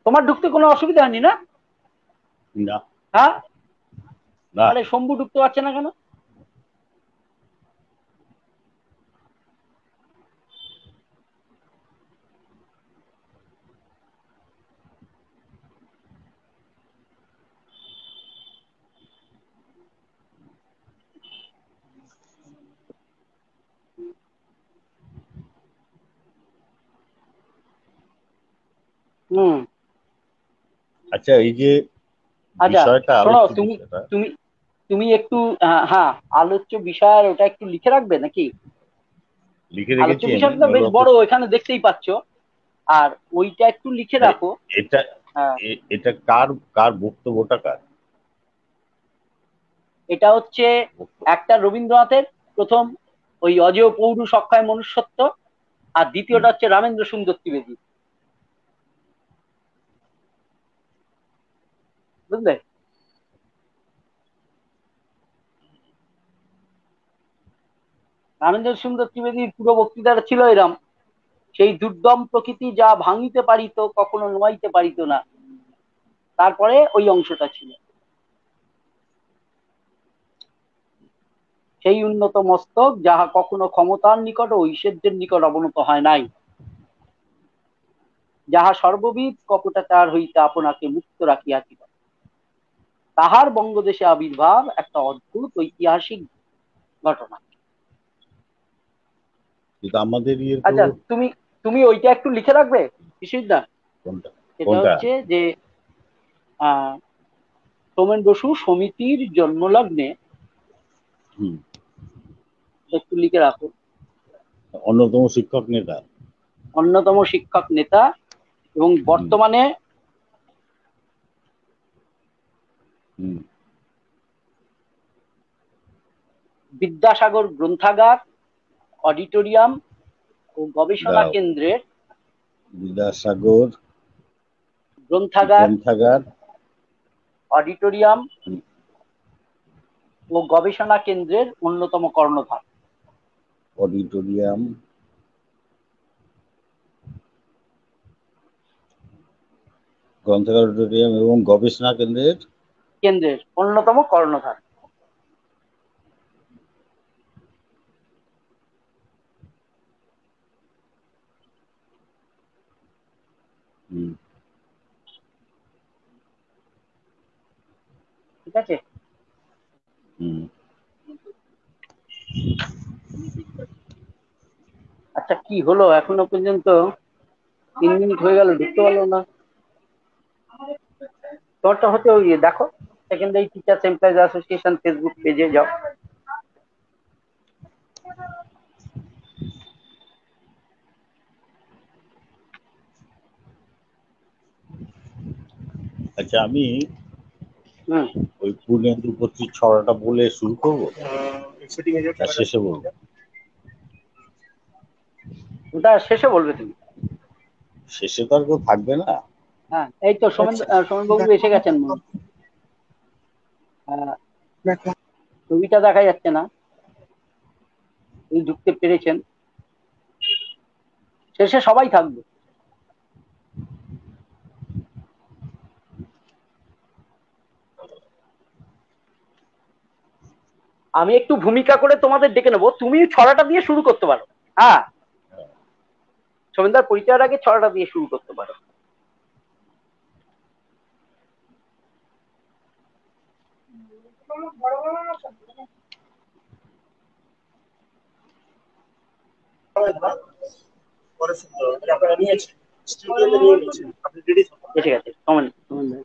তোমার ঢুকতে কোনো অসুবিধা হয়নি না? না হ্যাঁ, না তাহলে শম্ভু ঢুকতে পারছে না কেন? হুম। আচ্ছা এই যে আচ্ছা বিষয়টা শোনো, আলোচ্য তুমি বিষয়টা তুমি তুমি একটু হ্যাঁ, আলোচ্য বিষয় ওটা একটু লিখে রাখবে নাকি? লিখে আলোচ্য রেখেছি আমি, বিষয়টা তো বেশ মূলত বড়, এখানে দেখতেই পাচ্ছ। আর ওইটা একটু লিখে রাখো। এটা হ্যাঁ, এটা কার কার বক্তব্যটা কার? এটা হচ্ছে একটা রবীন্দ্রনাথের প্রথম, ওই অজেয় পৌরুষ অক্ষয় মনুষ্যত্ব, আর দ্বিতীয়টা হচ্ছে রামেন্দ্র সুন্দর ত্রিবেদী। বুঝলে? রামেন্দ্র সুন্দর ত্রিবেদীর পুরো বক্তৃতাটা ছিল এরম: সেই দুর্দম প্রকৃতি যা ভাঙিতে পারিত কখনো নোয়াইতে পারিত না। তারপরে ওই অংশটা ছিল, সেই উন্নত মস্তক যাহা কখনো ক্ষমতার নিকট ও ঐশ্বর্যের নিকট অবনত হয় নাই, যাহা সর্ববিধ কপটাচার হইতে আপনাকে মুক্ত রাখিয়াছিল, তাহার বঙ্গদেশে আবির্ভাব একটা অদ্ভুত ঐতিহাসিক ঘটনা। কিন্তু আমাদের ইয়ে তো আচ্ছা, তুমি তুমি ওইটা একটু লিখে রাখবে বিশ্বজিৎ। কোনটা সেটা কোনটা হচ্ছে যে আহ সোমেন বসু সমিতির জন্মলগ্নে হুম, একটু লিখে রাখো। অন্যতম শিক্ষক নেতা। অন্যতম শিক্ষক নেতা এবং হুম বর্তমানে হুম বিদ্যাসাগর গ্রন্থাগার, অডিটোরিয়াম ও গবেষণা দাও, কেন্দ্রের বিদ্যাসাগর গ্রন্থাগার, গ্রন্থাগার, অডিটোরিয়াম হুম, ও গবেষণা কেন্দ্রের অন্যতম কর্ণধার। অডিটোরিয়াম, গ্রন্থাগার, অডিটোরিয়াম এবং গবেষণা কেন্দ্রের কেন্দ্রের অন্যতম কর্ণধার। হুম, ঠিক আছে? হুম। আচ্ছা, কি হলো এখনো পর্যন্ত? 3 মিনিট হয়ে গেল, ঢুকতে পারলো না। তোমারটা হতে ওই দেখো, secondary teachers employees association Facebook পেজে যাও। আচ্ছা আমি হুম। ওই পূর্ণেন্দু পত্রীর ছড়াটা বলে শুরু করবো, আর শেষে বলবো। ওটা শেষে বলবে তুমি? শেষে তো আর কেউ থাকবে না। হ্যাঁ, এই তো সোমেন বাবু এসে গেছেন। আহ, ছবিটা দেখা যাচ্ছে না, এই ঢুকতে পেরেছেন। শেষে সবাই থাকবে। আমি একটু ভূমিকা করে তোমাদের ডেকে নেবো, তুমি ছড়াটা দিয়ে শুরু করতে পারো। হ্যাঁ, সোমেনদার পরিচয়ের আগে ছড়াটা দিয়ে শুরু করতে পারো। এসে গেছে সোমেন ভাই।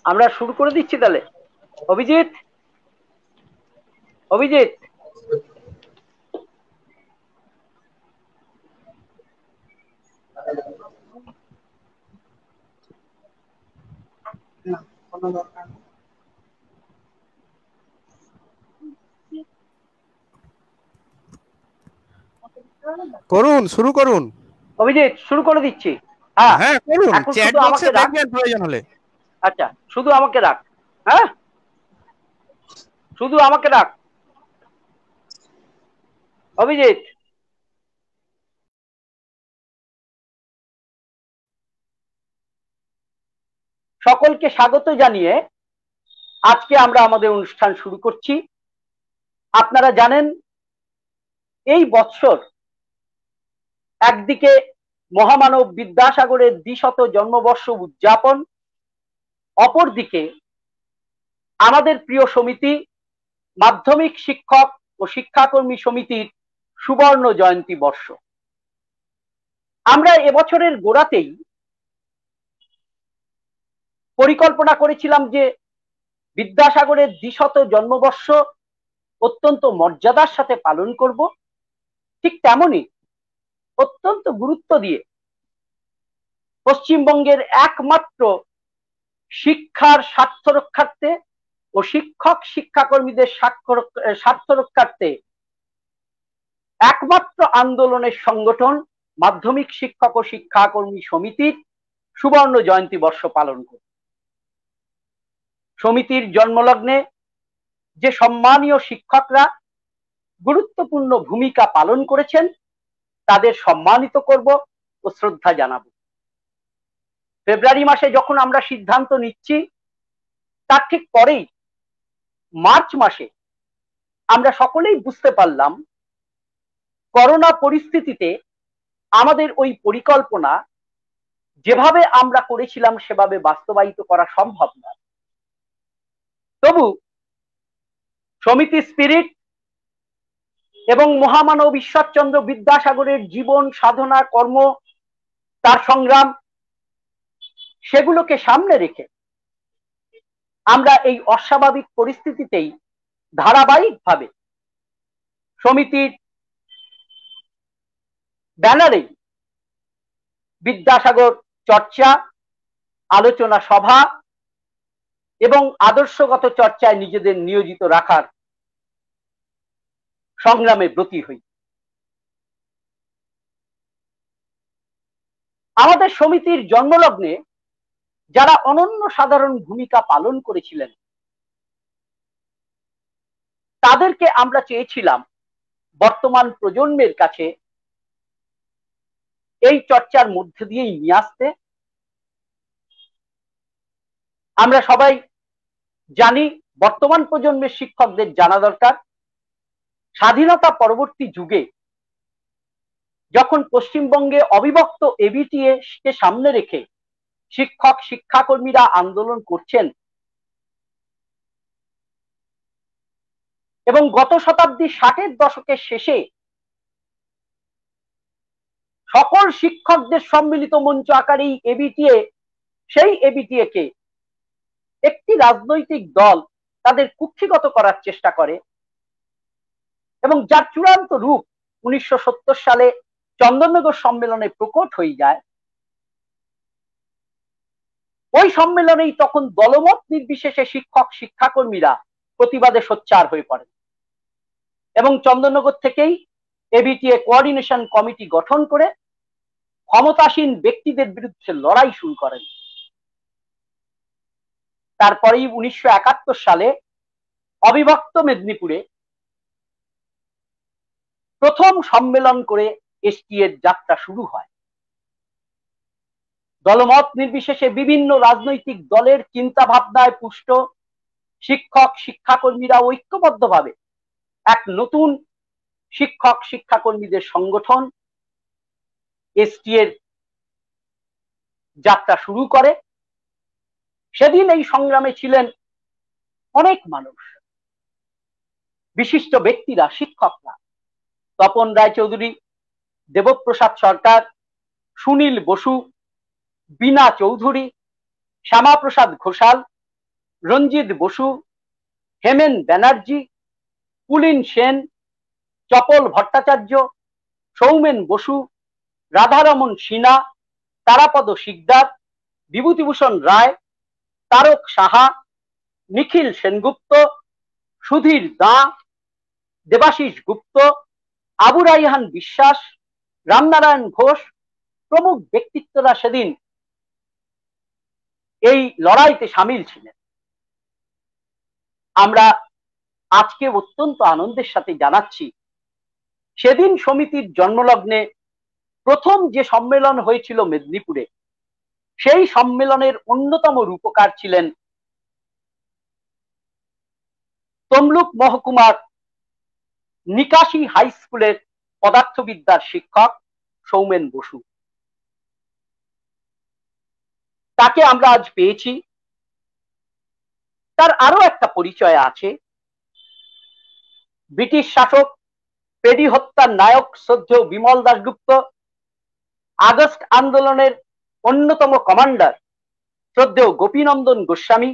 আমরা শুরু করে দিচ্ছি তাহলে। অভিজিৎ, অভিজিৎ, করুন, শুরু করুন। অভিজিৎ শুরু করে দিচ্ছি। হ্যাঁ, হ্যাঁ করুন, এখন চ্যাট শুধু বক্সে আমাকে রাখ। দেখবেন প্রয়োজন হলে। আচ্ছা, শুধু আমাকে রাখ। হ্যাঁ, শুধু আমাকে রাখ। অভিজিৎ, সকলকে স্বাগত জানিয়ে আজকে আমরা আমাদের অনুষ্ঠান শুরু করছি। আপনারা জানেন এই বছর একদিকে মহামানব বিদ্যাসাগরের ২০০ জন্মবর্ষ উদযাপন, অপরদিকে আমাদের প্রিয় সমিতি মাধ্যমিক শিক্ষক ও শিক্ষাকর্মী সমিতির সুবর্ণ জয়ন্তী বর্ষ। আমরা এবছরের গোড়াতেই পরিকল্পনা করেছিলাম যে বিদ্যাসাগরের ২০০ জন্মবর্ষ অত্যন্ত মর্যাদার সাথে পালন করব। ঠিক তেমনি অত্যন্ত গুরুত্ব দিয়ে পশ্চিমবঙ্গের একমাত্র শিক্ষার স্বার্থ রক্ষার্থে ও শিক্ষক শিক্ষাকর্মীদের স্বার্থ রক্ষার্থে একমাত্র আন্দোলনের সংগঠন মাধ্যমিক শিক্ষক ও শিক্ষাকর্মী সমিতির সুবর্ণ জয়ন্তী বর্ষ পালন করব। সমিতির জন্মলগ্নে যে সম্মানীয় শিক্ষকরা গুরুত্বপূর্ণ ভূমিকা পালন করেছেন তাদের সম্মানিত করব ও শ্রদ্ধা জানাবো। ফেব্রুয়ারি মাসে যখন আমরা সিদ্ধান্ত নিচ্ছি, তার ঠিক পরেই মার্চ মাসে আমরা সকলেই বুঝতে পারলাম করোনা পরিস্থিতিতে আমাদের ওই পরিকল্পনা যেভাবে আমরা করেছিলাম সেভাবে বাস্তবায়িত করা সম্ভব নয়। তবু সমিতি স্পিরিট এবং মহামানব ঈশ্বরচন্দ্র বিদ্যাসাগরের জীবন, সাধনা, কর্ম, তার সংগ্রাম, সেগুলোকে সামনে রেখে আমরা এই অস্বাভাবিক পরিস্থিতিতেই ধারাবাহিকভাবে সমিতির ব্যানারে বিদ্যাসাগর চর্চা, আলোচনা সভা এবং আদর্শগত চর্চায় নিজেদের নিয়োজিত রাখার সংগ্রামে ব্রতী হই। আমাদের সমিতির জন্মলগ্নে যারা অনন্য সাধারণ ভূমিকা পালন করেছিলেন তাদেরকে আমরা চেয়েছিলাম বর্তমান প্রজন্মের কাছে এই চর্চার মধ্যে দিয়েই নিয়ে আসতে। আমরা সবাই জানি বর্তমান প্রজন্মের শিক্ষকদের জানা দরকার স্বাধীনতা পরবর্তী যুগে যখন পশ্চিমবঙ্গে অবিভক্ত এবিটিএ কে সামনে রেখে শিক্ষক শিক্ষাকর্মীরা আন্দোলন করছেন এবং গত শতাব্দীর ৬০-এর দশকের শেষে সকল শিক্ষকদের সম্মিলিত মঞ্চ আকারে সেই এবিটিএ কে একটি রাজনৈতিক দল তাদের কুক্ষিগত করার চেষ্টা করে এবং যার চূড়ান্ত রূপ ১৯৭০ সালে চন্দননগর সম্মেলনে প্রকট হয়ে যায়। ওই সম্মেলনেই তখন দলমত নির্বিশেষে শিক্ষক শিক্ষাকর্মীরা প্রতিবাদে সোচ্চার হয়ে পড়েন এবং চন্দননগর থেকেই এবিটিএ কোঅর্ডিনেশন কমিটি গঠন করে ক্ষমতাসীন ব্যক্তিদের বিরুদ্ধে লড়াই শুরু করেন। তারপরেই ১৯৭১ সালে অবিভক্ত মেদিনীপুরে প্রথম সম্মেলন করে এসটি এর যাত্রা শুরু হয়। দলমত নির্বিশেষে বিভিন্ন রাজনৈতিক দলের চিন্তা ভাবনায় পুষ্ট শিক্ষক শিক্ষাকর্মীরা ঐক্যবদ্ধভাবে এক নতুন শিক্ষক শিক্ষাকর্মীদের সংগঠন এসটি এর যাত্রা শুরু করে। সেদিন এই সংগ্রামে ছিলেন অনেক মানুষ, বিশিষ্ট ব্যক্তিরা, শিক্ষকরা, তপন রায়চৌধুরী, দেবপ্রসাদ সরকার, সুনীল বসু, বীণা চৌধুরী, শ্যামাপ্রসাদ ঘোষাল, রঞ্জিত বসু, হেমেন ব্যানার্জি, পুলিন সেন, চপল ভট্টাচার্য, সৌমেন বসু, রাধারমন সিনহা, তারাপদ শিকদার, বিভূতিভূষণ রায়, তারক সাহা, নিখিল সেনগুপ্ত, সুধীর দাঁ, দেবাশিস গুপ্ত, আবু রাইহান বিশ্বাস, রামনারায়ণ ঘোষ প্রমুখ ব্যক্তিত্বরা সেদিন এই লড়াইতে সামিল ছিলেন। আমরা আজকে অত্যন্ত আনন্দের সাথে জানাচ্ছি সেদিন সমিতির জন্মলগ্নে প্রথম যে সম্মেলন হয়েছিল মেদিনীপুরে, সেই সম্মেলনের অন্যতম রূপকার ছিলেন তমলুক মহকুমার নিকাশী হাই স্কুলের পদার্থবিদ্যার শিক্ষক সৌমেন বসু। তাকে আমরা আজ পেয়েছি। তার আরো একটা পরিচয় আছে। ব্রিটিশ শাসক পেডি হত্যার নায়ক শ্রদ্ধেয় বিমল দাশগুপ্ত, আগস্ট আন্দোলনের অন্যতম কমান্ডার শ্রদ্ধেয় গোপীনন্দন গোস্বামী,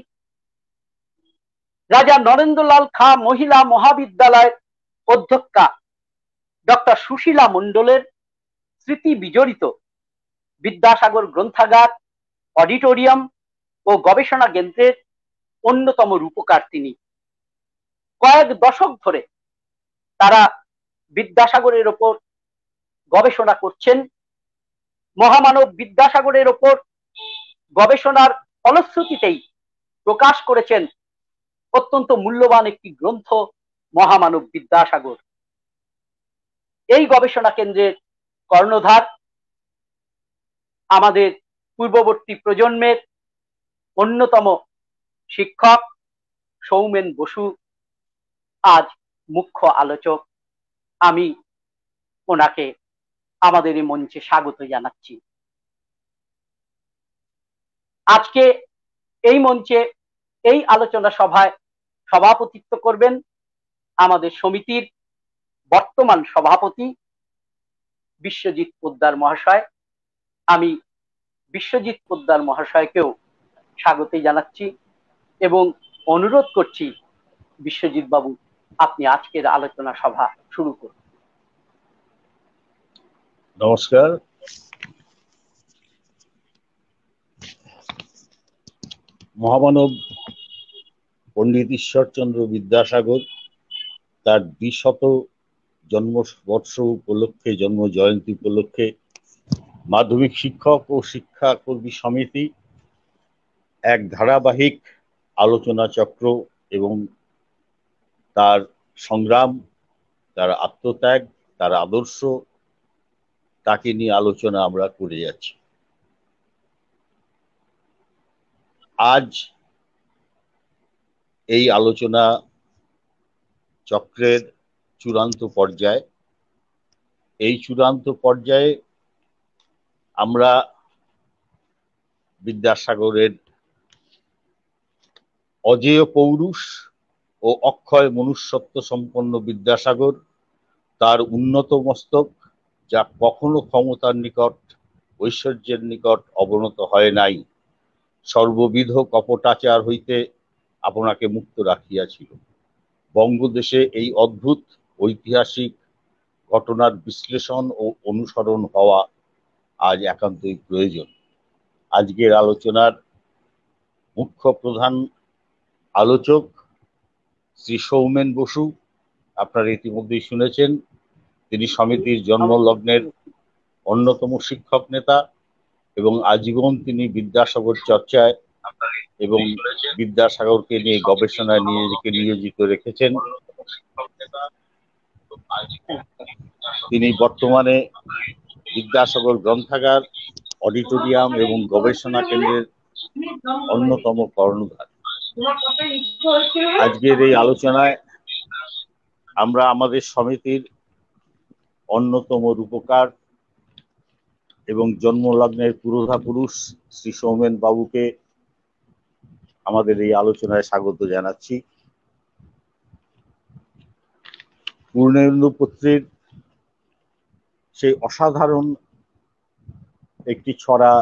রাজা নরেন্দ্রলাল খাঁ মহিলা মহাবিদ্যালয়ের অধ্যক্ষা ডক্টর সুশীলা মণ্ডলের স্মৃতি বিজড়িত বিদ্যাসাগর গ্রন্থাগার, অডিটোরিয়াম ও গবেষণা কেন্দ্রের অন্যতম রূপকার তিনি। কয়েক দশক ধরে তারা বিদ্যাসাগরের ওপর গবেষণা করছেন। মহামানব বিদ্যাসাগরের ওপর গবেষণার ফলশ্রুতিতেই প্রকাশ করেছেন অত্যন্ত মূল্যবান একটি গ্রন্থ মহামানব বিদ্যাসাগর। এই গবেষণা কেন্দ্রের কর্ণধার আমাদের পূর্ববর্তী প্রজন্মের অন্যতম শিক্ষক সৌমেন বসু আজ মুখ্য আলোচক। আমি ওনাকে আমাদের এই মঞ্চে স্বাগত জানাচ্ছি। আজকে এই মঞ্চে এই আলোচনা সভায় সভাপতিত্ব করবেন আমাদের সমিতির বর্তমান সভাপতি বিশ্বজিৎ পোদ্দার মহাশয়। আমি বিশ্বজিৎ পোদ্দার মহাশয়কেও স্বাগত জানাচ্ছি এবং অনুরোধ করছি, বিশ্বজিৎ বাবু, আপনি আজকের আলোচনা সভা শুরু করুন। নমস্কার। মহামানব পণ্ডিত ঈশ্বরচন্দ্র বিদ্যাসাগর তার ২০০ জন্মবর্ষ উপলক্ষে, জন্ম জয়ন্তী উপলক্ষে মাধ্যমিক শিক্ষক ও শিক্ষাকর্মী সমিতি এক ধারাবাহিক আলোচনা চক্র এবং তার সংগ্রাম, তার আত্মত্যাগ, তার আদর্শ, তাকে নিয়ে আলোচনা আমরা করে যাচ্ছি। আজ এই আলোচনা চক্রের চূড়ান্ত পর্যায়ে। এই চূড়ান্ত পর্যায়ে আমরা বিদ্যাসাগরের অজেয় পৌরুষ ও অক্ষয় মনুষ্যত্ব সম্পন্ন বিদ্যাসাগর, তার উন্নত মস্তক যা কখনো ক্ষমতার নিকট, ঐশ্বর্যের নিকট অবনত হয় নাই, সর্ববিধ কপটাচার হইতে আপনাকে মুক্ত রাখিয়াছিল। বঙ্গদেশে এই অদ্ভুত ঐতিহাসিক ঘটনার বিশ্লেষণ ও অনুসরণ হওয়া আজ একান্তই প্রয়োজন। আজকের আলোচনার মুখ্য প্রধান আলোচক শ্রী সৌমেন বসু, আপনারা ইতিমধ্যেই শুনেছেন। তিনি সমিতির জন্মলগ্নের অন্যতম শিক্ষক নেতা এবং আজীবন তিনি বিদ্যাসাগর চর্চায় এবং বিদ্যাসাগরকে নিয়ে গবেষণায় নিজেকে নিয়োজিত রেখেছেন। তিনি বর্তমানে বিদ্যাসাগর গ্রন্থাগার, অডিটোরিয়াম এবং গবেষণা কেন্দ্রের অন্যতম কর্ণধার। আজকের এই আলোচনায় আমরা আমাদের সমিতির অন্যতম রূপকার এবং জন্মলগ্নের পুরোধা পুরুষ শ্রী সৌমেন বাবুকে আমাদের এই আলোচনায় স্বাগত জানাচ্ছি। পূর্ণেন্দু পত্রীর সেই অসাধারণ একটি ছড়া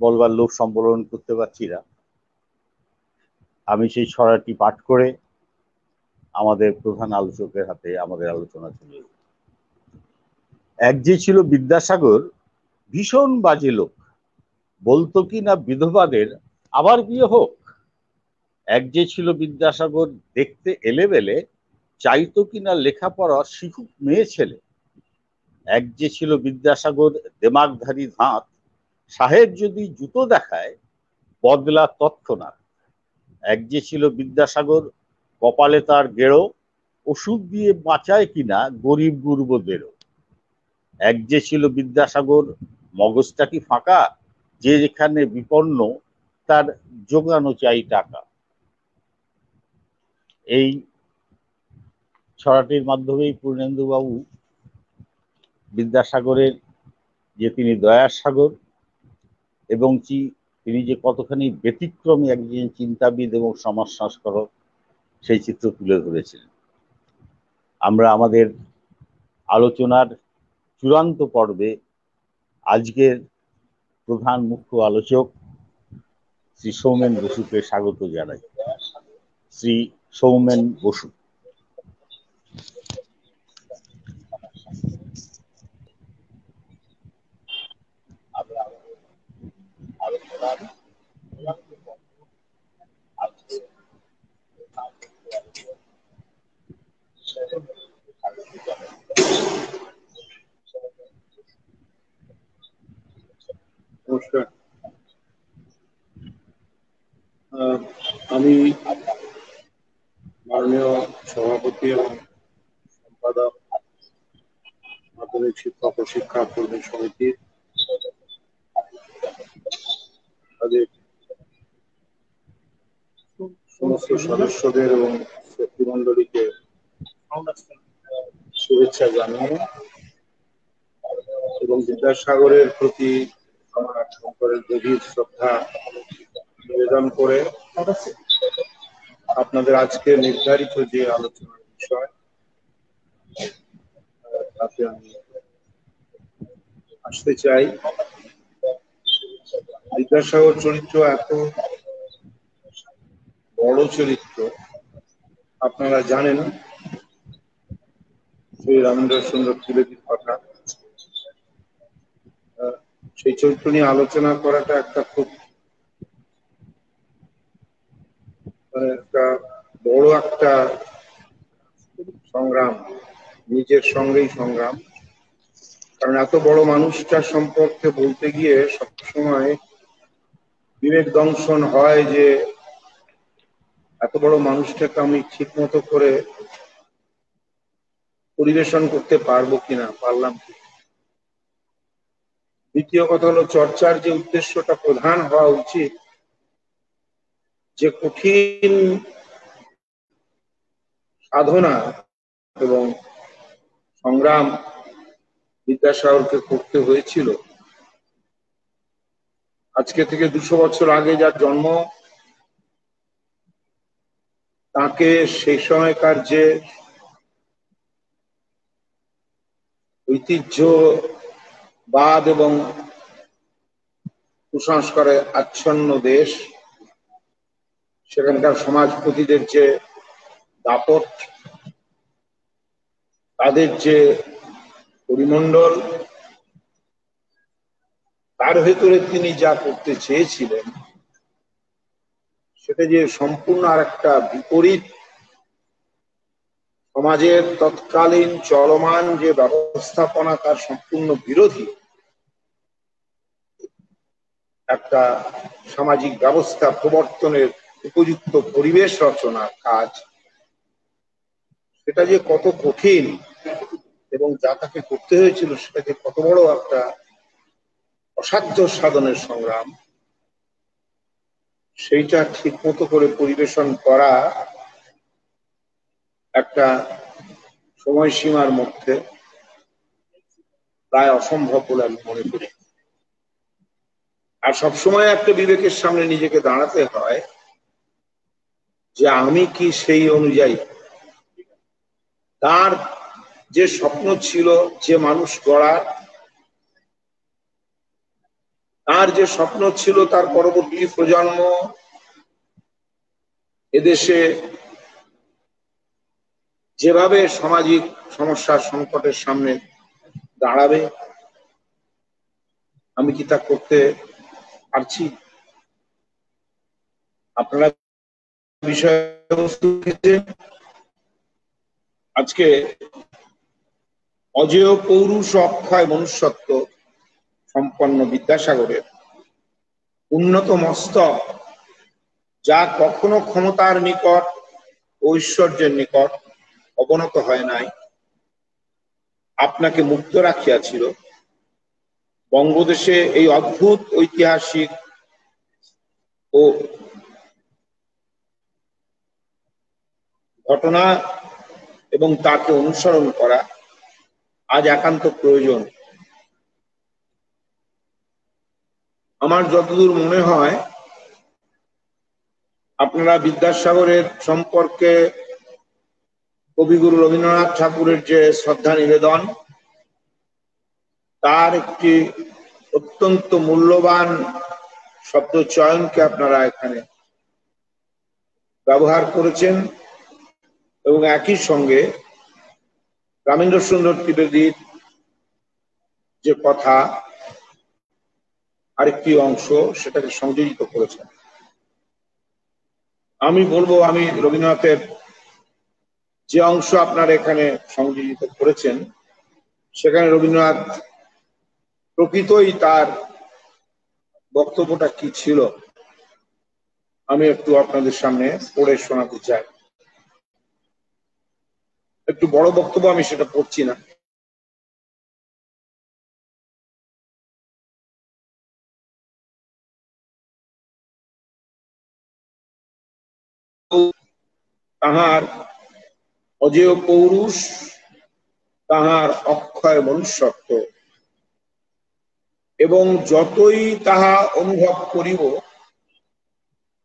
বলবার লোভ সম্বরণ করতে পারছি না। আমি সেই ছড়াটি পাঠ করে আমাদের প্রধান আলোচকের হাতে আমাদের আলোচনা চলে। এক যে ছিল বিদ্যাসাগর, ভীষণ বাজে লোক, বলতো কি না বিধবাদের আবার বিয়ে হোক। এক যে ছিল বিদ্যাসাগর, দেখতে এলেবেলে, চাইতো কিনা লেখাপড়া শিখুক মেয়ে ছেলে। এক যে ছিল বিদ্যাসাগর, দেমাগধারী ধাঁত, সাহেব যদি জুতো দেখায় বদলা তৎক্ষণাৎ। এক যে ছিল বিদ্যাসাগর, কপালে তার গেড়ো, ওষুধ দিয়ে বাঁচায় কিনা গরিব গুরুবদেরও। এক যে ছিল বিদ্যাসাগর, মগজটা কি ফাঁকা, যে যেখানে বিপন্ন তার জোগানো চাই টাকা। এই ছড়াটির মাধ্যমেই পূর্ণেন্দুবাবু বিদ্যাসাগরের যে তিনি দয়ার সাগর এবং তিনি যে কতখানি ব্যতিক্রমী একজন চিন্তাবিদ এবং সমাজ সংস্কারক সেই চিত্র তুলে ধরেছিলেন। আমরা আমাদের আলোচনার চূড়ান্ত পর্বে আজকের প্রধান মুখ্য আলোচক শ্রী সৌমেন বসুকে স্বাগত জানাই। শ্রী সৌমেন বসু। নমস্কার। আমি মাননীয় সভাপতি এবং সম্পাদক মাধ্যমিক শিক্ষক ও শিক্ষা কর্মী সমিতির তাদের সমস্ত সদস্যদের এবং শ্রোতৃমণ্ডলীকে শুভেচ্ছা জানিয়ে এবং বিদ্যাসাগরের প্রতি আমার অন্তরের গভীর শ্রদ্ধা নিবেদন করে আপনাদের আজকে নির্ধারিত যে আলোচনার বিষয় তাতে আমি আসতে চাই। বিদ্যাসাগর চরিত্র এত বড় চরিত্র, আপনারা জানেন শ্রী রামেন্দ্র ত্রিবেদীর কথা। সেই চরিত্র নিয়ে আলোচনা করাটা একটা খুব একটা বড় একটা সংগ্রাম, নিজের সঙ্গেই সংগ্রাম। কারণ এত বড় মানুষটার সম্পর্কে বলতে গিয়ে সবসময় বিবেক দংশন হয় যে এত বড় মানুষটাকে আমি ঠিক মতো করে পরিবেশন করতে পারবো কিনা, পারলাম কি। দ্বিতীয় কথা হলো, চর্চার যে উদ্দেশ্যটা প্রধান হওয়া উচিত, যে কঠিন সাধনা এবং সংগ্রাম বিদ্যাসাগরকে করতে হয়েছিল। আজকে থেকে 200 বছর আগে যার জন্ম, তাকে সেই সময়কার যে ঐতিহ্যবাদ এবং কুসংস্কারে আচ্ছন্ন দেশ, সেখানকার সমাজপতিদের যে দাপট, তাদের যে পরিমণ্ডল, তার ভেতরে তিনি যা করতে চেয়েছিলেন সেটা যে সম্পূর্ণ আর একটা বিপরীত সমাজের তৎকালীন চলমান যে ব্যবস্থাপনা, তার সম্পূর্ণ বিরোধী একটা সামাজিক ব্যবস্থা প্রবর্তনের উপযুক্ত পরিবেশ রচনার কাজ, সেটা যে কত কঠিন এবং যা তাকে করতে হয়েছিল সেটা যে কত বড় একটা অসাধ্য সাধনের সংগ্রাম, সেইটা ঠিক মতো করে পরিবেশন করা একটা সময়সীমার মধ্যে প্রায় অসম্ভব বলে আমি মনে করি। আর সবসময় একটা বিবেকের সামনে নিজেকে দাঁড়াতে হয় যে আমি কি সেই অনুযায়ী তার যে স্বপ্ন ছিল যে মানুষ গড়ার, তার যে স্বপ্ন ছিল তার পরবর্তী প্রজন্ম এদেশে যেভাবে সামাজিক সমস্যার সংকটের সামনে দাঁড়াবে, আমি কি তা করতে পারছি? আপনারা বিষয়বস্তু আজকে অজেয় পৌরুষ অক্ষয় মনুষ্যত্ব সম্পন্ন বিদ্যাসাগরের উন্নত মস্তক, যা কখনো ক্ষমতার নিকট, ঐশ্বর্যের নিকট, অবনত হয় নাই, আপনাকে মুক্ত রাখিয়াছিল। বঙ্গদেশে এই অদ্ভুত ঐতিহাসিক ও ঘটনা এবং তাকে অনুসরণ করা আজ একান্ত প্রয়োজন। আমার যতদূর মনে হয় আপনারা বিদ্যাসাগরের সম্পর্কে কবিগুরু রবীন্দ্রনাথ ঠাকুরের যে শ্রদ্ধা নিবেদন, তার একটি অত্যন্ত মূল্যবান শব্দ চয়নকে আপনারা এখানে ব্যবহার করেছেন এবং একই সঙ্গে রামেন্দ্র সুন্দর ত্রিবেদীর যে কথা আরেকটি অংশ সেটাকে সংযোজিত করেছেন। আমি বলবো, আমি রবীন্দ্রনাথের যে অংশ আপনারা এখানে সংযোজিত করেছেন সেখানে রবীন্দ্রনাথ প্রকৃতই তার বক্তব্যটা কি ছিল আমি একটু আপনাদের সামনে পড়ে শোনাতে চাই। একটু বড় বক্তব্য, আমি সেটা পড়ছি না। তাহার অজেয় পৌরুষ, তাহার অক্ষয় মনুষ্যত্ব, এবং যতই তাহা অনুভব করিব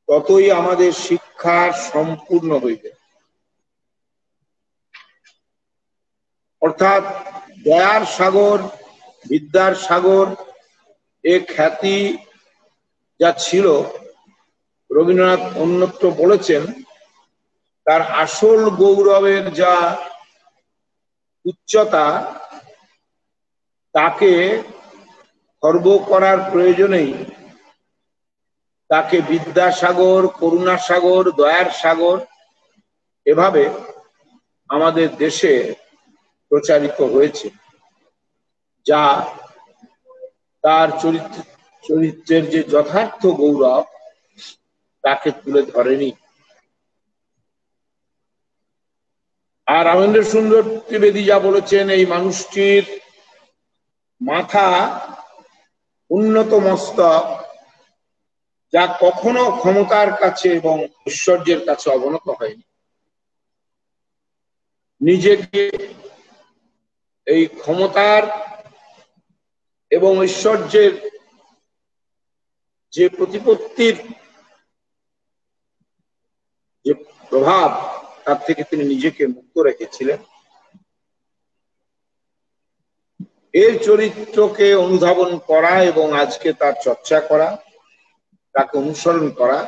ততই আমাদের শিক্ষা সম্পূর্ণ হইবে। অর্থাৎ দয়ার সাগর, বিদ্যার সাগর এ খ্যাতি যা ছিল, রবীন্দ্রনাথ অন্যত্র বলেছেন তার আসল গৌরবের যা উচ্চতা তাকে খর্ব করার প্রয়োজনেই তাকে বিদ্যাসাগর, করুণা সাগর, দয়ার সাগর এভাবে আমাদের দেশে প্রচারিত হয়েছে, যা তার চরিত্রের যে যথার্থ গৌরব তাকে তুলে ধরেনি। আর রামেন্দ্র সুন্দর ত্রিবেদী যা বলেছেন, এই মানুষটির মাথা উন্নত মস্তক, যা কখনো ক্ষমতার কাছে এবং ঐশ্বর্যের কাছে অবনত হয়নি। নিজেকে এই ক্ষমতার এবং ঐশ্বর্যের যে প্রতিপত্তির যে প্রভাব, তার থেকে তিনি নিজেকে মুক্ত রেখেছিলেন। এর চরিত্রকে অনুধাবন করা এবং আজকে তার চর্চা করা, তাকে অনুসরণ করা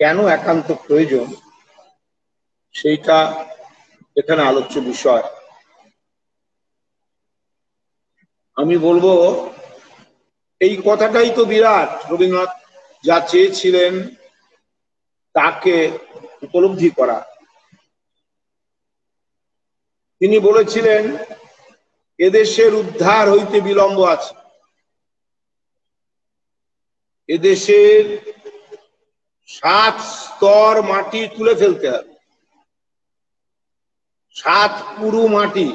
কেন একান্ত প্রয়োজন, সেইটা এখানে আলোচ্য বিষয়। আমি বলবো এই কথাটাই তো বিরাট। রবীন্দ্রনাথ যা চেয়েছিলেন তাকে উপলব্ধি করা। তিনি বলেছিলেন এদেশের উদ্ধার হইতে বিলম্ব আছে, এদেশের 7 স্তর মাটি তুলে ফেলতে হবে, 7 পুরু মাটি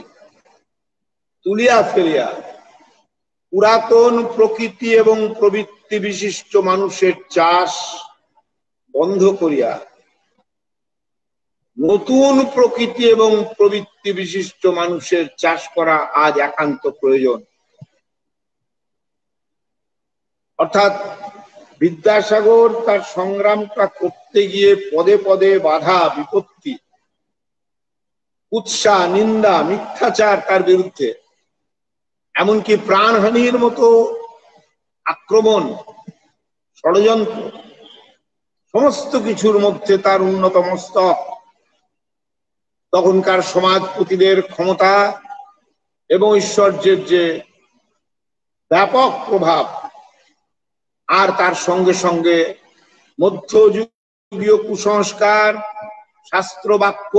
তুলিয়া ফেলিয়া পুরাতন প্রকৃতি এবং প্রবৃত্তি বিশিষ্ট মানুষের চাষ বন্ধ করিয়া নতুন প্রকৃতি এবং প্রবৃত্তি বিশিষ্ট মানুষের চাষ করা আজ একান্ত প্রয়োজন। অর্থাৎ বিদ্যাসাগর তার সংগ্রামটা করতে গিয়ে পদে পদে বাধা বিপত্তি, কুৎসা, নিন্দা, মিথ্যাচার তার বিরুদ্ধে, এমনকি প্রাণহানির মতো আক্রমণ, ষড়যন্ত্র, সমস্ত কিছুর মধ্যে তার উন্নত মস্তক তখনকার সমাজপতিদের ক্ষমতা এবং ঐশ্বর্যের যে ব্যাপক প্রভাব, আর তার সঙ্গে সঙ্গে মধ্যযুগীয় কুসংস্কার, শাস্ত্র বাক্য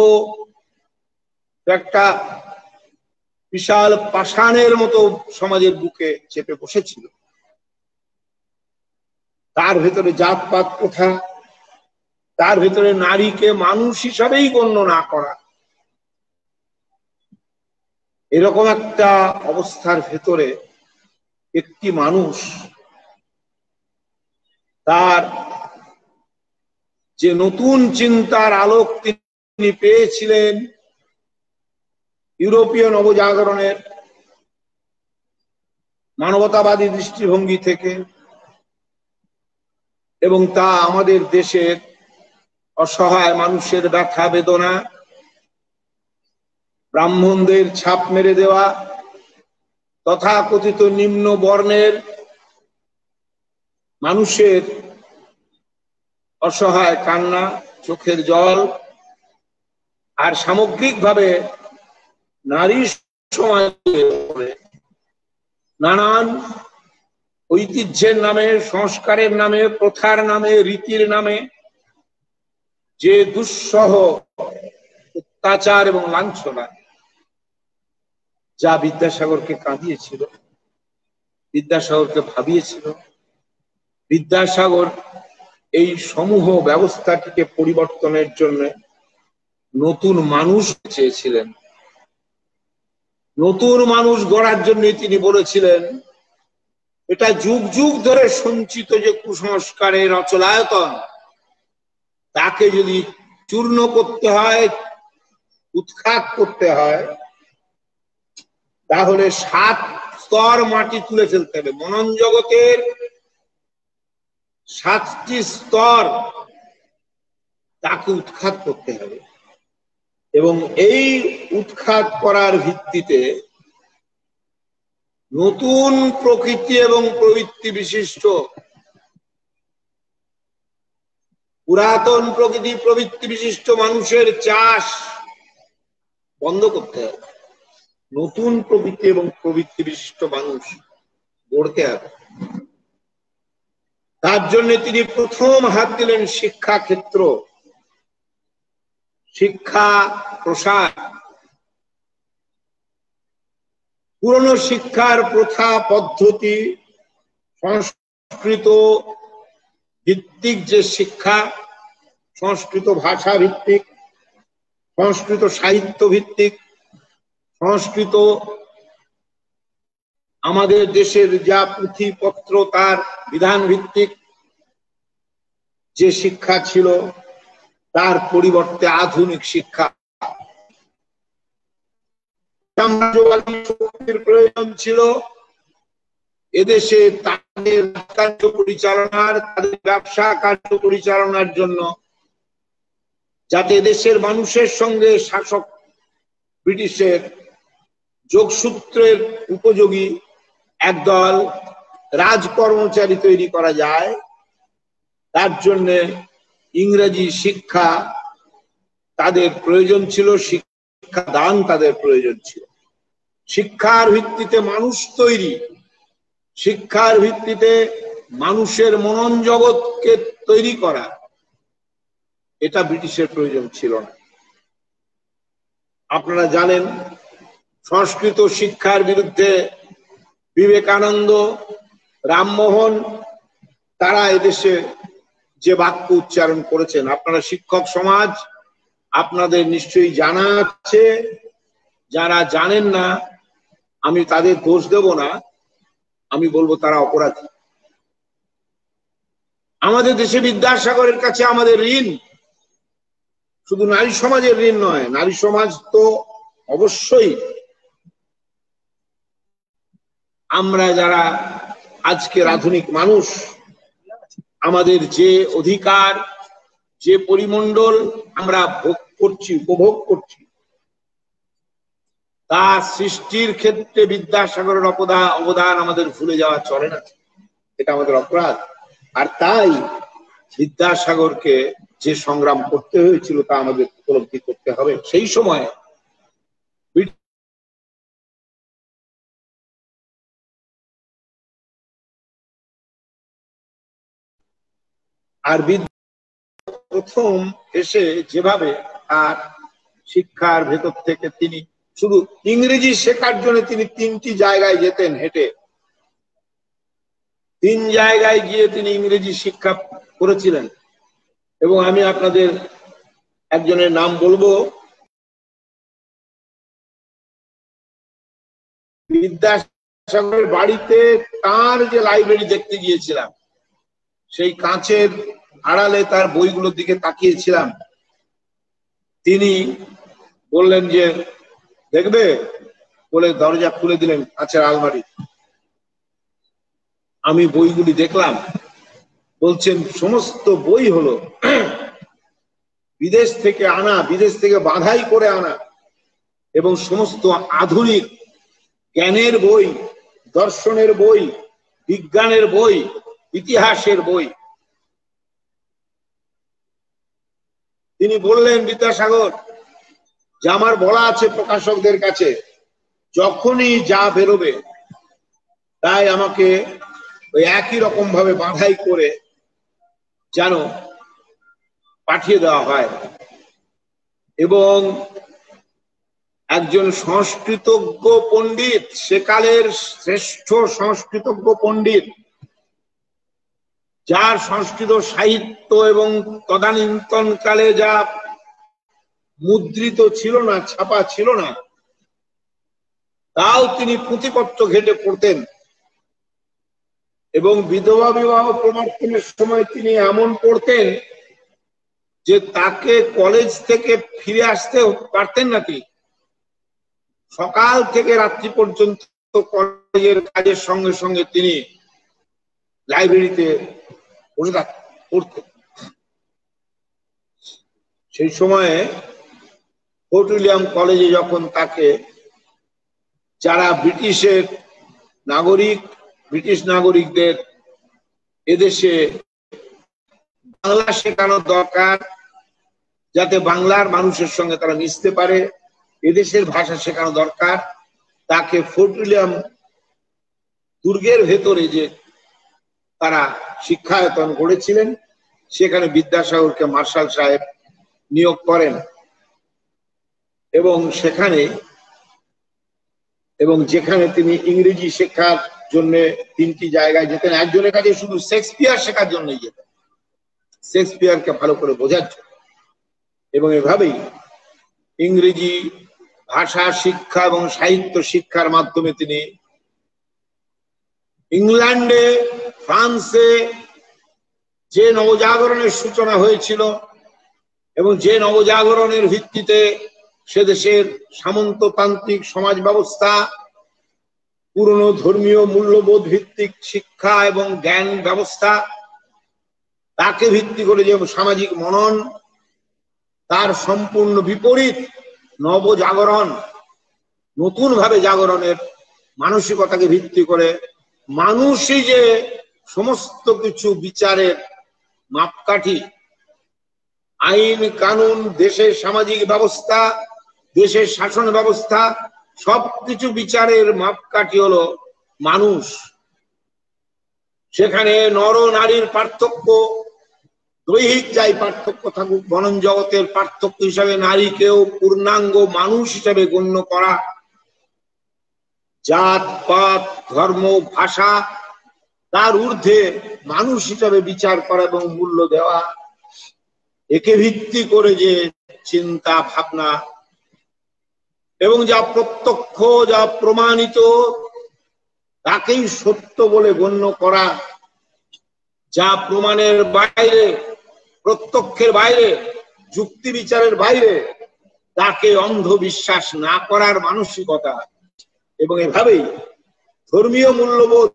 একটা বিশাল পাষাণের মতো সমাজের বুকে চেপে বসেছিল। তার ভেতরে জাতপাত প্রথা, তার ভেতরে নারীকে মানুষ হিসাবেই গণ্য না করা, এরকম একটা অবস্থার ভেতরে একটি মানুষ তার যে নতুন চিন্তার আলোক তিনি পেয়েছিলেন ইউরোপীয় নবজাগরণের মানবতাবাদী দৃষ্টিভঙ্গি থেকে, এবং তা আমাদের দেশের অসহায় মানুষের ব্যথা বেদনা, ব্রাহ্মণদের ছাপ মেরে দেওয়া, তথাকথিত নিম্ন বর্ণের মানুষের অসহায় কান্না, চোখের জল, আর সামগ্রিকভাবে নারী সমাজের উপরে নানান ঐতিহ্যের নামে, সংস্কারের নামে, প্রথার নামে, রীতির নামে যে দুঃসহ অত্যাচার এবং লাঞ্ছনা যা বিদ্যাসাগরকে কাঁদিয়েছিল, বিদ্যাসাগরকে ভাবিয়েছিল, বিদ্যাসাগর এই সমূহ ব্যবস্থাটিকে পরিবর্তনের জন্য নতুন মানুষ চেয়েছিলেন। নতুন মানুষ গড়ার জন্য তিনি বলেছিলেন, এটা যুগ যুগ ধরে সঞ্চিত যে কুসংস্কারের অচলায়তন, তাকে যদি চূর্ণ করতে হয়, উৎখাত করতে হয়, তাহলে 7 স্তর মাটি তুলে ফেলতে হবে। মনন জগতের 7টি স্তর তাকে উৎখাত করতে হবে, এবং এই উৎখাত করার ভিত্তিতে নতুন প্রকৃতি এবং প্রবৃত্তি বিশিষ্ট, পুরাতন প্রকৃতি প্রবৃত্তি বিশিষ্ট মানুষের চাষ বন্ধ করতে হবে, নতুন প্রকৃতি এবং প্রবৃত্তি বিশিষ্ট মানুষ গড়তে হবে। তার জন্য তিনি প্রথম হাত দিলেন শিক্ষা ক্ষেত্র, শিক্ষা প্রসার। পুরনো শিক্ষার প্রথা পদ্ধতি, সংস্কৃত ভিত্তিক যে শিক্ষা, সংস্কৃত ভাষা ভিত্তিক, সংস্কৃত সাহিত্য ভিত্তিক, সংস্কৃত আমাদের দেশের যা পুঁথিপত্র তার বিধান ভিত্তিক যে শিক্ষা ছিল, তার পরিবর্তে আধুনিক শিক্ষা, সাম্রাজ্যবাদী শক্তির প্রয়োজন ছিল এদেশে তাদের কার্য পরিচালনার, তাদের ব্যবসা কার্য পরিচালনার জন্য, যাতে দেশের মানুষের সঙ্গে শাসক ব্রিটিশের যোগসূত্রের উপযোগী একদল রাজকর্মচারী তৈরি করা যায়। তার জন্য ইংরেজি শিক্ষা তাদের প্রয়োজন ছিল, শিক্ষা দান তাদের প্রয়োজন ছিল। শিক্ষার ভিত্তিতে মানুষ তৈরি, শিক্ষার ভিত্তিতে মানুষের মনন জগৎকে তৈরি করা, এটা ব্রিটিশের প্রয়োজন ছিল না। আপনারা জানেন, সংস্কৃত শিক্ষার বিরুদ্ধে বিবেকানন্দ, রামমোহন, তারা এদেশে যে বাক্য উচ্চারণ করেছেন, আপনারা শিক্ষক সমাজ, আপনাদের নিশ্চয়ই জানা আছে। যারা জানেন না, আমি তাদের দোষ দেব না, আমি বলবো তারা অপরাধী। আমাদের দেশে বিদ্যাসাগরের কাছে আমাদের ঋণ শুধু নারী সমাজের ঋণ নয়, নারী সমাজ তো অবশ্যই, আমরা যারা আজকের আধুনিক মানুষ, আমাদের যে অধিকার, যে পরিমণ্ডল আমরা ভোগ করছি, উপভোগ করছি, তা সৃষ্টির ক্ষেত্রে বিদ্যাসাগরের অবদান আমাদের ভুলে যাওয়া চলে না, এটা আমাদের অপরাধ। আর তাই বিদ্যাসাগরকে যে সংগ্রাম করতে হয়েছিল তা আমাদের উপলব্ধি করতে হবে। সেই সময় আর প্রথম এসে যেভাবে আর শিক্ষার ভেতর থেকে তিনি শুধু ইংরেজি শেখার জন্য তিনি 3টি জায়গায় যেতেন হেঁটে, 3 জায়গায় গিয়ে তিনি ইংরেজি শিক্ষা করেছিলেন। এবং আমি আপনাদের একজনের নাম বলবো, বিদ্যাসাগরের বাড়িতে তার যে লাইব্রেরি দেখতে গিয়েছিলাম, সেই কাঁচের আড়ালে তার বইগুলোর দিকে তাকিয়েছিলাম। তিনি বললেন যে দেখবে, বলে দরজা খুলে দিলেন কাঁচের আলমারি। আমি বইগুলি দেখলাম। বলছেন সমস্ত বই হলো বিদেশ থেকে আনা, বিদেশ থেকে বাঁধাই করে আনা, এবং সমস্ত আধুনিক জ্ঞানের বই, দর্শনের বই, বিজ্ঞানের বই, ইতিহাসের বই। তিনি বললেন বিদ্যাসাগর যে আমার বলা আছে প্রকাশকদের কাছে, যখনই যা বেরোবে তাই আমাকে ওই একই রকম ভাবে বাঁধাই করে যেন পাঠিয়ে দেওয়া হয়। এবং একজন সংস্কৃতজ্ঞ পণ্ডিত, সেকালের শ্রেষ্ঠ সংস্কৃতজ্ঞ পণ্ডিত, যার সংস্কৃত সাহিত্য এবং তদানীন্তন কালে যা মুদ্রিত ছিল না, ছাপা ছিল না, তাও তিনি পুঁথিপত্র ঘেটে পড়তেন। এবং বিধবা বিবাহ প্রবর্তনের সময় তিনি এমন পড়তেন যে তাকে কলেজ থেকে ফিরে আসতে পারতেন নাকি, সকাল থেকে রাত্রি পর্যন্ত কলেজের কাজের সঙ্গে সঙ্গে তিনি লাইব্রেরিতে বসে পড়তেন। সেই সময়ে ফোর্ট উইলিয়াম কলেজে যখন তাকে যারা ব্রিটিশের নাগরিক, ব্রিটিশ নাগরিকদের এদেশে বাংলা শেখানো দরকার, যাতে বাংলার মানুষের সঙ্গে তারা মিশতে পারে, এদেশের ভাষা শেখানো দরকার, তাকে ফোর্ট উইলিয়াম দুর্গের ভেতরে যে তারা শিক্ষায়তন গড়েছিলেন, সেখানে বিদ্যাসাগরকে মার্শাল সাহেব নিয়োগ করেন। এবং সেখানে যেখানে তিনি ইংরেজি শেখার জন্য 3টি জায়গায় যেতেন। একজনের কাছে শুধু শেক্সপিয়ার শেখার জন্যই যেতেন, শেক্সপিয়ারকে ভালো করে বোঝার জন্য। এবং এভাবেই ইংরেজি ভাষা শিক্ষা এবং সাহিত্য শিক্ষার মাধ্যমে তিনি ইংল্যান্ডে, ফ্রান্সে যে নবজাগরণের সূচনা হয়েছিল এবং যে নবজাগরণের ভিত্তিতে সে দেশের সামন্ততান্ত্রিক সমাজ ব্যবস্থা, পুরনো ধর্মীয় মূল্যবোধ ভিত্তিক শিক্ষা এবং জ্ঞান ব্যবস্থা, তাকে ভিত্তি করে যে সামাজিক মনন, তার সম্পূর্ণ বিপরীত নবজাগরণ, নতুন ভাবে জাগরণের মানসিকতাকে ভিত্তি করে মানুষই যে সমস্ত কিছু বিচারের মাপকাঠি, আইন কানুন, দেশের সামাজিক ব্যবস্থা, দেশের শাসন ব্যবস্থা, সবকিছু বিচারের মাপকাঠি হলো মানুষ। সেখানে নর নারীর পার্থক্য, দৈহিক যাই পার্থক্য থাকুক, বনন জগতের পার্থক্য হিসাবে নারীকেও পূর্ণাঙ্গ মানুষ হিসাবে গণ্য করা, জাত পাত ধর্ম ভাষা তার ঊর্ধ্বে মানুষ হিসাবে বিচার করা এবং মূল্য দেওয়া, একে ভিত্তি করে যে চিন্তা ভাবনা এবং যা প্রত্যক্ষ, যা প্রমাণিত, তাকেই সত্য বলে গণ্য করা, যা প্রমাণের বাইরে, প্রত্যক্ষের বাইরে, যুক্তি বিচারের বাইরে, তাকে অন্ধবিশ্বাস না করার মানসিকতা। এবং এভাবেই ধর্মীয় মূল্যবোধ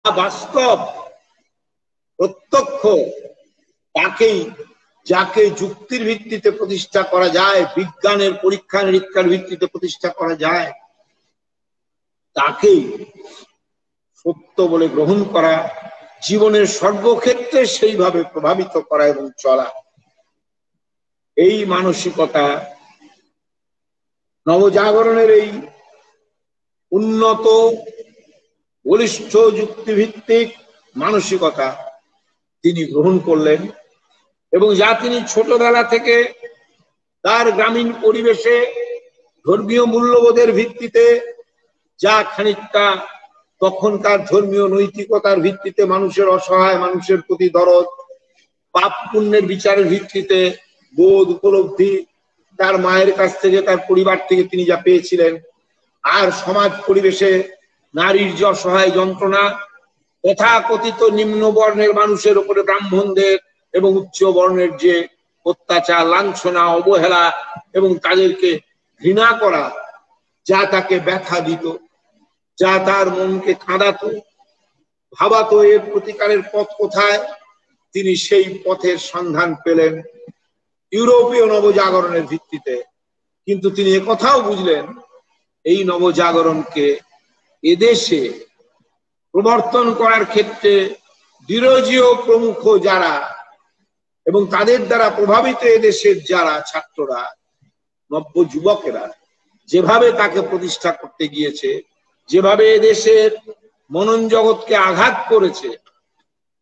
বাস্তব প্রত্যক্ষ, তাকেই, যাকে যুক্তির ভিত্তিতে প্রতিষ্ঠা করা যায়, বিজ্ঞানের পরীক্ষা নিরীক্ষার ভিত্তিতে প্রতিষ্ঠা করা যায়, তাকেই সত্য বলে গ্রহণ করা, জীবনের সর্বক্ষেত্রে সেইভাবে প্রভাবিত করা এবং চলা। এই মানসিকতা নবজাগরণের এই উন্নত বলিষ্ঠ যুক্তিভিত্তিক মানসিকতা তিনি গ্রহণ করলেন এবং যা তিনি ছোটবেলা থেকে তার গ্রামীণ পরিবেশে ধর্মীয় মূল্যবোধের ভিত্তিতে যা খানিকটা তখনকার ধর্মীয় নৈতিকতার ভিত্তিতে মানুষের অসহায় মানুষের প্রতি দরদ, পাপ পুণ্যের বিচারের ভিত্তিতে বোধ উপলব্ধি তার মায়ের কাছ থেকে, তার পরিবার থেকে তিনি যা পেয়েছিলেন, আর সমাজ পরিবেশে নারীর যে অসহায় যন্ত্রণা, তথাকথিত নিম্ন বর্ণের মানুষের উপরে ব্রাহ্মণদের এবং উচ্চ বর্ণের যে অত্যাচার, লাঞ্ছনা, অবহেলা এবং তাদেরকে ঘৃণা করা, যা তাকে ব্যথা দিত, যা তার মনকে কাঁদাতো, ভাবাতো এর প্রতিকারের পথ কোথায়, তিনি সেই পথের সন্ধান পেলেন ইউরোপীয় নবজাগরণের ভিত্তিতে। কিন্তু তিনি একথাও বুঝলেন, এই নবজাগরণকে এদেশে প্রবর্তন করার ক্ষেত্রে ডিরোজিও প্রমুখ যারা এবং তাদের দ্বারা প্রভাবিত এদেশের যারা ছাত্ররা, নব্য যুবকেরা যেভাবে তাকে প্রতিষ্ঠা করতে গিয়েছে, যেভাবে এদেশের মনন জগৎকে আঘাত করেছে,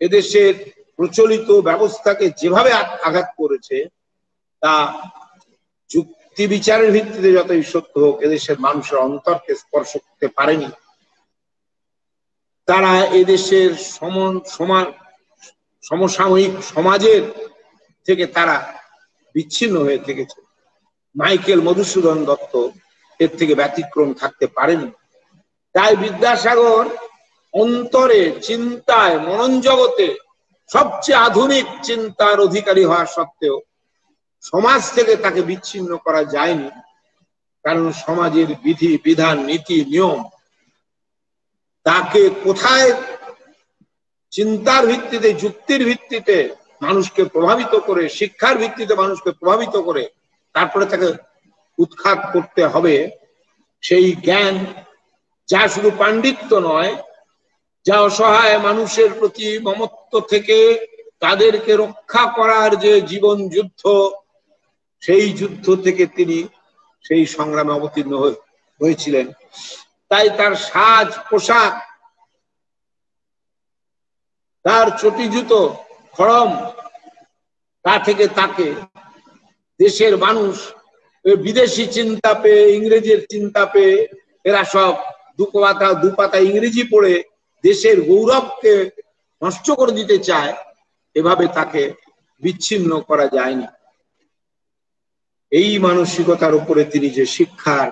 এদেশের প্রচলিত ব্যবস্থাকে যেভাবে আঘাত করেছে, তা যুক্তি বিচারের ভিত্তিতে যতই সত্য হোক, এদেশের মানুষের অন্তরকে স্পর্শ করতে পারেনি। তারা এদেশের সমসাময়িক সমাজের থেকে তারা বিচ্ছিন্ন হয়ে থেকেছে। মাইকেল মধুসূদন দত্ত এর থেকে ব্যতিক্রম থাকতে পারেনি। তাই বিদ্যাসাগর অন্তরে, চিন্তায়, মনন জগতে সবচেয়ে আধুনিক চিন্তার অধিকারী হওয়া সত্ত্বেও সমাজ থেকে তাকে বিচ্ছিন্ন করা যায়নি, কারণ সমাজের বিধি বিধান, নীতি নিয়ম তাকে কোথায় চিন্তার ভিত্তিতে, যুক্তির ভিত্তিতে মানুষকে প্রভাবিত করে, শিক্ষার ভিত্তিতে মানুষকে প্রভাবিত করে তারপরে তাকে উৎখাত করতে হবে, সেই জ্ঞান যা শুধু পাণ্ডিত্য নয়, যা অসহায় মানুষের প্রতি মমত্ব থেকে তাদেরকে রক্ষা করার যে জীবন যুদ্ধ, সেই যুদ্ধ থেকে তিনি সেই সংগ্রামে অবতীর্ণ হয়েছিলেন। তাই তার সাজ পোশাক, তার চটি জুতো, খড়ম, তা থেকে তাকে দেশের মানুষ বিদেশি চিন্তা পেয়ে, ইংরেজের চিন্তা পেয়ে, এরা সব দুপাতা ইংরেজি পড়ে দেশের গৌরবকে নষ্ট করে দিতে চায়, এভাবে তাকে বিচ্ছিন্ন করা যায়নি। এই মানসিকতার উপরে তিনি যে শিক্ষার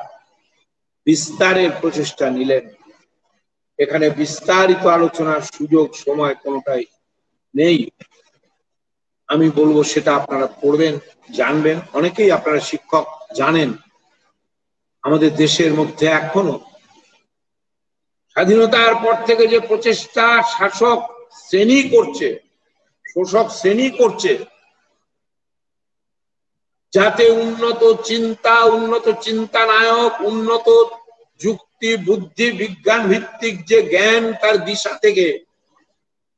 বিস্তারের প্রচেষ্টা নিলেন, এখানে বিস্তারিত আলোচনার সুযোগ সময় কোনোটাই নেই। আমি বলবো সেটা আপনারা পড়বেন, জানবেন। অনেকেই আপনারা শিক্ষক জানেন, আমাদের দেশের মধ্যে এখনো স্বাধীনতার পর থেকে যে প্রচেষ্টা শাসক শ্রেণী করছে, শোষক শ্রেণী করছে, যাতে উন্নত চিন্তা, উন্নত চিন্তানায়ক, উন্নত যুক্তি, বুদ্ধি, বিজ্ঞান ভিত্তিক যে জ্ঞান, তার দিশা থেকে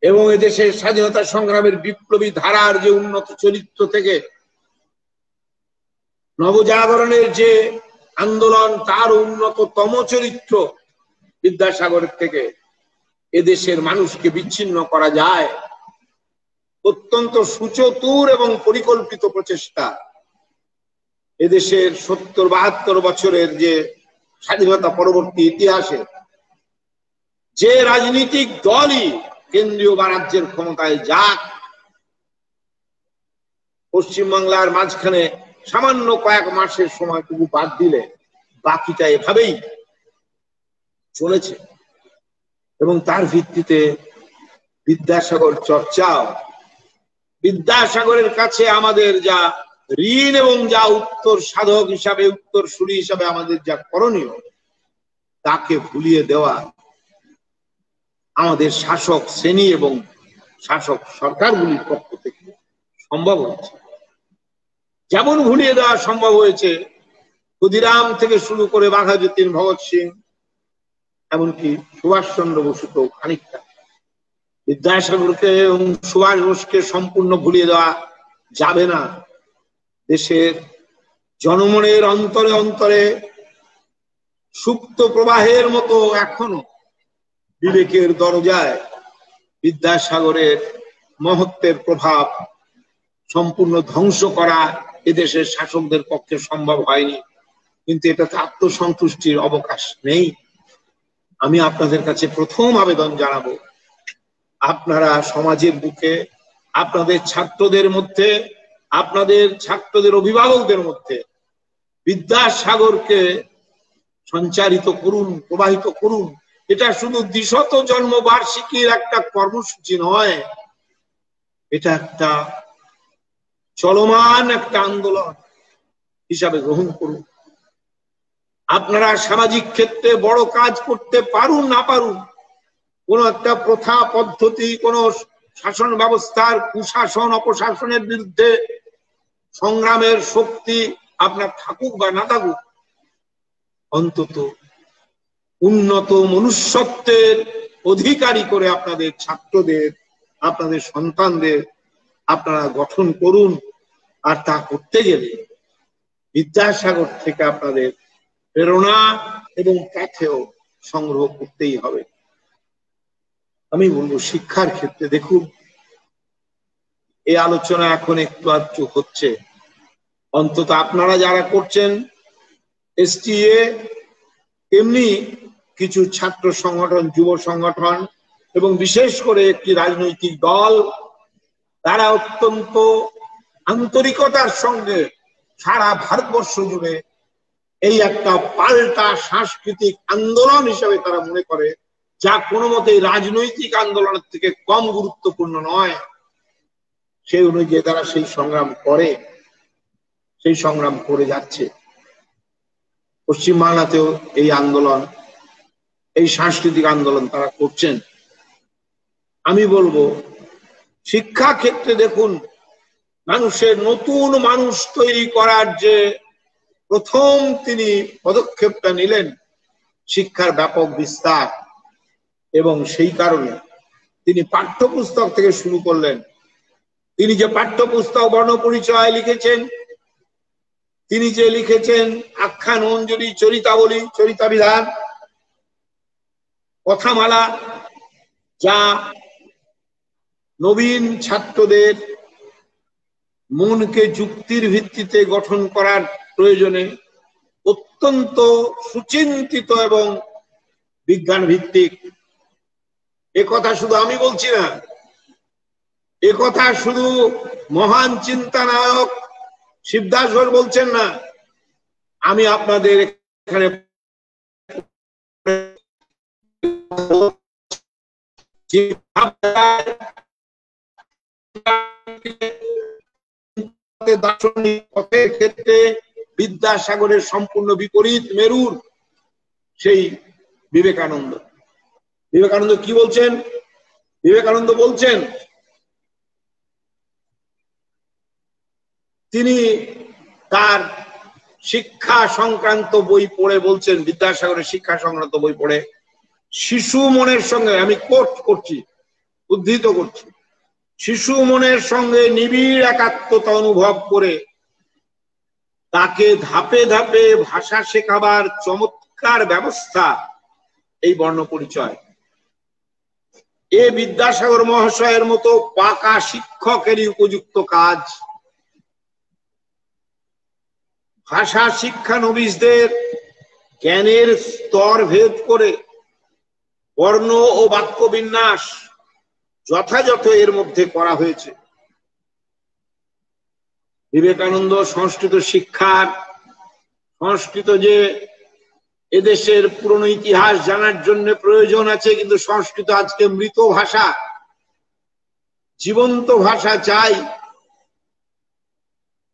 এবং এদেশের স্বাধীনতা সংগ্রামের বিপ্লবী ধারার যে উন্নত চরিত্র থেকে নবজাগরণের যে আন্দোলন, তার উন্নততম চরিত্র বিদ্যাসাগরের থেকে এদেশের মানুষকে বিচ্ছিন্ন করা যায়। অত্যন্ত সুচতুর এবং পরিকল্পিত প্রচেষ্টা। এদেশের ৭০-৭২ বছরের যে স্বাধীনতা পরবর্তী ইতিহাসে যে রাজনৈতিক দলই কেন্দ্রীয় বা রাজ্যের ক্ষমতায় যাক, পশ্চিমবাংলার মাঝখানে সামান্য কয়েক মাসের সময়টুকু বাদ দিলে বাকিটা এভাবেই চলেছে। এবং তার ভিত্তিতে বিদ্যাসাগর চর্চাও, বিদ্যাসাগরের কাছে আমাদের যা ঋণ এবং যা উত্তর সাধক হিসাবে, উত্তর সুরী হিসাবে আমাদের যা করণীয়, তাকে ভুলিয়ে দেওয়া আমাদের শাসক শ্রেণী এবং শাসক সরকারগুলির পক্ষ থেকে সম্ভব হচ্ছে। যেমন ভুলিয়ে দেওয়া সম্ভব হয়েছে ক্ষুদিরাম থেকে শুরু করে বাঘাযতীন, ভগৎ সিং, এমনকি সুভাষচন্দ্র বসুকেও খানিকটা। বিদ্যাসাগরকে এবং সুভাষ বোসকে সম্পূর্ণ ভুলিয়ে দেওয়া যাবে না। দেশের জনমনের অন্তরে অন্তরে সুপ্ত প্রবাহের মতো এখনো বিবেকের দরজায় বিদ্যাসাগরের মহত্বের প্রভাব সম্পূর্ণ ধ্বংস করা এদেশের শাসকদের পক্ষে সম্ভব হয়নি। কিন্তু এটাতে আত্মসন্তুষ্টির অবকাশ নেই। আমি আপনাদের কাছে প্রথম আবেদন জানাবো, আপনারা সমাজের বুকে আপনাদের ছাত্রদের মধ্যে, আপনাদের ছাত্রদের অভিভাবকদের মধ্যে বিদ্যাসাগরকে সঞ্চারিত করুন, প্রবাহিত করুন। এটা শুধু ২০০ জন্মবার্ষিকীর একটা কর্মসূচি নয়, এটা একটা চলমান একটা আন্দোলন হিসাবে গ্রহণ করুন। আপনারা সামাজিক ক্ষেত্রে বড় কাজ করতে পারুন না পারুন, কোন একটা প্রথা পদ্ধতি, কোন শাসন ব্যবস্থার কুশাসন অপশাসনের বিরুদ্ধে সংগ্রামের শক্তি আপনার থাকুক বা না থাকুক, অন্তত উন্নত মনুষ্যত্বের অধিকারী করে আপনাদের ছাত্রদের, আপনাদের সন্তানদের আপনারা গঠন করুন। আর তা করতে গেলে বিদ্যাসাগর থেকে আপনাদের প্রেরণা এবং পাথেয় সংগ্রহ করতেই হবে। আমি বলবো শিক্ষার ক্ষেত্রে দেখুন, এই আলোচনা এখন একটু আধটু হচ্ছে, অন্তত আপনারা যারা করছেন এসটিএ, এমনি কিছু ছাত্র সংগঠন, যুব সংগঠন এবং বিশেষ করে একটি রাজনৈতিক দল, তারা অত্যন্ত আন্তরিকতার সঙ্গে সারা ভারতবর্ষ জুড়ে এই একটা পাল্টা সাংস্কৃতিক আন্দোলন হিসেবে তারা মনে করে, যা কোনো মতেই রাজনৈতিক আন্দোলনের থেকে কম গুরুত্বপূর্ণ নয়। সেই অনুযায়ী তারা সেই সংগ্রাম করে, সেই সংগ্রাম করে যাচ্ছে। পশ্চিমবাংলাতেও এই আন্দোলন, এই সাংস্কৃতিক আন্দোলন তারা করছেন। আমি বলবো শিক্ষা ক্ষেত্রে দেখুন, মানুষের নতুন মানুষ তৈরি করার যে প্রথম তিনি পদক্ষেপটা নিলেন, শিক্ষার ব্যাপক বিস্তার, এবং সেই কারণে তিনি পাঠ্যপুস্তক থেকে শুরু করলেন। তিনি যে পাঠ্যপুস্তক বর্ণপরিচয় লিখেছেন, তিনি যে লিখেছেন আখ্যান, অঞ্জলি, চরিতাবলী, চরিতাবিধান, কথামালা, যা নবীন ছাত্রদের মনকে যুক্তির ভিত্তিতে গঠন করার প্রয়োজনে অত্যন্ত সুচিন্তিত এবং বিজ্ঞান ভিত্তিক। একথা শুধু আমি বলছি না, একথা শুধু মহান চিন্তানায়ক শিবদাস ঘোষ বলছেন না, আমি আপনাদের এখানে দার্শনিক পথের ক্ষেত্রে বিদ্যাসাগরের সম্পূর্ণ বিপরীত মেরুর সেই বিবেকানন্দ। বিবেকানন্দ কি বলছেন? বিবেকানন্দ বলছেন, তিনি তার শিক্ষা সংক্রান্ত বই পড়ে বলছেন, বিদ্যাসাগরের শিক্ষা সংক্রান্ত বই পড়ে, শিশু মনের সঙ্গে, আমি কোট করছি, উদ্ধৃত করছি, শিশু মনের সঙ্গে নিবিড় একাত্মতা অনুভব করে তাকে ধাপে ধাপে ভাষা শেখাবার চমৎকার ব্যবস্থা এই বর্ণপরিচয়। এ বিদ্যাসাগর মহাশয়ের মতো পাকা শিক্ষকেরই উপযুক্ত কাজ। ভাষা শিক্ষানবিশদের জ্ঞানের স্তর ভেদ করে বর্ণ ও বাক্য বিন্যাস যথাযথ এর মধ্যে করা হয়েছে। বিবেকানন্দ সংস্কৃত শিক্ষার, সংস্কৃত যে এদেশের পুরনো ইতিহাস জানার জন্য প্রয়োজন আছে, কিন্তু সংস্কৃত আজকে মৃত ভাষা, জীবন্ত ভাষা চাই,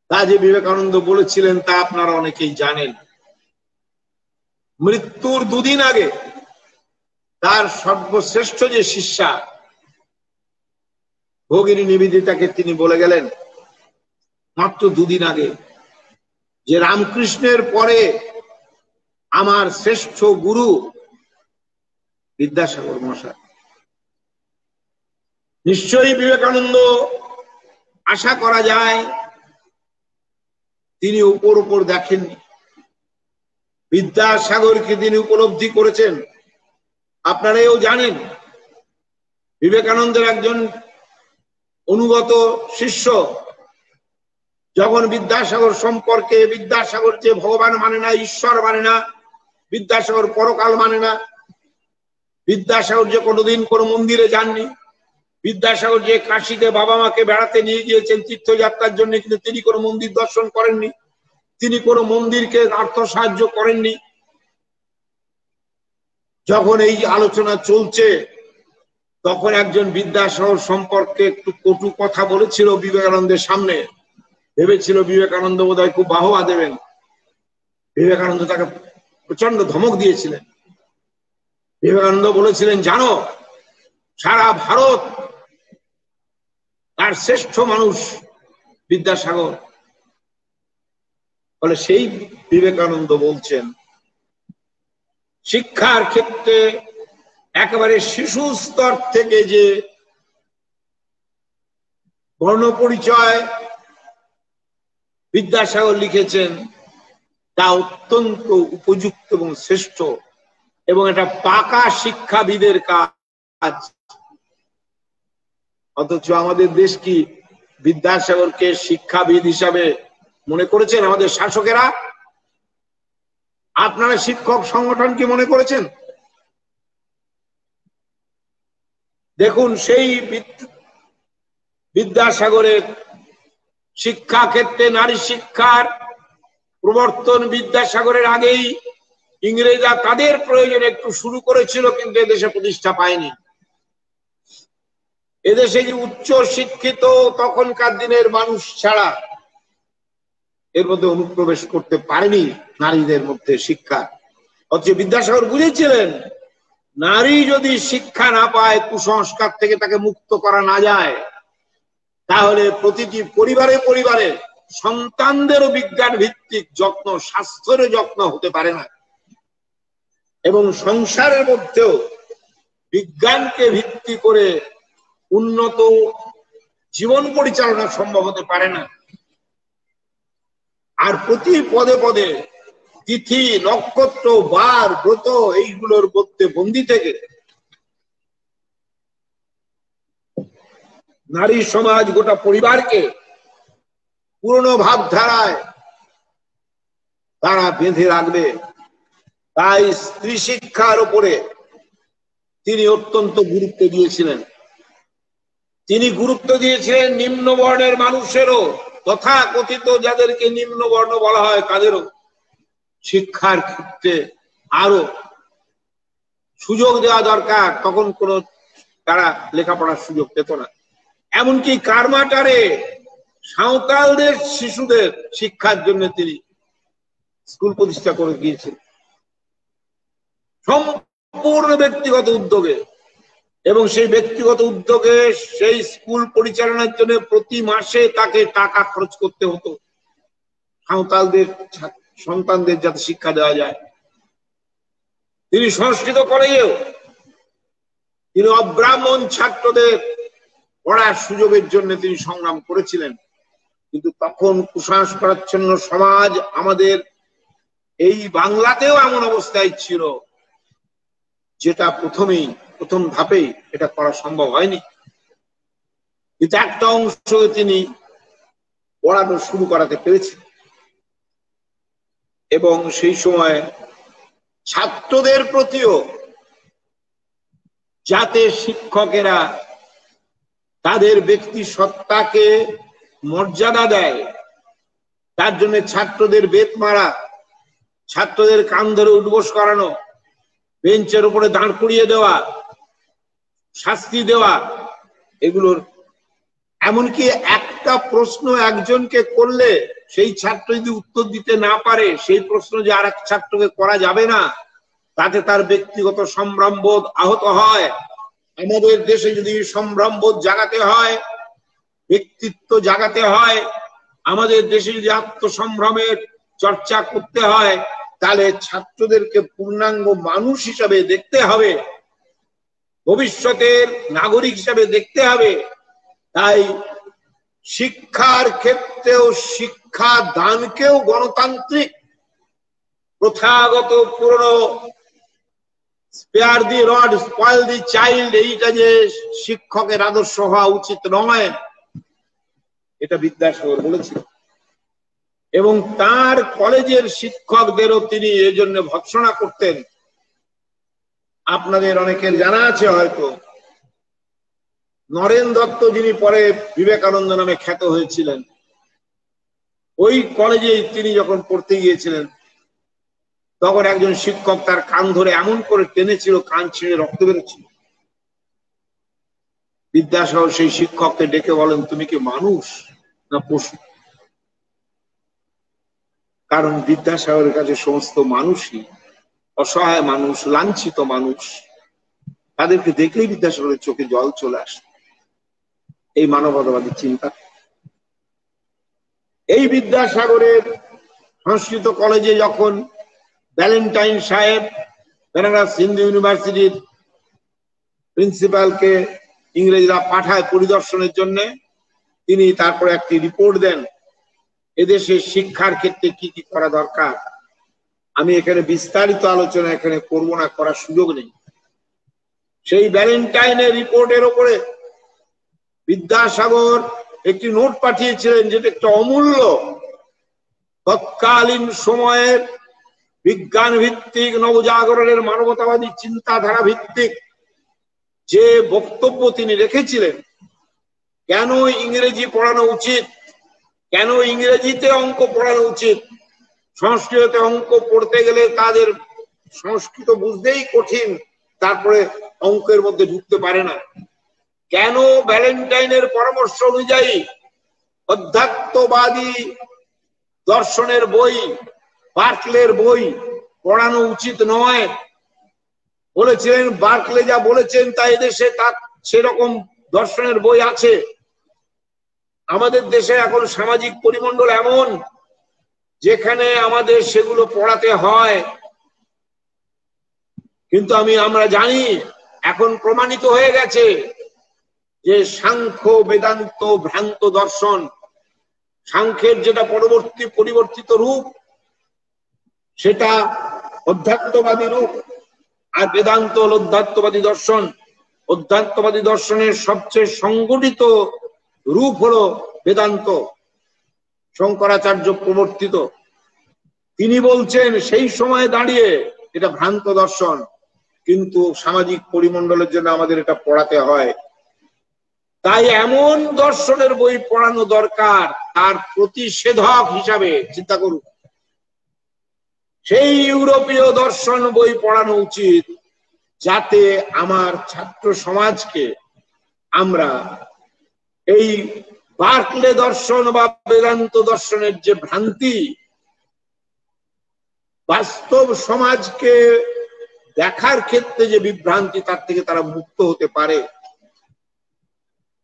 তা যে বিবেকানন্দ বলেছিলেন তা আপনারা অনেকেই জানেন। মৃত্যুর দুদিন আগে তার সর্বশ্রেষ্ঠ যে শিষ্যা ভগিনী নিবেদিতাকে তিনি বলে গেলেন মাত্র দুদিন আগে, যে রামকৃষ্ণের পরে আমার শ্রেষ্ঠ গুরু বিদ্যাসাগর মশাই। নিশ্চয়ই বিবেকানন্দ, আশা করা যায় তিনি উপর উপর দেখেননি, বিদ্যাসাগরকে তিনি উপলব্ধি করেছেন। আপনারা এও জানেন, বিবেকানন্দের একজন অনুগত শিষ্য যখন বিদ্যাসাগর সম্পর্কে, বিদ্যাসাগর যে ভগবান মানে না, ঈশ্বর মানে না, বিদ্যাসাগর পরকাল মানে না, বিদ্যাসাগর যে কোনোদিন কোনো মন্দিরে যাননি, বিদ্যাসাগর যে কাশীতে বাবা মাকে বেড়াতে নিয়ে গিয়েছেন তীর্থযাত্রার জন্য, কিন্তু তিনি কোনো মন্দির দর্শন করেননি, তিনি কোনো মন্দিরকে অর্থ সাহায্য করেননি। যখন এই আলোচনা চলছে তখন একজন বিদ্যাসাগর সম্পর্কে একটু কটু কথা বলেছিল বিবেকানন্দের সামনে। ভেবেছিল বিবেকানন্দ বোধহয় খুব বাহবা দেবেন। বিবেকানন্দ তাকে প্রচন্ড ধমক দিয়েছিলেন। বিবেকানন্দ বলেছিলেন, জানো সারা ভারত তার শ্রেষ্ঠ মানুষ বিদ্যাসাগর। ফলে সেই বিবেকানন্দ বলছেন শিক্ষার ক্ষেত্রে একেবারে শিশু স্তর থেকে যে বর্ণপরিচয় বিদ্যাসাগর লিখেছেন তা অত্যন্ত উপযুক্ত এবং শ্রেষ্ঠ, এবং এটা পাকা শিক্ষাবিদের কাজ। অথচ আমাদের দেশ কি বিদ্যাসাগরকে শিক্ষাবিদ হিসাবে মনে করেছেন? আমাদের শাসকেরা, আপনারা শিক্ষক সংগঠন কি মনে করেছেন? দেখুন, সেই বিদ্যাসাগরের শিক্ষা ক্ষেত্রে নারী শিক্ষার প্রবর্তন বিদ্যাসাগরের আগেই ইংরেজরা তাদের প্রয়োজনে একটু শুরু করেছিল, কিন্তু এদেশে প্রতিষ্ঠা পায়নি। এদেশে যে উচ্চ শিক্ষিত তখনকার দিনের মানুষ ছাড়া এর মধ্যে অনুপ্রবেশ করতে পারেনি নারীদের মধ্যে শিক্ষা। অথচ বিদ্যাসাগর বুঝেছিলেন নারী যদি শিক্ষা না পায়, কুসংস্কার থেকে তাকে মুক্ত করা না যায়, তাহলে প্রতিটি পরিবারে পরিবারে সন্তানদেরও বিজ্ঞান ভিত্তিক যত্ন, স্বাস্থ্যের যত্ন হতে পারে না, এবং সংসারের মধ্যেও বিজ্ঞানকে ভিত্তি করে উন্নত জীবন পরিচালনা সম্ভব হতে পারে না। আর প্রতি পদে পদে তিথি, নক্ষত্র, বার, ব্রত এইগুলোর মধ্যে বন্দী থেকে নারী সমাজ গোটা পরিবারকে পুরনো ভাবধারায় তারা বেঁধে রাখবে। তাই স্ত্রী শিক্ষার উপরে তিনি অত্যন্ত গুরুত্ব দিয়েছিলেন। তিনি গুরুত্ব দিয়েছিলেন নিম্ন বর্ণের মানুষেরও, তথা কথিত যাদেরকে নিম্ন বর্ণ বলা হয় তাদেরও শিক্ষার ক্ষেত্রে আরো সুযোগ দেওয়া দরকার। তখন কোনো তারা লেখাপড়ার সুযোগ পেত না। এমনকি কারমাটারে সাঁওতালদের শিশুদের শিক্ষার জন্য তিনি স্কুল প্রতিষ্ঠা করে গিয়েছেন সম্পূর্ণ ব্যক্তিগত উদ্যোগে, এবং সেই ব্যক্তিগত উদ্যোগে সেই স্কুল পরিচালনার জন্য প্রতি মাসে তাকে টাকা খরচ করতে হতো সাঁওতালদের সন্তানদের যাতে শিক্ষা দেওয়া যায়। তিনি সংস্কৃত কলেজেও তিনি অব্রাহ্মণ ছাত্রদের পড়ার সুযোগের জন্য তিনি সংগ্রাম করেছিলেন। কিন্তু তখন কুসংস্কারাচ্ছন্ন সমাজ আমাদের এই বাংলাতেও এমন অবস্থায় ছিল যেটা প্রথম ধাপেই এটা করা সম্ভব হয়নি। কিন্তু একটা অংশ তিনি পড়ানো শুরু করাতে পেরেছেন, এবং সেই সময় ছাত্রদের প্রতিও যাতে শিক্ষকেরা তাদের ব্যক্তি সত্তাকে মর্যাদা দেয়, তার জন্য ছাত্রদের বেত মারা, ছাত্রদের কান ধরে উঠবোস করানো, বেঞ্চের উপরে দাঁড় করিয়ে দেওয়া, শাস্তি দেওয়া, এগুলোর এমনকি একটা প্রশ্ন একজনকে করলে সেই ছাত্র যদি উত্তর দিতে না পারে, সেই প্রশ্ন যে আর এক ছাত্রকে করা যাবে না, তাতে তার ব্যক্তিগত সম্ভ্রমবোধ আহত হয়। আমাদের দেশে যদি সম্ভ্রমবোধ জাগাতে হয়, ব্যক্তিত্ব জাগাতে হয়, আমাদের দেশে যদি আত্মসম্ভ্রমের চর্চা করতে হয়, তাহলে ছাত্রদেরকে পূর্ণাঙ্গ মানুষ হিসাবে দেখতে হবে, ভবিষ্যতের নাগরিক হিসাবে দেখতে হবে। তাই শিক্ষার ক্ষেত্রেও শিক্ষা দানকেও গণতান্ত্রিক প্রথাগত পুরনো spare the rod spoil the child, এইটা যে শিক্ষকের আদর্শ হওয়া উচিত নয়, এটা বিদ্যাসাগর বলেছিল। এবং তার কলেজের শিক্ষকদেরও তিনি এজন্য ভৎসনা করতেন। আপনাদের অনেকের জানা আছে হয়তো নরেন দত্ত, যিনি পরে বিবেকানন্দ নামে খ্যাত হয়েছিলেন, ওই কলেজে তিনি যখন পড়তে গিয়েছিলেন তখন একজন শিক্ষক তার কান ধরে এমন করে টেনেছিল, কান ছিঁড়ে রক্ত বেরোচ্ছিল। বিদ্যাসাগর সেই শিক্ষককে ডেকে বলেন, তুমি কি মানুষ না পশু? কারণ বিদ্যাসাগরের কাছে সমস্ত মানুষই অসহায় মানুষ, লাঞ্ছিত মানুষ, তাদেরকে দেখলেই বিদ্যাসাগরের চোখে জল চলে আসে। এই মানবতাবাদী চিন্তা। এই বিদ্যাসাগরের সংস্কৃত কলেজে যখন ভ্যালেন্টাইন সাহেব বেনারস হিন্দু ইউনিভার্সিটির প্রিন্সিপালকে ইংরেজরা পাঠায় পরিদর্শনের জন্য, তিনি তারপরে একটি রিপোর্ট দেন এদেশে শিক্ষার ক্ষেত্রে কি কি করা দরকার। আমি এখানে বিস্তারিত আলোচনা এখানে করব না, করার সুযোগ নেই। সেই ভ্যালেন্টাইনের রিপোর্টের উপরে বিদ্যাসাগর একটি নোট পাঠিয়েছিলেন, যেটা একটা অমূল্য তৎকালীন সময়ের বিজ্ঞান ভিত্তিক নবজাগরণের মানবতাবাদী চিন্তাধারা ভিত্তিক যে বক্তব্য তিনি রেখেছিলেন। কেন ইংরেজি পড়ানো উচিত, কেন ইংরেজিতে অঙ্ক পড়ানো উচিত, সংস্কৃততে অঙ্ক পড়তে গেলে তাদের সংস্কৃত বুঝতেই কঠিন, তারপরে অঙ্কের মধ্যে ঢুকতে পারে না। কেন ভ্যালেন্টাইনের পরামর্শ অনুযায়ী অধ্যাত্মবাদী দর্শনের বই, বার্কলের বই পড়ানো উচিত নয়। বলেছিলেন বার্কলে যা বলেছেন তা এদেশে তার সেরকম দর্শনের বই আছে। আমাদের দেশে এখন সামাজিক পরিমণ্ডল এমন যেখানে আমাদের সেগুলো পড়াতে হয়, কিন্তু আমরা জানি এখন প্রমাণিত হয়ে গেছে যে সাংখ্য বেদান্ত ভ্রান্ত দর্শন। সাংখ্যের যেটা পরিবর্তিত রূপ সেটা অধ্যাত্মবাদী রূপ, আর বেদান্ত হল অধ্যাত্মবাদী দর্শন। অধ্যাত্মবাদী দর্শনের সবচেয়ে সংগঠিত রূপ হলো বেদান্ত, শঙ্করাচার্য প্রবর্তিত। তিনি বলছেন সেই সময় দাঁড়িয়ে এটা ভ্রান্ত দর্শন, কিন্তু সামাজিক পরিমণ্ডলের জন্য আমাদের এটা পড়াতে হয়। তাই এমন দর্শনের বই পড়ানো দরকার, তার প্রতিষেধক হিসাবে চিন্তা করুন সেই ইউরোপীয় দর্শন বই পড়ানো উচিত, যাতে আমার ছাত্র সমাজকে আমরা এই বার্কলে দর্শন বা বেদান্ত দর্শনের যে ভ্রান্তি, বাস্তব সমাজকে দেখার ক্ষেত্রে যে বিভ্রান্তি, তার থেকে তারা মুক্ত হতে পারে।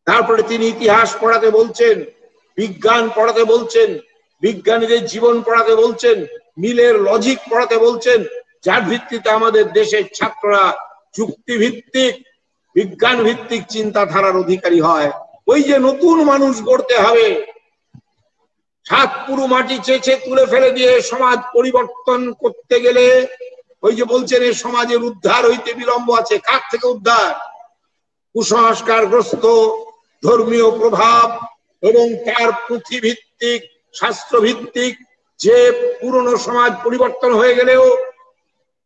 তারপরে তিনি ইতিহাস পড়াতে বলছেন, বিজ্ঞান পড়াতে বলছেন, বিজ্ঞানীদের জীবন পড়াতে বলছেন, মিলের লজিক পড়াতে বলছেন, যার ভিত্তিতে আমাদের দেশের ছাত্ররা যুক্তিভিত্তিক বিজ্ঞান ভিত্তিক চিন্তাধারার অধিকারী হয়। ওই যে নতুন মানুষ গড়তে হবে, সাত পুরু মাটি চেঁচে তুলে ফেলে দিয়ে সমাজ পরিবর্তন করতে গেলে ওই যে বলছেন এই সমাজের উদ্ধার হইতে বিলম্ব আছে। কার থেকে উদ্ধার? কুসংস্কারগ্রস্ত ধর্মীয় প্রভাব এবং তার পুঁথিভিত্তিক শাস্ত্রভিত্তিক যে পুরনো সমাজ পরিবর্তন হয়ে গেলেও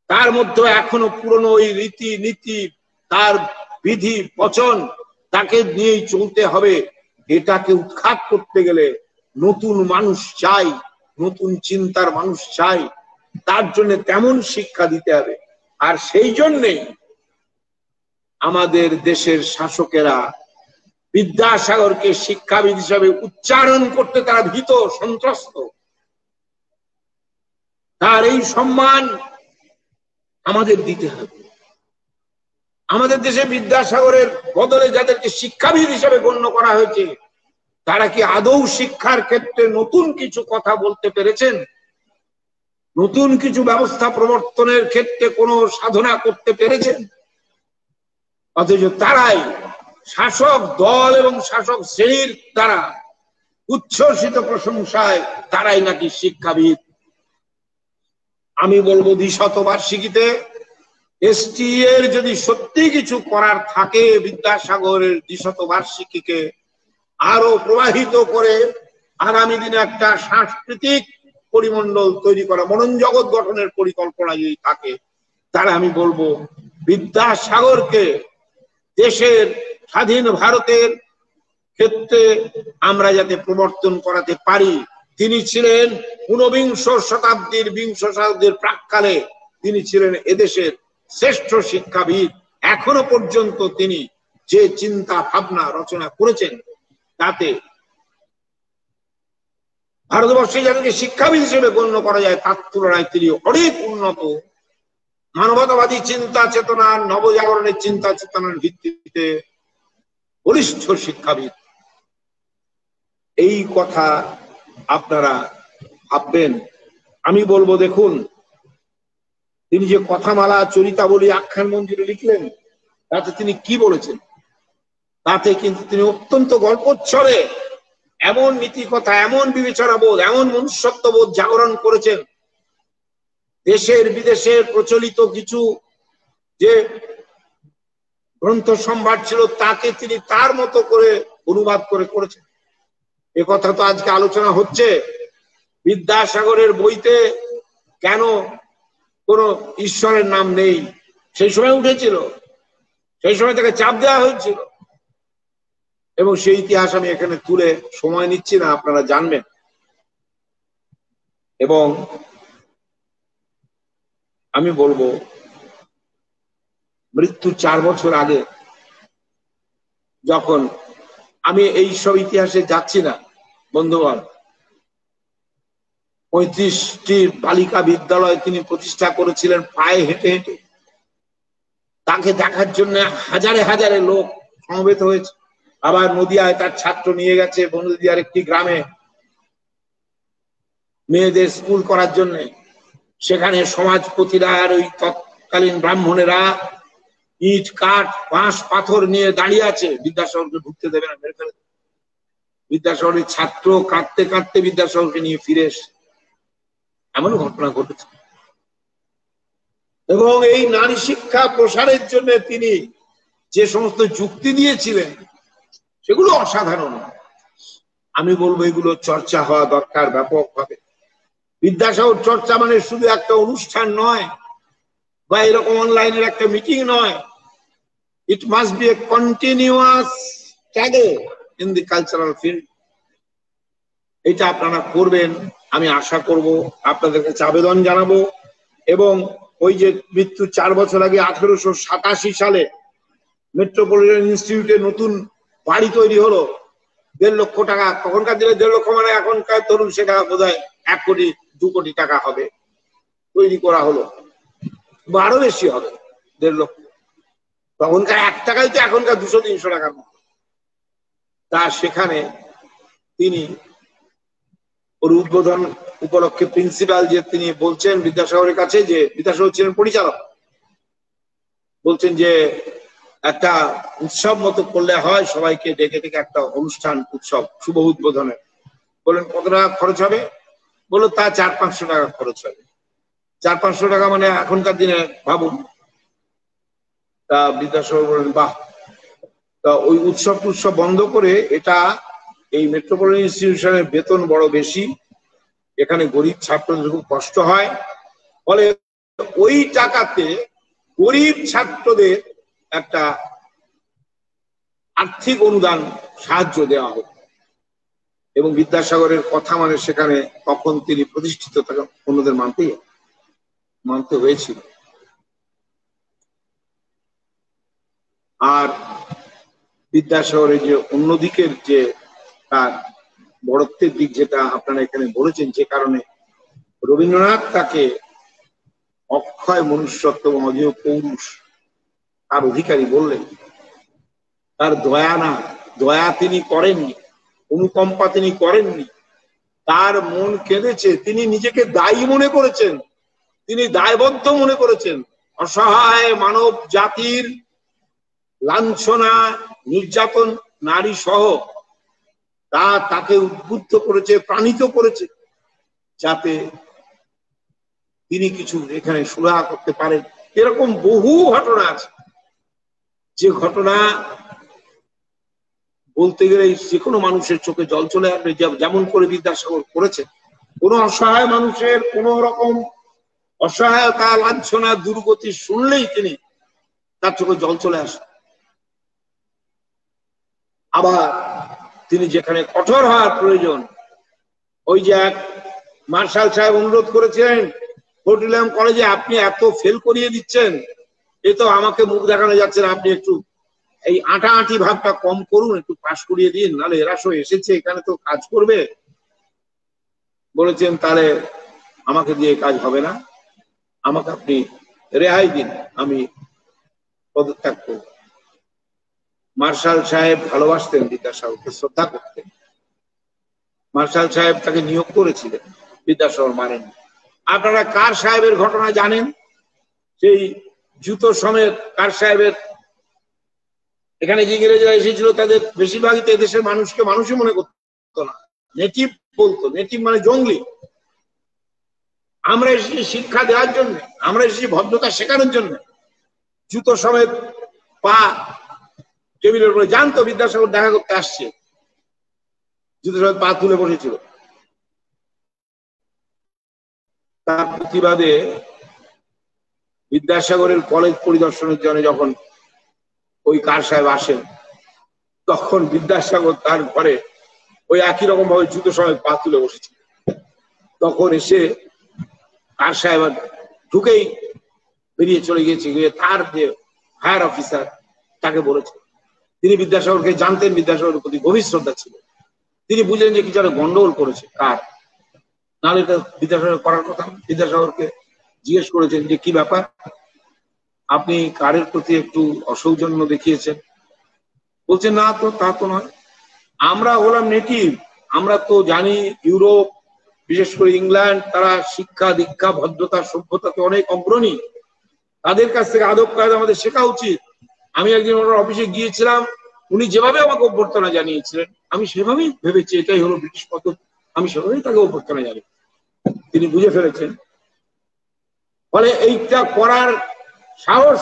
তার মধ্যে এখনো পুরনো ওই রীতি নীতি, তার বিধি বচন, তাকে নিয়েই চলতে হবে। এটাকে উৎখাত করতে গেলে নতুন মানুষ চাই, নতুন চিন্তার মানুষ চাই। তার জন্য তেমন শিক্ষা দিতে হবে। আর সেই জন্যেই আমাদের দেশের শাসকেরা বিদ্যাসাগরকে শিক্ষাবিদ হিসাবে উচ্চারণ করতে তারা ভীত, সন্ত্রস্ত। তার এই সম্মান আমাদের দিতে হবে। আমাদের দেশে বিদ্যাসাগরের বদলে যাদেরকে শিক্ষাবিদ হিসাবে গণ্য করা হয়েছে, তারা কি আদৌ শিক্ষার ক্ষেত্রে নতুন কিছু কথা বলতে পেরেছেন? নতুন কিছু ব্যবস্থা প্রবর্তনের ক্ষেত্রে কোনো সাধনা করতে পেরেছেন? অথচ তারাই শাসক দল এবং শাসক শ্রেণীর দ্বারা উচ্ছ্বসিত প্রশংসায় তারাই নাকি শিক্ষাবিদ। আমি বলবো দ্বিশতবার্ষিকীতে এসটি এর যদি সত্যি কিছু করার থাকে, বিদ্যাসাগরের দ্বিশতবার্ষিকীকে আরো প্রবাহিত করে আগামী দিনে একটা সাংস্কৃতিক পরিমণ্ডল তৈরি করা, মননজগৎ গঠনের পরিকল্পনা যদি থাকে, তাহলে আমি বলবো বিদ্যাসাগরকে দেশের স্বাধীন ভারতের ক্ষেত্রে আমরা যাতে প্রবর্তন করাতে পারি। তিনি ছিলেন ঊনবিংশ শতাব্দীর প্রাক্কালে তিনি ছিলেন এদেশের শ্রেষ্ঠ শিক্ষাবিদ। এখনো পর্যন্ত তিনি যে চিন্তা ভাবনা রচনা করেছেন তাতে ভারতবর্ষে যাদেরকে শিক্ষাবিদ হিসেবে গণ্য করা যায় তার তুলনায় তিনি অনেক উন্নত, মানবতাবাদী চিন্তা চেতনার, নবজাগরণের চিন্তা চেতনার ভিত্তিতে বলিষ্ঠ শিক্ষাবিদ। এই কথা আপনারা ভাববেন। আমি বলবো, দেখুন তিনি যে কথামালা চরিতাবলী আখ্যান মঞ্জুরি লিখলেন তাতে তিনি কি বলেছেন, তাতে কিন্তু তিনি অত্যন্ত গল্পচ্ছলে এমন নীতি কথা, এমন বিবেচনা বোধ, এমন মনুষ্যত্ববোধ জাগরণ করেছেন। দেশের বিদেশের প্রচলিত কিছু যে গ্রন্থ সম্ভার ছিল তাকে তিনি তার মতো করে অনুবাদ করে করেছেন। এ কথা তো আজকে আলোচনা হচ্ছে। বিদ্যাসাগরের বইতে কেন কোনো ঈশ্বরের নাম নেই? সেই সময় উঠেছিল, সেই সময় তাকে চাপ দেওয়া হয়েছিল, এবং সেই ইতিহাস আমি এখানে তুলে সময় নিচ্ছি না, আপনারা জানবেন। এবং আমি বলবো, মৃত্যু 4 বছর আগে, যখন আমি এই সব ইতিহাসে যাচ্ছি না বন্ধুগণ, 35টি বালিকা বিদ্যালয় তিনি প্রতিষ্ঠা করেছিলেন পায়ে হেঁটে হেঁটে। তাকে দেখার জন্য হাজারে হাজারে লোক সমবেত হয়েছে। আবার নদিয়ায় তার ছাত্র নিয়ে গেছে বনদিয়ার একটি গ্রামে মেয়েদের স্কুল করার জন্য। সেখানে সমাজপতিরা আর ওই তৎকালীন ব্রাহ্মণেরা ইট কাঠ বাঁশ পাথর নিয়ে দাঁড়িয়ে আছে, বিদ্যাসাগরকে ঢুকতে দেবে না, মেরে ফেলে। বিদ্যাসাগরের ছাত্র কাঁদতে কাঁদতে বিদ্যাসাগরকে নিয়ে ফিরে এসে এমন ঘটনা ঘটেছে। এবং এই নারী শিক্ষা প্রসারের জন্য তিনি যে সমস্ত যুক্তি দিয়েছিলেন সেগুলো অসাধারণ। আমি বলবো এগুলো চর্চা হওয়া দরকার ব্যাপকভাবে। বিদ্যাসাগর চর্চা মানে শুধু একটা অনুষ্ঠান নয়, বা এরকম অনলাইনের একটা মিটিং নয়। It must B A continuous study in the cultural field. এটা আপনারা করবেন, আমি আশা করব, আপনাদের কাছে আবেদন জানাবো। এবং ওই যে মৃত্যু 4 বছর আগে 1887 সালে মেট্রোপলিটন ইনস্টিটিউটে নতুন বাড়ি তৈরি হলো, 1.5 লক্ষ টাকা। তখনকার দিনে 1.5 লক্ষ মানে এখনকার ধরুন সেটা বোধহয় 1 কোটি 2 কোটি টাকা হবে। তৈরি করা হলো, বা আরো বেশি হবে, 1.5 লক্ষ। তখনকার 1 টাকাই তো এখনকার 200-300 টাকার মতো। তা সেখানে তিনি ওর উদ্বোধন উপলক্ষে প্রিন্সিপাল যে তিনি বলছেন বিদ্যাসাগরের কাছে, যে বিদ্যাসাগর ছিলেন পরিচালক, বলছেন যে একটা উৎসব মতো করলে হয়, সবাইকে ডেকে ডেকে একটা অনুষ্ঠান, উৎসব, শুভ উদ্বোধনের। বললেন কত টাকা খরচ হবে? বললো তা 400-500 টাকা খরচ হবে। 400-500 টাকা মানে এখনকার দিনে ভাবুন। তা বিদ্যাসাগর বললেন বাহ। তা ওই উৎসব বন্ধ করে, এটা এই মেট্রোপলিটন ইনস্টিটিউশনের বেতন বড় বেশি, এখানে গরিব ছাত্রদের খুব কষ্ট হয়, ফলে ওই টাকাতে গরিব ছাত্রদের একটা আর্থিক অনুদান সাহায্য দেওয়া হোক। এবং বিদ্যাসাগরের কথা মানে সেখানে তখন তিনি প্রতিষ্ঠিত, তাকে অন্যদের মানতে হয়েছিল। আর বিদ্যাসাগরের যে অন্যদিকের যে তার বড়ত্বের দিক, যেটা আপনারা এখানে বলেছেন, যে কারণে রবীন্দ্রনাথ তাকে অক্ষয় মনুষ্যত্ব এবং অজেয় পৌরুষ তার অধিকারী বললেন। তার দয়া না, দয়া তিনি করেননি, অনুকম্পা তিনি করেননি, তার মন কেঁদেছে, তিনি নিজেকে দায়ী মনে করেছেন, তিনি দায়বদ্ধ মনে করেছেন। অসহায় মানব জাতির লাঞ্ছনা, নির্যাতন, নারী সহ তাকে উদ্বুদ্ধ করেছে, প্রাণিত করেছে, যাতে তিনি কিছু এখানে সুরাহা করতে পারেন। এরকম বহু ঘটনা আছে, যে ঘটনা বলতে গেলে যে কোনো মানুষের চোখে জল চলে আসবে, যেমন করে বিদ্যাসাগর করেছেন। কোন অসহায় মানুষের কোন রকম অসহায়তা, লাঞ্ছনা, দুর্গতি শুনলেই তিনি তার চোখে জল চলে আসে। আবার তিনি যেখানে কঠোর হওয়ার প্রয়োজন, ওই যে এক মার্শাল সাহেব অনুরোধ করেছিলেন ফোর্ট উইলিয়াম কলেজে, আপনি এত ফেল করিয়ে দিচ্ছেন, এ তো আমাকে মুখ দেখানো যাচ্ছে না, আপনি একটু এই আঁটাআঁটি ভাবটা কম করুন, একটু পাশ করিয়ে দিন, নাহলে এরা সব এসেছে এখানে তো কাজ করবে। বলেছেন তাহলে আমাকে দিয়ে কাজ হবে না, আমাকে আপনি রেহাই দিন, আমি পদত্যাগ করব। মার্শাল সাহেব ভালোবাসতেন বিদ্যাসাগরকে, শ্রদ্ধা করতেন। মার্শাল সাহেব তাকে নিয়োগ করেছিলেন, বিদ্যাসাগর মানেন। আপনারা কার সাহেবের ঘটনা জানেন? সেই জুতো সমেত কার সাহেবের এখানে যে ইংরেজরা এসেছিল তাদের বেশিরভাগই তো এদেশের মানুষকে মানুষই মনে করতো না, নেটিভ বলতো। নেটিভ মানে জঙ্গলি। আমরা এসেছি শিক্ষা দেওয়ার জন্য, আমরা এসেছি ভদ্রতা শেখানোর জন্য। জুতো সমেত পা টেবিলের উপরে, জানতো বিদ্যাসাগর দেখা করতে আসছে, জুতো সমেত পা তুলে বসেছিল। তার প্রতিবাদে বিদ্যাসাগরের কলেজ পরিদর্শনের জন্য যখন ওই কার সাহেব আসেন, তখন বিদ্যাসাগর তার ঘরে ওই একই রকম ভাবে জুতো সমেত পা তুলে বসেছিল। তখন এসে কার সাহেব ঢুকেই বেরিয়ে চলে গিয়েছে, গিয়ে তার যে হায়ার অফিসার তাকে বলেছে। তিনি বিদ্যাসাগরকে জানতেন, বিদ্যাসাগরের প্রতি গভীর শ্রদ্ধা ছিল। তিনি বুঝলেন যে কিছু একটা গন্ডগোল করেছে কার, নাহলে এটা বিদ্যাসাগর করার কথা। বিদ্যাসাগরকে জিজ্ঞেস করেছেন যে কি ব্যাপার, আপনি কারের প্রতি একটু অসৌজন্য দেখিয়েছেন। বলছেন না তো, তা তো নয়, আমরা হলাম নেটিভ, আমরা তো জানি ইউরোপ বিশেষ করে ইংল্যান্ড তারা শিক্ষা দীক্ষা ভদ্রতা সভ্যতাতে অনেক অগ্রণী, তাদের কাছ থেকে আদব কায়দা আমাদের শেখা উচিত। আমি একদিন ওনার অফিসে গিয়েছিলাম, উনি যেভাবে আমাকে অভ্যর্থনা জানিয়েছিলেন আমি সেভাবেই ভেবেছি এটাই হলো ব্রিটিশ পদ্ধতি, আমি সেভাবেই তাকে অভ্যর্থনা জানি। তিনি বুঝে ফেলেছেন, ফলে এইটা করার সাহস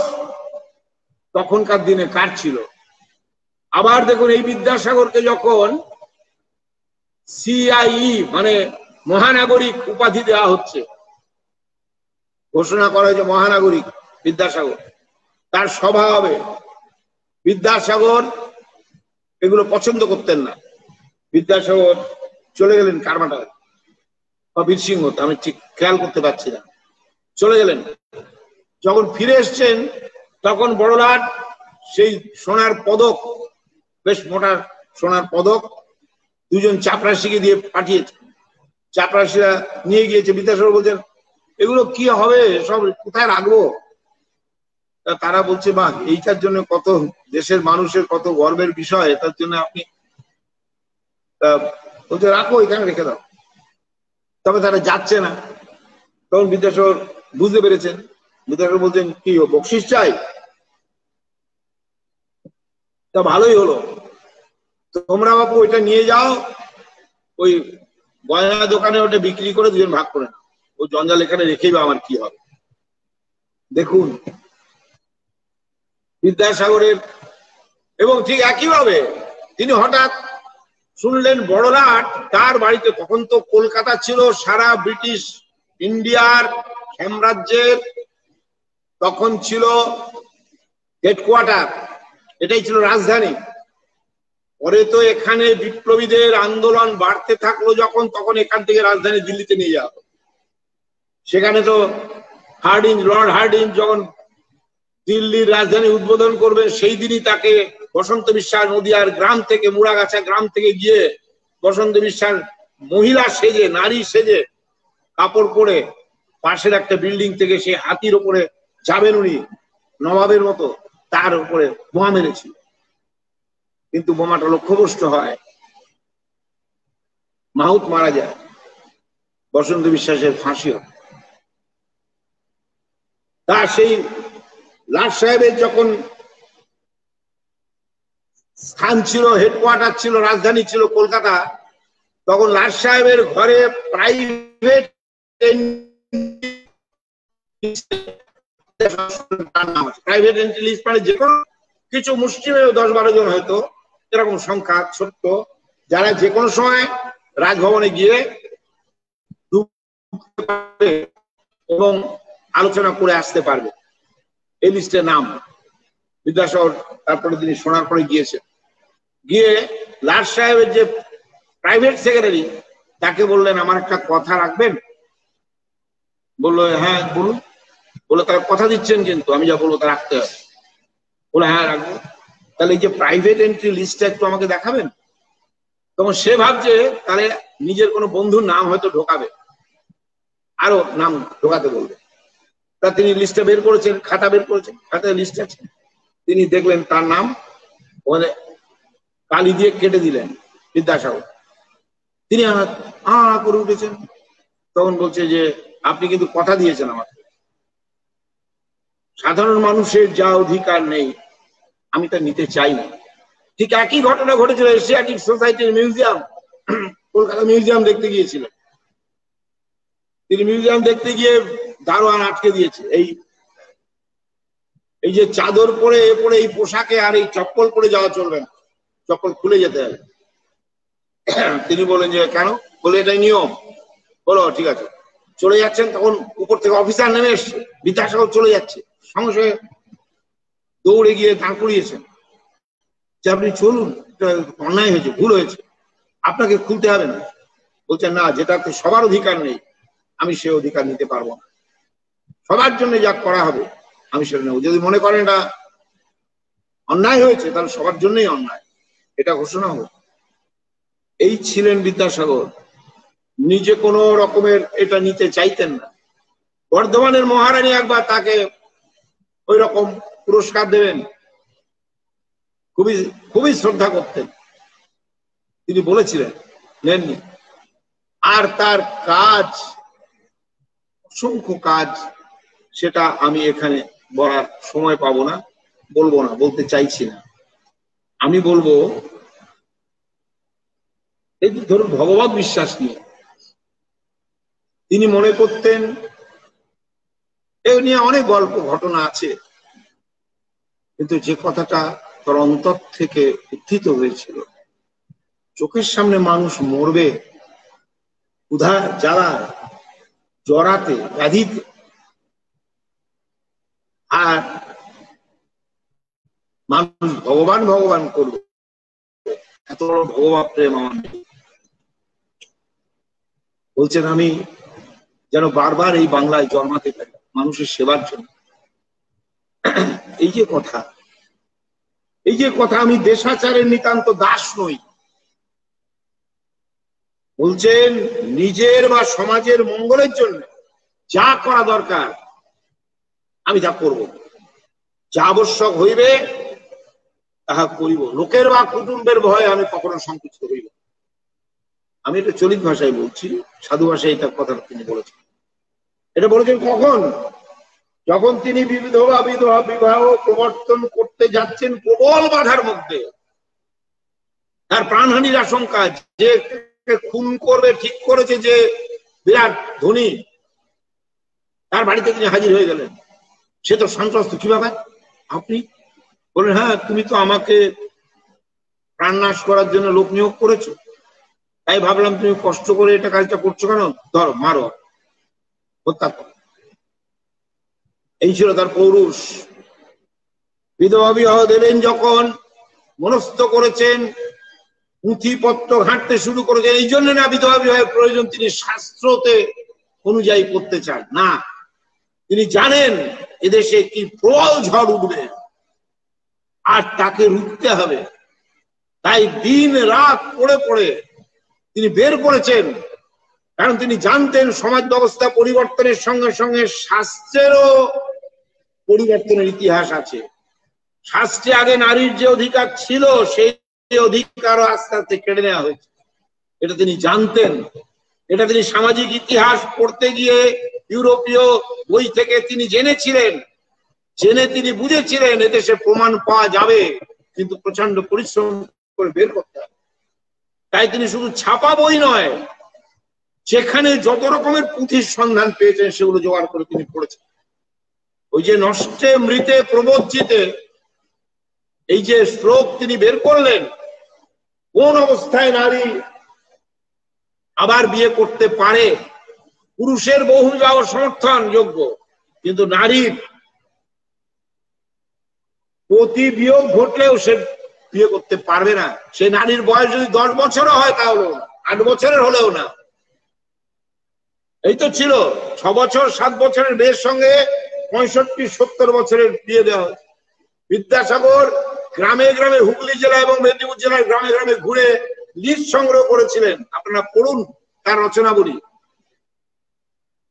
তখনকার দিনে কার ছিল। আবার দেখুন এই বিদ্যাসাগরকে যখন সিআইই মানে মহানাগরিক উপাধি দেওয়া হচ্ছে, ঘোষণা করা হয়েছে মহানাগরিক বিদ্যাসাগর, তার সভা হবে, বিদ্যাসাগর এগুলো পছন্দ করতেন না। বিদ্যাসাগর চলে গেলেন কারমাটায় বা বীরসিংহ, আমি ঠিক খেয়াল করতে পারছি না, চলে গেলেন। যখন ফিরে এসছেন তখন বড়লাট সেই সোনার পদক, বেশ মোটা সোনার পদক দুজন চাপরাশিকে দিয়ে পাঠিয়েছে। চাপরাশিরা নিয়ে গিয়েছে। বিদ্যাসাগর বলছেন এগুলো কি হবে, সব কোথায় রাখবো? তারা বলছে বাহ, এইটার জন্য কত দেশের মানুষের কত গর্বের বিষয়, তার জন্য আপনি বলছে রাখো, এখানে রেখে দাও। তবে তারা যাচ্ছে না। তখন বিদ্যাসাগর বুঝতে পেরেছেন। বিদ্যাসাগর বলছেন কি বকশিস চাই? তা ভালোই হলো, তোমরা বাবু ওইটা নিয়ে যাও, ওই গয়না দোকানে ওটা বিক্রি করে দুজন ভাগ করে না, ও জঞ্জাল এখানে রেখেই বা আমার কি হবে। দেখুন বিদ্যাসাগরের, এবং ঠিক একইভাবে তিনি হঠাৎ শুনলেন বড়লাট তার বাড়িতে, তখন তো কলকাতা ছিল সারা ব্রিটিশ ইন্ডিয়ার সাম্রাজ্যের, তখন ছিল হেডকোয়ার্টার, এটাই ছিল রাজধানী। পরে তো এখানে বিপ্লবীদের আন্দোলন বাড়তে থাকলো যখন, তখন এখান থেকে রাজধানী দিল্লিতে নিয়ে যাওয়া। সেখানে তো লর্ড হার্ডিঞ্জ যখন দিল্লির রাজধানী উদ্বোধন করবেন, সেই দিনই তাকে বসন্ত বিশ্বাস নদিয়ার গ্রাম থেকে, মুড়াগাছা গ্রাম থেকে গিয়ে বসন্ত বিশ্বাস মহিলা সেজে, নারী সেজে, কাপড় পরে পাশের একটা বিল্ডিং থেকে সে হাতির ওপরে যাবেন উনি নবাবের মতো, তার উপরে বোমা মেরেছিল। কিন্তু বোমাটা লক্ষ্যভ্রষ্ট হয়, মাহুত মারা যায়, বসন্ত বিশ্বাসের ফাঁসি হয়। তা সেই লাট সাহেবের যখন স্থান ছিল, হেডকোয়ার্টার ছিল, রাজধানী ছিল কলকাতা, তখন লাট সাহেবের ঘরে প্রাইভেট এন্ট্রিলিস্ট মানে যে কোনো কিছু মুষ্টিমেয় 10-12 জন হয়তো এরকম সংখ্যা ছোট্ট, যারা যে কোনো সময় রাজভবনে গিয়ে এবং আলোচনা করে আসতে পারবে, এই লিস্টের নাম। বিদ্যাসাগর তারপরে তিনি শোনার পরে গিয়েছেন। গিয়ে লাট সাহেবের যে প্রাইভেট সেক্রেটারি তাকে বললেন আমার একটা কথা রাখবেন? বললো হ্যাঁ বলুন। বলে তারা কথা দিচ্ছেন কিন্তু আমি যা বলবো তা রাখতে হবে। বলে হ্যাঁ রাখবো। তাহলে এই যে প্রাইভেট এন্ট্রি লিস্টটা একটু আমাকে দেখাবেন। তখন সে ভাবছে তাহলে নিজের কোনো বন্ধুর নাম হয়তো ঢোকাবে, আরো নাম ঢোকাতে বলবে। তা তিনি লিস্টটা বের করেছেন, খাতা বের করেছেন, খাতায় লিস্ট আছে। তিনি দেখলেন তার নাম ওখানে কালি দিয়ে কেটে দিলেন বিদ্যাসাগর। তিনি করে উঠেছেন। তখন বলছে যে আপনি কিন্তু কথা দিয়েছেন আমাকে, সাধারণ মানুষের যা অধিকার নেই আমি তা নিতে চাই না। ঠিক একই ঘটনা ঘটেছিল এশিয়াটিক সোসাইটির মিউজিয়াম, কলকাতা মিউজিয়াম দেখতে গিয়েছিলেন। তিনি মিউজিয়াম দেখতে গিয়ে দারোয়ান আটকে দিয়েছে, এই যে চাদর পরে এই পোশাকে আর এই চপ্পল পরে যাওয়া চলবে না, চপ্পল খুলে যেতে হবে। তিনি বলেন যে কেন? বলে এটাই নিয়ম। বলো ঠিক আছে। চলে যাচ্ছেন, তখন উপর থেকে অফিসার নেমে এসছে, বিদ্যাসাগর চলে যাচ্ছে, সঙ্গে সঙ্গে দৌড়ে গিয়ে দাঁড় করিয়েছেন যে আপনি চলুন, অন্যায় হয়েছে, ভুল হয়েছে, আপনাকে খুলতে হবে না। বলছেন না, যেটাতে সবার অধিকার নেই আমি সে অধিকার নিতে পারবো না, সবার জন্য যা করা হবে আমি সেটা নেব। যদি মনে করেন এটা অন্যায় হয়েছে তাহলে সবার জন্যই অন্যায়, এটা ঘোষণা হোক। এই ছিলেন বিদ্যাসাগর। নিজে কোনো রকমের এটা নিতে চাইতেন না। বর্ধমানের মহারানী একবার তাকে ওই রকম পুরস্কার দেবেন, খুবই খুবই শ্রদ্ধা করতেন, তিনি বলেছিলেন নেননি। আর তার কাজ, অসংখ্য কাজ, সেটা আমি এখানে বলার সময় পাবো না, বলবো না, বলতে চাইছি না। আমি বলবো এই ধরুন ভগবত বিশ্বাস নিয়ে তিনি মনে করতেন, এ নিয়ে অনেক গল্প ঘটনা আছে, কিন্তু যে কথাটা তার অন্তর থেকে উত্থিত হয়েছিল, চোখের সামনে মানুষ মরবে ক্ষুধা জ্বালা জরাতে ব্যাধিতে, আর মানুষ ভগবান ভগবান করবে, এত বড় ভগবান প্রেম আমার নেই। বলছেন আমি যেন বারবার এই বাংলায় জন্মাতে পারি মানুষের সেবার জন্য। এই যে কথা আমি দেশাচারের নিতান্ত দাস নই। বলছেন নিজের বা সমাজের মঙ্গলের জন্য যা করা দরকার আমি তা করব, যা আবশ্যক হইবে তাহা করিব, লোকের বা কুটুম্বের ভয়ে আমি কখনো সংকুচিত হইব। আমি এটা চলিত ভাষায় বলছি, সাধু ভাষায় এটা কথাটা তিনি বলেছেন। এটা বলেছেন কখন? যখন তিনি বিধবা বিবাহ প্রবর্তন করতে যাচ্ছেন প্রবল বাধার মধ্যে, তার প্রাণহানির আশঙ্কা, যে খুন করবে ঠিক করেছে যে বিরাট ধনী, তার বাড়িতে তিনি হাজির হয়ে গেলেন। সে তো সন্ত্রস্ত, কিভাবে আপনি? বলেন হ্যাঁ তুমি তো আমাকে প্রাণনাশ করার জন্য লোক নিয়োগ করেছো, তাই ভাবলাম তুমি কষ্ট করে এটা কাজটা করছো কেন, ধরো মারো, হত্যা করো। এই ছিল তার পৌরুষ। বিধবা বিবাহ দিলেন যখন, মনস্থ করেছেন, পুঁথিপত্র ঘাঁটতে শুরু করেছেন। এই জন্য না বিধবা বিবাহের প্রয়োজন তিনি শাস্ত্রতে অনুযায়ী করতে চান না, তিনি জানেন এদেশে কি প্রবল ঝড় উঠবে আর তাকে রুখতে হবে। তাই দিন রাত পড়ে পড়ে তিনি বের করেছেন, কারণ তিনি জানতেন সমাজ ব্যবস্থা পরিবর্তনের সঙ্গে সঙ্গে শাস্ত্রেরও পরিবর্তনের ইতিহাস আছে। শাস্ত্রে আগে নারীর যে অধিকার ছিল সেই অধিকারও আস্তে আস্তে কেড়ে নেওয়া হয়েছে, এটা তিনি জানতেন। এটা তিনি সামাজিক ইতিহাস পড়তে গিয়ে ইউরোপীয় বই থেকে তিনি জেনেছিলেন, জেনে তিনি বুঝেছিলেন এদেশে প্রমাণ পাওয়া যাবে, কিন্তু প্রচন্ড পরিশ্রম করে বের করতে হবে। তাই তিনি শুধু ছাপা বই নয়, যেখানে যত রকমের পুঁথির সন্ধান পেয়েছেন সেগুলো জোগাড় করে তিনি পড়েছেন। ওই যে নষ্টে মৃতে প্রবজ্জিতে, এই যে শ্লোক তিনি বের করলেন, কোন অবস্থায় নারী আবার বিয়ে করতে পারে। পুরুষের বহু বিবাহ সমর্থন যোগ্য, কিন্তু নারীর পতি বিয়োগ ঘটলেও সে বিয়ে করতে পারবে না। সেই নারীর বয়স যদি 10 বছরও হয় তাহলে 8 বছরের হলেও না। এই তো ছিল 6 বছর 7 বছরের মেয়ের সঙ্গে 65-70 বছরের বিয়ে দেওয়া হয়েছে। বিদ্যাসাগর গ্রামে গ্রামে, হুগলি জেলা এবং মেদিনীপুর জেলার গ্রামে গ্রামে ঘুরে লিস্ট সংগ্রহ করেছিলেন। আপনারা পড়ুন তার রচনাবলী।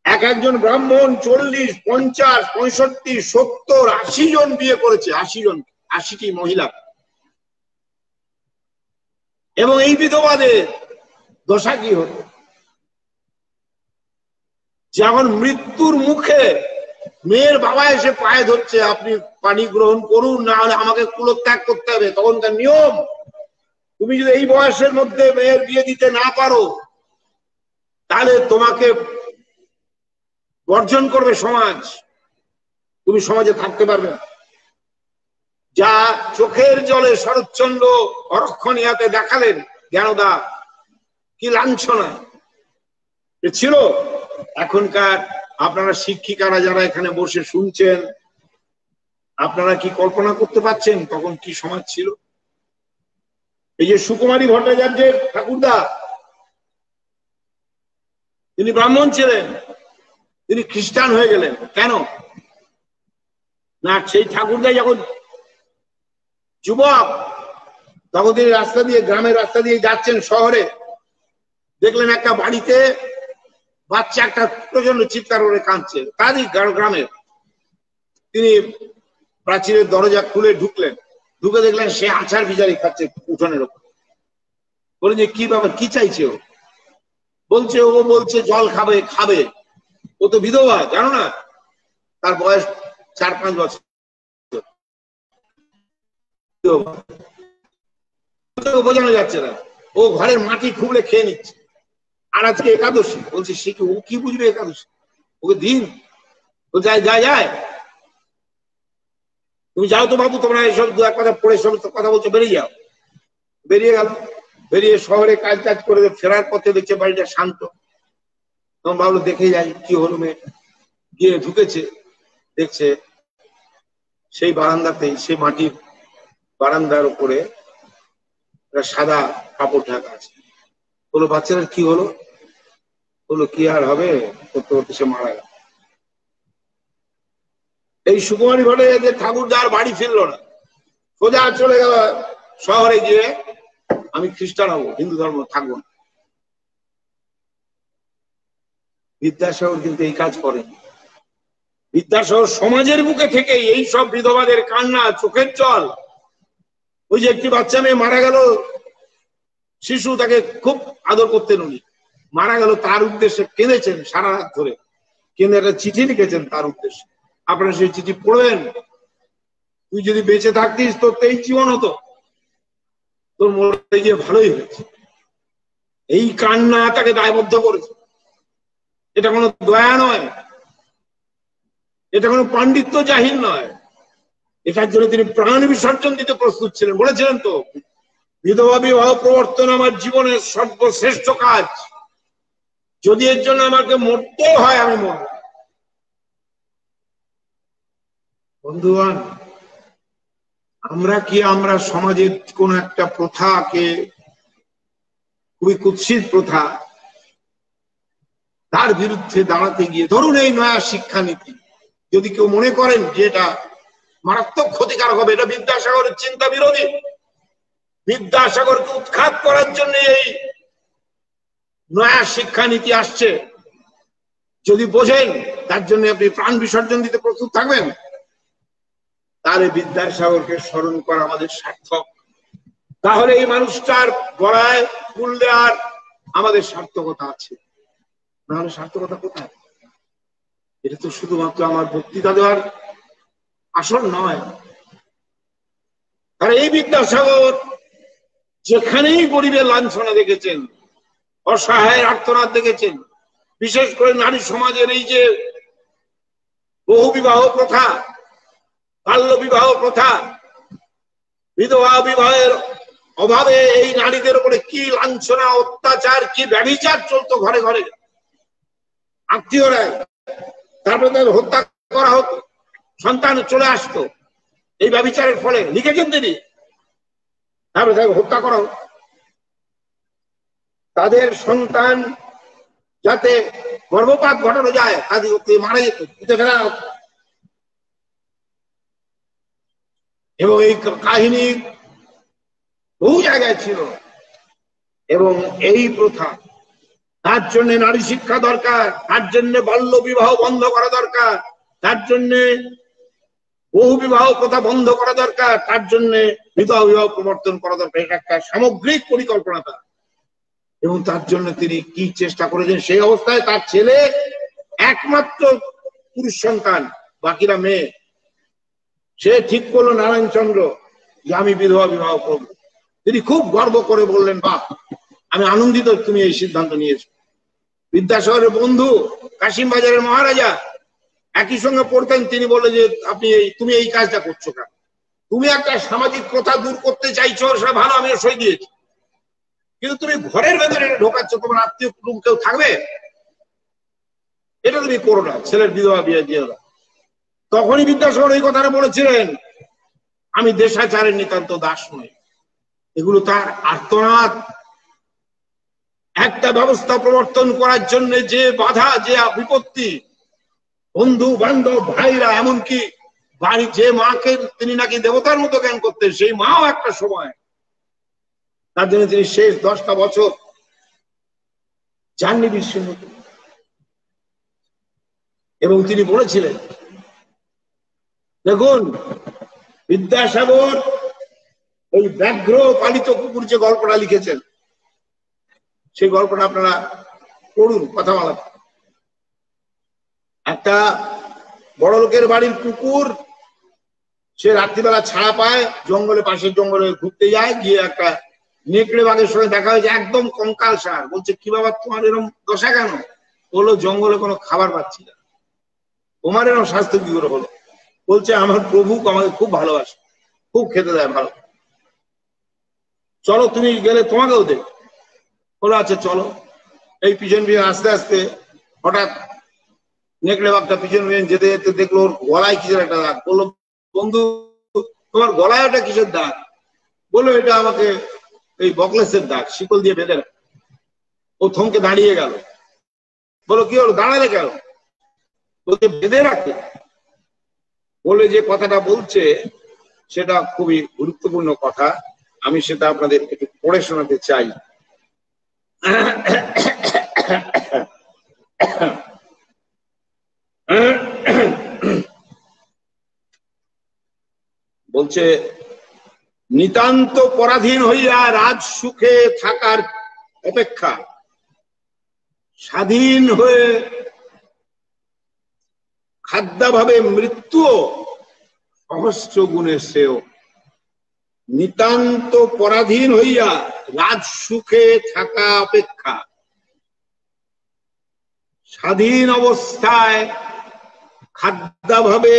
একজন ব্রাহ্মণ 40, 50, 65, 70, 80 জন বিয়ে করেছে। 80 জন, 80টি মহিলা। এবং এই বিধবাদের দশা কি হতো? যখন মৃত্যুর মুখে মেয়ের বাবা এসে পায়ে ধরছে, আপনি পানি গ্রহণ করুন, না হলে আমাকে কুলত্যাগ করতে হবে, তখনকার নিয়ম, তুমি যদি এই বয়সের মধ্যে মেয়ের বিয়ে দিতে না পারো তাহলে তোমাকে বর্জন করবে সমাজ, তুমি সমাজে থাকতে পারবে না। যা চোখের জলে শরৎচন্দ্র অরক্ষণীয়াতে দেখালেন জ্ঞানদা, কি লাঞ্ছনা ছিল। এখনকার আপনারা শিক্ষিকারা যারা এখানে বসে শুনছেন, আপনারা কি কল্পনা করতে পারছেন তখন কি সমাজ ছিল? এই যে সুকুমারী ভট্টাচার্যের ঠাকুরদা, তিনি ব্রাহ্মণ ছিলেন, তিনি খ্রিস্টান হয়ে গেলেন কেন? না, সেই ঠাকুরদা যখন যুবক তখন তিনি রাস্তা দিয়ে, গ্রামের রাস্তা দিয়ে যাচ্ছেন শহরে, দেখলেন একটা বাড়িতে বাচ্চা একটা প্রচন্ড চিৎকার করে কাঁদছে, তারই গ্রামের। তিনি প্রাচীরের দরজা খুলে ঢুকলেন, ঢুকে দেখলেন সে আচার বিচারি খাচ্ছে উঠোনের ওপর। বলেন যে কি ব্যাপার, কি চাইছে ও? বলছে ও বলছে জল খাবে খাবে। ও তো বিধবা, জানো না? তার বয়স 4-5 বছর। বোঝানো যাচ্ছে না, ও ঘরের মাটি খুবলে খেয়ে নিচ্ছে। আর আজকে একাদশী, বলছে সে কি, ও কি বুঝবে একাদশী? ওকে দিন, ও যায় যায় যায়। তুমি যাও তো বাবু, তোমরা এইসব দু এক কথা পড়ে সব কথা বলছো, বেরিয়ে যাও। বেরিয়ে গেল, বেরিয়ে শহরে কাজ টাজ করে ফেরার পথে দেখছে বাড়িটা শান্ত। তখন ভাবলো দেখে যাই কি হলো মেয়ে। গিয়ে ঢুকেছে, দেখছে সেই বারান্দাতেই, সেই মাটির বারান্দার উপরে সাদা কাপড় ঢাকা আছে। বলো বাচ্চাটার কি হলো? বললো কি আর হবে, করতে করতে সে মারা গেল। এই সুকুমারী ভট্টাচার্যের ঠাকুরদার বাড়ি ফিরলো না, সোজা চলে গেল শহরে, গিয়ে আমি খ্রিস্টান হবো, হিন্দু ধর্ম থাকবো না। বিদ্যাসাগর কিন্তু এই কাজ করেন। বিদ্যাসাগর সমাজের বুকে থেকে এই সব বিধবাদের কান্না, চোখের জল, ওই যে একটি বাচ্চা মেয়ে মারা গেল, শিশু, তাকে খুব আদর করতেন উনি, মারা গেল, তার উদ্দেশ্যে কেঁদেছেন সারা রাত ধরে, কেঁদে একটা চিঠি লিখেছেন তার উদ্দেশ্যে। আপনারা সেই চিঠি পড়বেন। তুই যদি বেঁচে থাকতিস তোর তো এই জীবন হতো, তোর মরে গিয়ে ভালোই হয়েছে। এই কান্না তাকে দায়বদ্ধ করেছে। এটা কোনো দয়া নয়, এটা কোনো পাণ্ডিত্য জাহির নয়, এটার জন্য তিনি প্রাণ বিসর্জন দিতে প্রস্তুত ছিলেন। বলেছিলেন তো, বিধবা বিবাহ প্রবর্তন আমার জীবনের সর্বশ্রেষ্ঠ কাজ, যদি এর জন্য আমাকে মরতে হয় আমি মরব। বন্ধুগণ, আমরা সমাজের কোন একটা প্রথাকে, খুবই কুৎসিত প্রথা, তার বিরুদ্ধে দাঁড়াতে গিয়ে, ধরুন এই নয়া শিক্ষানীতি, যদি কেউ মনে করেন যে এটা মারাত্মক ক্ষতিকারক হবে, এটা বিদ্যাসাগরের চিন্তা বিরোধী, বিদ্যাসাগরকে উৎখাত করার জন্য এই নয়া শিক্ষানীতি আসছে, যদি বোঝেন তার জন্য আপনি প্রাণ বিসর্জন দিতে প্রস্তুত থাকবেন, তাহলে বিদ্যাসাগরকে স্মরণ করা আমাদের সার্থক। তাহলে এই মানুষটার গলায় ফুল দেওয়ার আমাদের সার্থকতা আছে। নাহলে সার্থকতা কোথায়? এটা তো শুধুমাত্র আমার বক্তৃতা দেওয়ার আসল নয়। আর এই বিদ্যাসাগর যেখানেই গরিবের লাঞ্ছনা দেখেছেন, অসহায়ের আর্তনাদ দেখেছেন, বিশেষ করে নারী সমাজের এই যে বহু বিবাহ প্রথা, বাল্য বিবাহ প্রথা, বিধবা বিবাহের অভাবে এই নারীদের উপরে কি লাঞ্ছনা, অত্যাচার, কি ব্যভিচার চলতো ঘরে ঘরে। আত্মীয়রা, তারপরে তাদের হত্যা করা হতো, সন্তান চলে আসতো এই ব্যভিচারের ফলে। লিখেছেন তিনি, তারপরে তাকে হত্যা করা হোক, তাদের সন্তান যাতে গর্ভপাত ঘটানো যায় তাদেরকে মারা যেত, পুঁতে ফেলা হতো। এবং এই কাহিনী বহু জায়গায় ছিল। এবং এই প্রথা, তার জন্য নারী শিক্ষা দরকার, তার জন্য বাল্য বিবাহ বন্ধ করা দরকার, তার জন্য বহু বিবাহ প্রথা বন্ধ করা দরকার, তার জন্য বিধবা বিবাহ প্রবর্তন করা দরকার। এটা একটা সামগ্রিক পরিকল্পনা তার। এবং তার জন্য তিনি কি চেষ্টা করেছেন, সেই অবস্থায় তার ছেলে একমাত্র পুরুষ সন্তান, বাকিরা মেয়ে। সে ঠিক করলো নারায়ণচন্দ্র যে আমি বিধবা বিবাহ করব। তিনি খুব গর্ব করে বললেন, বাহ, আমি আনন্দিত তুমি এই সিদ্ধান্ত নিয়েছো। বিদ্যাসাগরের বন্ধু কাশিম বাজারের মহারাজা একই সঙ্গে পড়তেন, তিনি বললে যে তুমি এই কাজটা করছো কেন? তুমি একটা সামাজিক প্রথা দূর করতে চাইছো, সেটা ভালো, আমি সই দিয়েছি, কিন্তু তুমি ঘরের ভেতরে ঢোকাচ্ছ, তোমার আত্মীয় কুটুম কেউ থাকবে, এটা তুমি করো না, ছেলের বিধবা বিয়ে দিয়ে দাও। তখনই বিদ্যাসাগর এই কথাটা বলেছিলেন, আমি দেশাচারের নিতান্ত দাস নই। এগুলো তার আর্তনাদ। একটা ব্যবস্থা প্রবর্তন করার জন্য যে বাধা, যে বিপত্তি, বন্ধু বান্ধব ভাইরা, এমনকি বাড়ি যে মাকে তিনি নাকি দেবতার মতো জ্ঞান করতেন, সেই মাও একটা সময় তার জন্য তিনি শেষ 10টা বছর যাননি বিশ্বের মতো। এবং তিনি বলেছিলেন, দেখুন বিদ্যাসাগর ওই ব্যাঘ্র পালিত কুকুর যে গল্পটা লিখেছেন, সেই গল্পটা আপনারা পড়ুন কথামালা। একটা বড় লোকের বাড়ির কুকুর, সে রাত্রিবেলা ছাড়া পায়, জঙ্গলে, পাশের জঙ্গলে ঘুরতে যায়, গিয়ে একটা নেকড়ে বাঘের সঙ্গে দেখা হয়েছে, একদম কঙ্কাল সার। বলছে, কি বাবা তোমার এরকম দশা কেন? বললো, জঙ্গলে কোনো খাবার পাচ্ছি না। তোমার এরকম স্বাস্থ্য কি করে হলো? বলছে, আমার প্রভু আমাকে খুব ভালোবাসে, খুব খেতে দেয় ভালো, চলো তুমি গেলে তোমাকেও দেখ। বলো, আচ্ছা চলো। এই পিছন পিছন আস্তে আস্তে হঠাৎ নেকড়ে বাঘটা পিছন পিছন যেতে যেতে দেখলো ওর গলায় কিসের একটা দাগ। বললো, বন্ধু তোমার গলায় ওটা কিসের দাগ? বললো, এটা আমাকে এই বকলেসের দাগ, শিকল দিয়ে বেঁধে রাখ। ও থমকে দাঁড়িয়ে গেল। বলো, কি হলো, দাঁড়ালে কেন? বলতে, বেঁধে রাখে। বলে যে কথাটা বলছে সেটা খুবই গুরুত্বপূর্ণ কথা, আমি সেটা আপনাদের একটু পড়ে শোনাতে চাই। বলছে, নিতান্ত পরাধীন হইয়া রাজ সুখে থাকার অপেক্ষা স্বাধীন হয়ে খাদ্যাভাবে মৃত্যু সহস্র গুণে শ্রেয়। নিতান্ত পরাধীন হইয়া রাজ সুখে থাকা অপেক্ষা স্বাধীন অবস্থায় খাদ্যাভাবে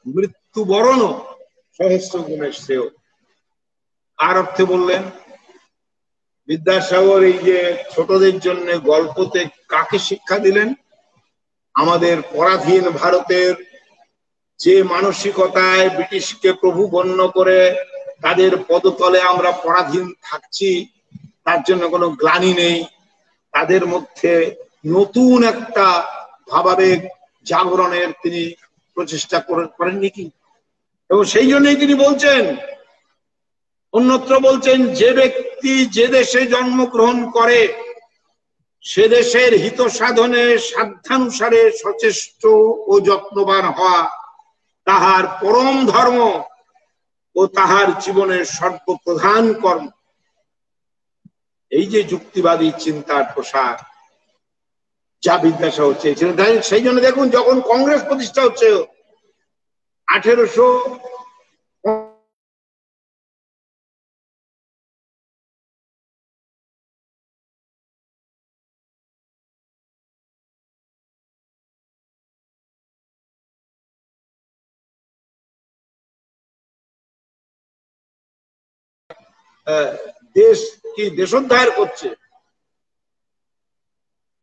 মৃত্যুবরণ সহস্র গুণের শ্রেয়। আর অর্থে বললেন বিদ্যাসাগর এই যে ছোটদের জন্য গল্পতে কাকে শিক্ষা দিলেন? আমাদের পরাধীন ভারতের যে মানসিকতায় ব্রিটিশকে প্রভু গণ্য করে তাদের পদতলে আমরা পরাধীন থাকছি, তার জন্য কোনো গ্লানি নেই। তাদের মধ্যে নতুন একটা ভাবাবেগ জাগরণের তিনি প্রচেষ্টা করেননি কি? এবং সেই জন্যই তিনি বলছেন, অন্যত্র বলছেন, যে ব্যক্তি যে দেশে জন্মগ্রহণ করে সে দেশের হিত সাধনে সাধ্যানুসারে সচেষ্ট ও যত্নবান হওয়া তাহার পরম ধর্ম ও তাহার জীবনের সর্বপ্রধান কর্ম। এই যে যুক্তিবাদী চিন্তার প্রসার, যা বিদ্যাসাগর চেয়েছিলেন, সেই জন্য দেখুন যখন কংগ্রেস প্রতিষ্ঠা হচ্ছে 1800 দেশ কি দেশোদ্ধার করছে,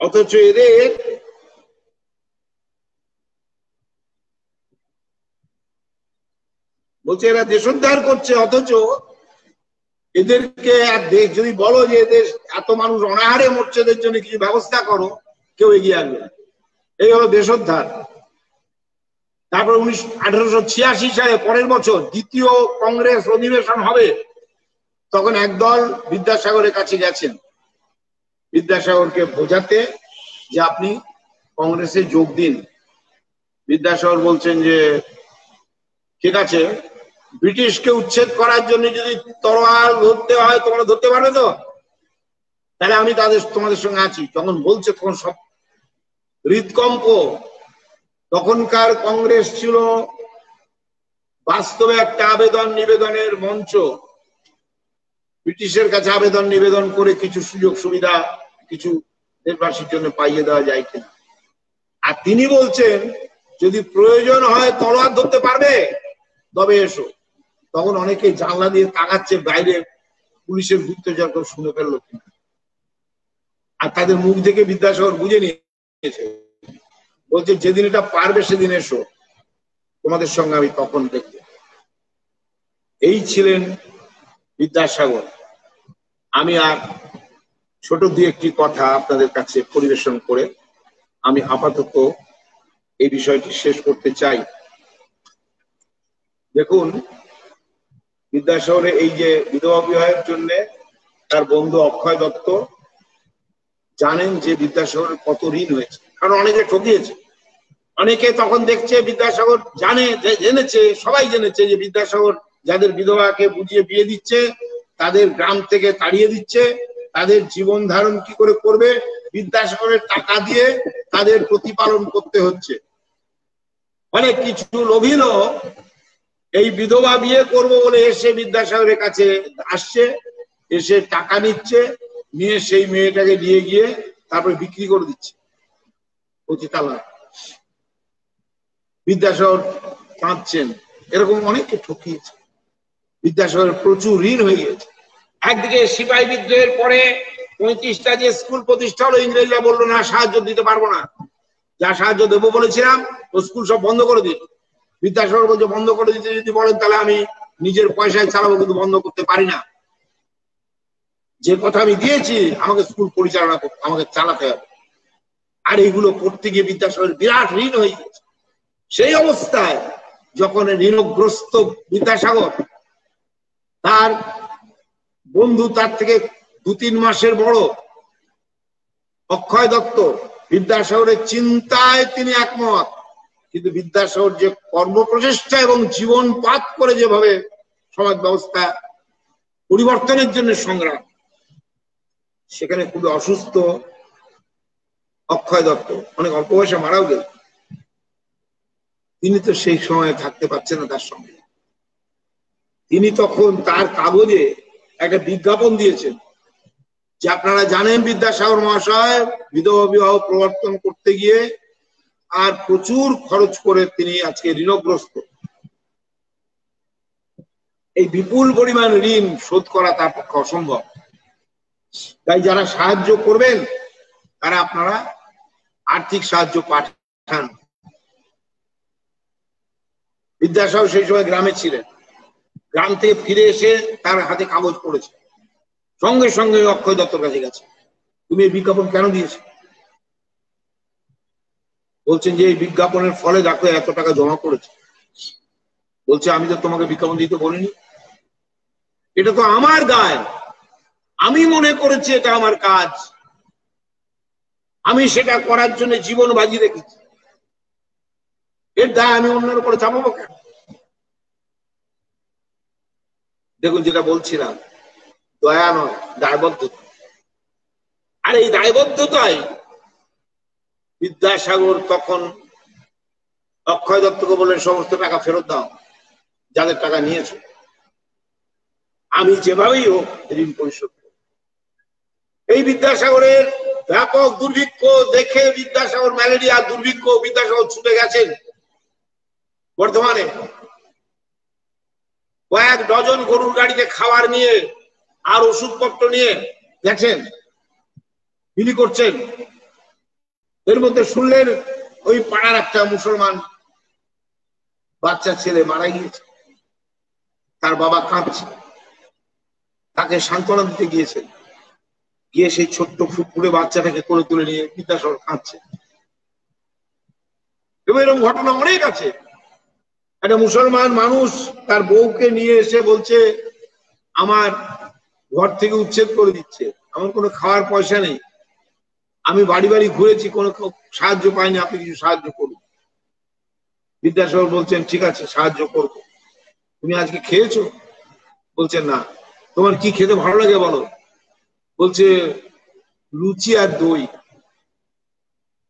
অথচ এদের বলছে এরা দেশোদ্ধার করছে, অথচ এদেরকে যদি বলো যে এদের এত মানুষ অনাহারে মরছে, এদের জন্য কিছু ব্যবস্থা করো, কেউ এগিয়ে আসবে না। এই হলো দেশোদ্ধার। তারপর 1886 সালে পরের বছর দ্বিতীয় কংগ্রেস অধিবেশন হবে, তখন একদল বিদ্যাসাগরের কাছে গেছেন বিদ্যাসাগরকে বোঝাতে যে আপনি কংগ্রেসে যোগ দিন। বিদ্যাসাগর বলছেন যে ঠিক আছে, ব্রিটিশকে উচ্ছেদ করার জন্য যদি তরোয়াল ধরতে হয় তোমরা ধরতে পারবে তো, তাহলে আমি তোমাদের সঙ্গে আছি। যখন বলছে তখন সব হৃদকম্প। তখনকার কংগ্রেস ছিল বাস্তবে একটা আবেদন নিবেদনের মঞ্চ। ব্রিটিশের কাছে আবেদন নিবেদন করে কিছু সুযোগ সুবিধা কিছু দেশবাসীর জন্য পাইয়ে দেওয়া যায় কিনা। আর তিনি বলছেন যদি প্রয়োজন হয় তলোয়ার ধরতে পারবে তবে এসো। তখন অনেকে জানলা দিয়ে তাকাচ্ছে বাইরে, পুলিশের গুপ্তচর কেউ শুনে ফেললো কিনা। আর তাদের মুখ দেখে বিদ্যাসাগর বুঝে নিয়েছে, বলছে যেদিন এটা পারবে সেদিন এসো, তোমাদের সঙ্গে আমি তখন দেখব। এই ছিলেন বিদ্যাসাগর। আমি আর ছোট দিয়ে একটি কথা আপনাদের কাছে পরিবেশন করে আমি আপাতত এই বিষয়টি শেষ করতে চাই। দেখুন, বিদ্যাসাগরের এই যে বিধবা বিবাহের জন্য তার বন্ধু অক্ষয় দত্ত জানেন যে বিদ্যাসাগরের কত ঋণ হয়েছে, কারণ অনেকে ঠকিয়েছে। অনেকে তখন দেখছে বিদ্যাসাগর জেনেছে, সবাই জেনেছে যে বিদ্যাসাগর যাদের বিধবাকে বুঝিয়ে বিয়ে দিচ্ছে, তাদের গ্রাম থেকে তাড়িয়ে দিচ্ছে, তাদের জীবন ধারণ কি করে করবে বিদ্যাসাগরের টাকা দিয়ে তাদের প্রতিপালন করতে হচ্ছে। অনেক কিছু লোভী লোক এই বিধবা বিয়ে করবো বলে এসে বিদ্যাসাগরের কাছে আসছে, এসে টাকা নিচ্ছে, নিয়ে সেই মেয়েটাকে নিয়ে গিয়ে তারপরে বিক্রি করে দিচ্ছে পতিতালয়। বিদ্যাসাগর কাঁদছেন, এরকম অনেককে ঠকিয়েছে। বিদ্যাসাগরের প্রচুর ঋণ হয়ে গেছে। একদিকে সিপাহী বিদ্রোহের পরে 35টা যে স্কুল প্রতিষ্ঠা হলো, ইংরেজরা বললো না সাহায্য দিতে পারবো না, যা সাহায্য দেবো বলেছিলাম ও স্কুল সব বন্ধ করে দিন। বিদ্যাসাগর বলছে বন্ধ করে দিতে যদি বলেন তাহলে আমি নিজের পয়সায় চালাবো, কিন্তু বন্ধ করতে পারি না। যে কথা আমি দিয়েছি আমাকে স্কুল পরিচালনা করতে, আমাকে চালাতে হবে। আর এইগুলো করতে গিয়ে বিদ্যাসাগরের বিরাট ঋণ হয়ে গেছে। সেই অবস্থায় যখন ঋণগ্রস্ত বিদ্যাসাগর, তার বন্ধু তার থেকে 2-3 মাসের বড় অক্ষয় দত্ত, বিদ্যাসাগরের চিন্তায় তিনি একমত, কিন্তু বিদ্যাসাগর যে কর্মপ্রচেষ্টা এবং জীবনপাত করে যেভাবে সমাজ ব্যবস্থা পরিবর্তনের জন্য সংগ্রাম, সেখানে খুবই অসুস্থ অক্ষয় দত্ত, অনেক অল্প বয়সে মারাও গেল। তিনি তো সেই সময় থাকতে পারছেন না তার সঙ্গে। তিনি তখন তার কাগজে একটা বিজ্ঞাপন দিয়েছেন যে আপনারা জানেন বিদ্যাসাগর মহাশয় বিধবা বিবাহ প্রবর্তন করতে গিয়ে আর প্রচুর খরচ করে তিনি আজকে ঋণগ্রস্ত। এই বিপুল পরিমাণ ঋণ শোধ করা তার পক্ষে অসম্ভব। তাই যারা সাহায্য করবেন তারা আপনারা আর্থিক সাহায্য পাঠান। বিদ্যাসাগর সেই সময় গ্রামে ছিলেন, গ্রাম থেকে ফিরে এসে তার হাতে কাগজ পড়েছে, সঙ্গে সঙ্গে অক্ষয় দত্তর কাছে গেছে, তুমি এই বিজ্ঞাপন কেন দিয়েছো? বলছেন যে এই বিজ্ঞাপনের ফলে দেখো এত টাকা জমা পড়েছে। বলছে আমি তো তোমাকে বিজ্ঞাপন দিতে বলিনি, এটা তো আমার দায়, আমি মনে করেছি এটা আমার কাজ, আমি সেটা করার জন্য জীবন বাজি রেখেছি, এর দায় আমি অন্যের উপরে চাপাবো কেন? দেখুন, যেটা বলছিলাম, দয়া নয়, দায়বদ্ধতা। আর এই দায়বদ্ধতায় বিদ্যাসাগর তখন অক্ষয় দত্তকে বললেন সমস্ত টাকা ফেরত দাও যাদের টাকা নিয়েছো, আমি যেভাবেই হোক ঋণ পরিশোধ করব। এই বিদ্যাসাগরের ব্যাপক দুর্ভিক্ষ দেখে বিদ্যাসাগর ম্যালেরিয়া দুর্ভিক্ষ বিদ্যাসাগর ছুটে গেছেন বর্ধমানে, কয়েক ডজন গরুর গাড়িতে খাবার নিয়ে আর ওষুধপত্র নিয়ে গেছেন, বিলি করছেন। এর মধ্যে শুনলেন ওই পাড়ার একটা মুসলমান বাচ্চা ছেলে মারা গিয়েছে, তার বাবা কাঁদছে। তাকে সান্ত্বনা দিতে গিয়েছেন, গিয়ে সেই ছোট্ট ফুটফুটে বাচ্চাটাকে করে তুলে নিয়ে বিদ্যাসাগর কাঁদছে। এবং এরকম ঘটনা অনেক আছে। একটা মুসলমান মানুষ তার বউকে নিয়ে এসে বলছে আমার ঘর থেকে উচ্ছেদ করে দিচ্ছে, আমার কোনো খাওয়ার পয়সা নেই, আমি বাড়ি বাড়ি ঘুরেছি, কোনো সাহায্য পাইনি, আপনি কিছু সাহায্য করুন। বিদ্যাসাগর বলছেন ঠিক আছে সাহায্য করব। তুমি আজকে খেয়েছো? বলছেন না। তোমার কি খেতে ভালো লাগে বলো? বলছে লুচি আর দই।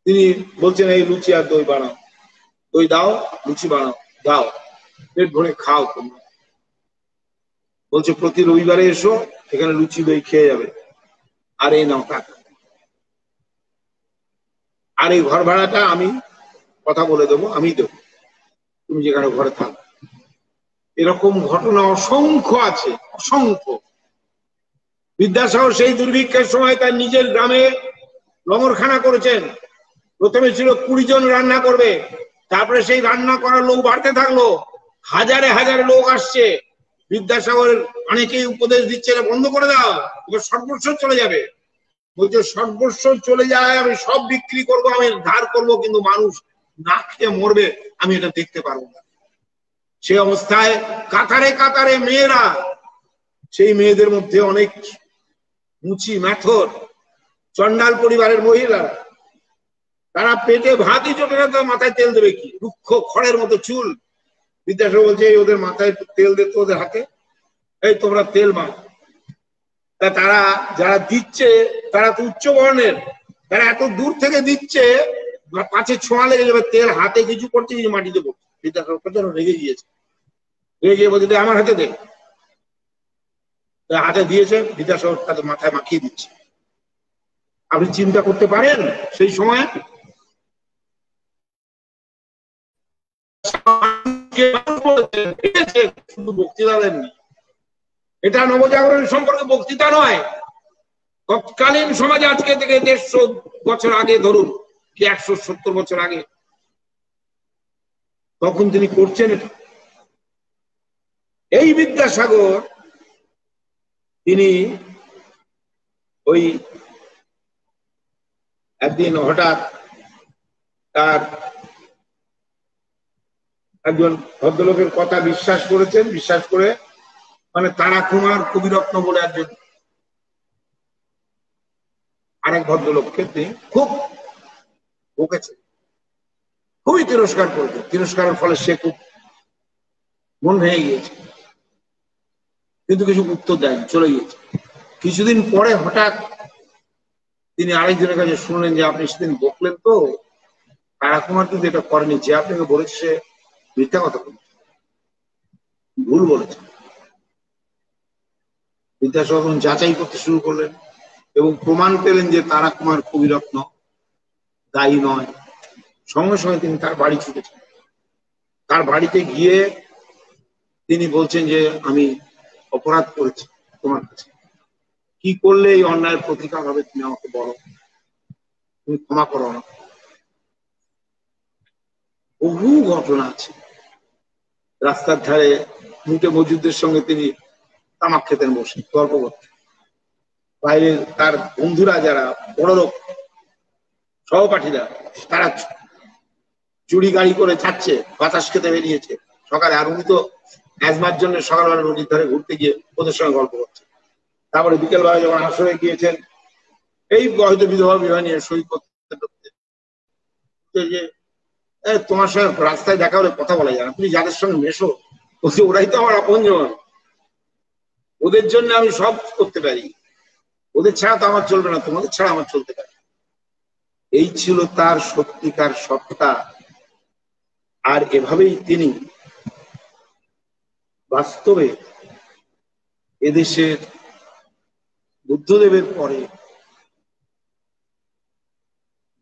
তিনি বলছেন এই লুচি আর দই বানাও, দই দাও, লুচি বানাও, দাও, পেট ভরে খাও তোমরা। বলছে প্রতি রবিবারে এসো, এখানে লুচি দই খেয়ে যাবে, আর এই নাও টাকা, আর এই ঘর ভাড়াটা আমি কথা বলে দেবো, আমি দেবো, তুমি যেখানে ঘরে থাকো। এরকম ঘটনা অসংখ্য আছে, অসংখ্য। বিদ্যাসাগর সেই দুর্ভিক্ষের সময় তার নিজের গ্রামে লঙ্গরখানা করেছেন। প্রথমে ছিল 20 জন রান্না করবে, তারপরে সেই রান্না করার লোক বাড়তে থাকলো, হাজারে হাজারে লোক আসছে। বিদ্যাসাগর অনেকেই উপদেশ দিচ্ছে এটা বন্ধ করে দাও, এবার সর্বস্ব চলে যাবে। বলছে সর্বস্ব চলে যায়, আমি সব বিক্রি করবো, আমি ধার করবো, কিন্তু মানুষ না খেয়ে মরবে আমি এটা দেখতে পারবো না। সে অবস্থায় কাতারে কাতারে মেয়েরা, সেই মেয়েদের মধ্যে অনেক মুচি ম্যাথর চন্ডাল পরিবারের মহিলারা, তারা পেটে ভাতই জোটে না, মাথায় তেল দেবে কি, রুক্ষ খড়ের মতো চুল। বিদ্যাসাগর বলছে ওদের মাথায় একটু তেল দিত, ওদের হাতে, এই তোমরা তেল মার। তা তারা যারা দিচ্ছে তারা তো উচ্চ বর্ণের, তারা এত দূর থেকে দিচ্ছে, পাছে ছোঁয়া লেগে যাবে, তেল হাতে কিছু করছে, কিছু মাটিতে পড়ছে। বিদ্যাসাগর প্রচন্ড রেগে গিয়েছে, রেগে গিয়ে বলছে আমার হাতে দে। হাতে দিয়েছে, বিদ্যাসাগর তাদের মাথায় মাখিয়ে দিচ্ছে। আপনি চিন্তা করতে পারেন সেই সময় শুধু বক্তৃতা দেননি, এটা নবজাগরণ সম্পর্কে বক্তৃতা নয়। তৎকালীন সমাজে আজকে থেকে 150 বছর আগে ধরুন, কি 170 বছর আগে, তখন তিনি করছেন এটা। এই বিদ্যাসাগর তিনি ওই একদিন হঠাৎ তার একজন ভদ্রলোকের কথা বিশ্বাস করেছেন, বিশ্বাস করে মানে তারাকুমার কবিরত্ন বলে একজন আরেক ভদ্রলোককে তিনি খুব বকেছেন, খুবই তিরস্কার করেছেন। তিরস্কারের ফলে সে খুব মন ভেঙে গিয়েছে, কিন্তু কিছু উত্তর দেয়নি, চলে গিয়েছে। কিছুদিন পরে হঠাৎ তিনি আরেকজনের কাছে শুনলেন যে আপনি সেদিন বকলেন তো, তারাকুমার কিন্তু এটা করেনি, যে আপনাকে বলেছে সে মিথ্যা কথা বলেছে, ভুল বলেছে। বিদ্যাসাগর যাচাই করতে শুরু করলেন এবং প্রমাণ পেলেন যে তারাকুমার কবিরত্ন দায়ী নয়। সঙ্গে সঙ্গে তিনি তার বাড়ি ছুটেছেন। তার বাড়িতে গিয়ে তিনি বলছেন যে আমি অপরাধ করেছি তোমার কাছে, কি করলে এই অন্যায়ের প্রতিকার হবে তুমি আমাকে বলো, তুমি ক্ষমা করো না। বহু ঘটনা আছে। রাস্তার ধারে মুটে মজুরদের সঙ্গে তিনি তামাক খেতেন বসে, গল্প করতেন। বাইরে তার বন্ধুরা যারা বড় লোক সহপাঠীরা, তারা চুরি গাড়ি করে যাচ্ছে, বাতাস খেতে বেরিয়েছে সকালে, আর উনি তো অ্যাজমার জন্য সকালবেলা নদীর ধারে ঘুরতে গিয়ে ওদের সঙ্গে গল্প করছে। তারপরে বিকেলবেলা যখন আসরে গিয়েছেন, এই হয়তো বিধবা বিবাহ নিয়ে সই করতে যে তোমার সঙ্গে রাস্তায় দেখা হলে কথা বলা যায় না, তুমি যাদের সঙ্গে মেশো ওরাই তো আমার আপনজন, ওদের জন্য আমি সব করতে পারি, ওদের ছাড়া তো আমার চলবে না, তোমাদের ছাড়া আমার চলতে পারে। এই ছিল তার সত্যিকার সত্তা। আর এভাবেই তিনি বাস্তবে এদেশের বুদ্ধদেবের পরে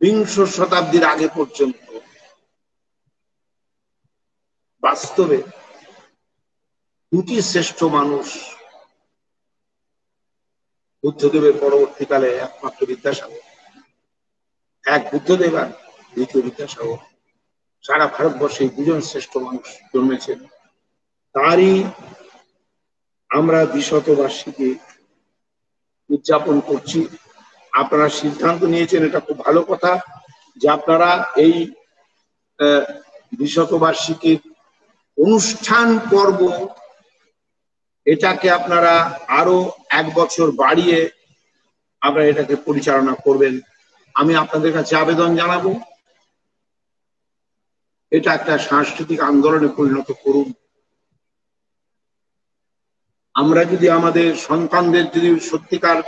20 শতাব্দীর আগে পর্যন্ত বাস্তবে দুটি শ্রেষ্ঠ মানুষ, বুদ্ধদেবের পরবর্তীকালে একমাত্র বিদ্যাসাগর, এক বুদ্ধদেব আর দ্বিতীয় বিদ্যাসাগর। সারা ভারতবর্ষে দুজন শ্রেষ্ঠ মানুষ জন্মেছেন। তারই আমরা 200 বার্ষিকী উদযাপন করছি। আপনারা সিদ্ধান্ত নিয়েছেন, এটা খুব ভালো কথা যে আপনারা এই দ্বিশতবার্ষিকীর অনুষ্ঠান পর্ব এটাকে আপনারা আরো 1 বছর বাড়িয়ে আপনারা এটাকে পরিচালনা করবেন। আমি আপনাদের কাছে আবেদন জানাবো, এটা একটা সাংস্কৃতিক আন্দোলনে পরিণত করুন। আমরা যদি আমাদের সন্তানদের যদি সত্যিকার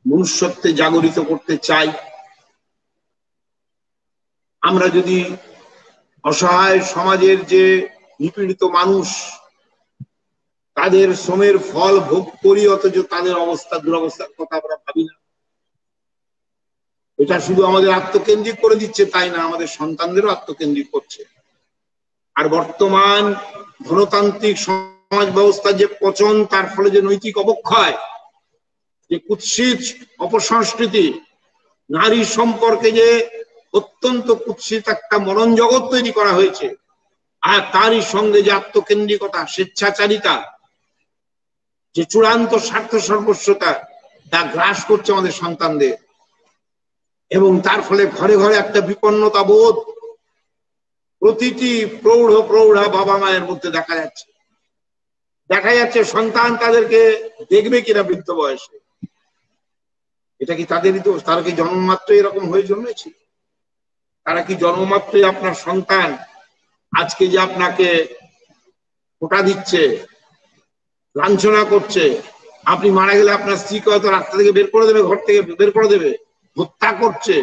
মনুষ্যত্বে জাগরিত করতে চাই, আমরা যদি অসহায় সমাজের যে নিপীড়িত মানুষ তাদের শ্রমের ফল ভোগ করি অথচ তাদের অবস্থা দুরবস্থার কথা আমরা ভাবি না, এটা শুধু আমাদের আত্মকেন্দ্রিক করে দিচ্ছে তাই না, আমাদের সন্তানদেরও আত্মকেন্দ্রিক করছে। আর বর্তমান ধনতান্ত্রিক সমাজ ব্যবস্থার যে পচন, তার ফলে যে নৈতিক অবক্ষয়, যে কুৎসিত অপসংস্কৃতি, নারী সম্পর্কে যে অত্যন্ত কুৎসিত একটা মনন জগৎ তৈরি করা হয়েছে, আর তারই সঙ্গে যে আত্মকেন্দ্রিকতা, স্বেচ্ছাচারিতা, যে চূড়ান্ত স্বার্থ সর্বস্বতা, তা গ্রাস করছে আমাদের সন্তানদের। এবং তার ফলে ঘরে ঘরে একটা বিপন্নতা বোধ প্রতিটি প্রৌঢ়া বাবা মায়ের মধ্যে দেখা যাচ্ছে। সন্তান তাদেরকে দেখবে কিনা বৃদ্ধ বয়সে, এটা কি তাদেরই দোষ? তারা কি জন্মমাত্রই এরকম হয়ে জন্মেছে? তারা কি জন্মমাত্রই আপনার সন্তান আজকে যে আপনাকে ফোঁটা দিচ্ছে, লাঞ্ছনা করছে, আপনি মারা গেলে আপনার স্ত্রীকে হয়তো রাস্তা থেকে বের করে দেবে, ঘর থেকে বের করে দেবে, হত্যা করছে,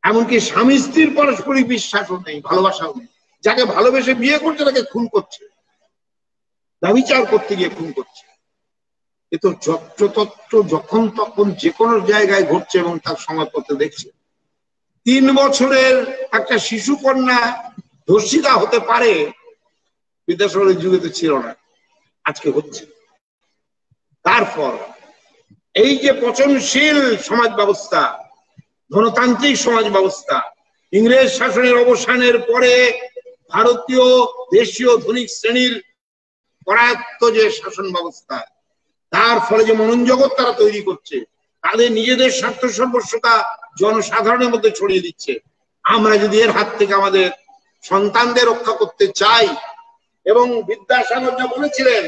এমনকি স্বামী স্ত্রীর পারস্পরিক বিশ্বাসও নেই, ভালোবাসাও নেই, যাকে ভালোবেসে বিয়ে করছে তাকে খুন করছে, ব্যভিচার করতে গিয়ে খুন করছে। এ তো যত্রতত্র যখন তখন যে কোনো জায়গায় ঘটছে এবং তার সংবাদপত্রে দেখছে। 3 বছরের একটা শিশু কন্যা ধর্ষিতা হতে পারে, বিদ্যাসাগরের যুগে তো ছিল না, আজকে হচ্ছে। তারপর এই যে পচনশীল সমাজ ব্যবস্থা, ধনতান্ত্রিক সমাজ ব্যবস্থা, ইংরেজ শাসনের অবসানের পরে ভারতীয় দেশীয় ধনিক শ্রেণীর করায়ত্ত যে শাসন ব্যবস্থা, তার ফলে যে মনন জগৎ তারা তৈরি করছে, তাদের নিজেদের স্বার্থ সর্বস্বতা জনসাধারণের মধ্যে ছড়িয়ে দিচ্ছে। আমরা যদি এর হাত থেকে আমাদের সন্তানদের রক্ষা করতে চাই, এবং বিদ্যাসাগর যা বলেছিলেন,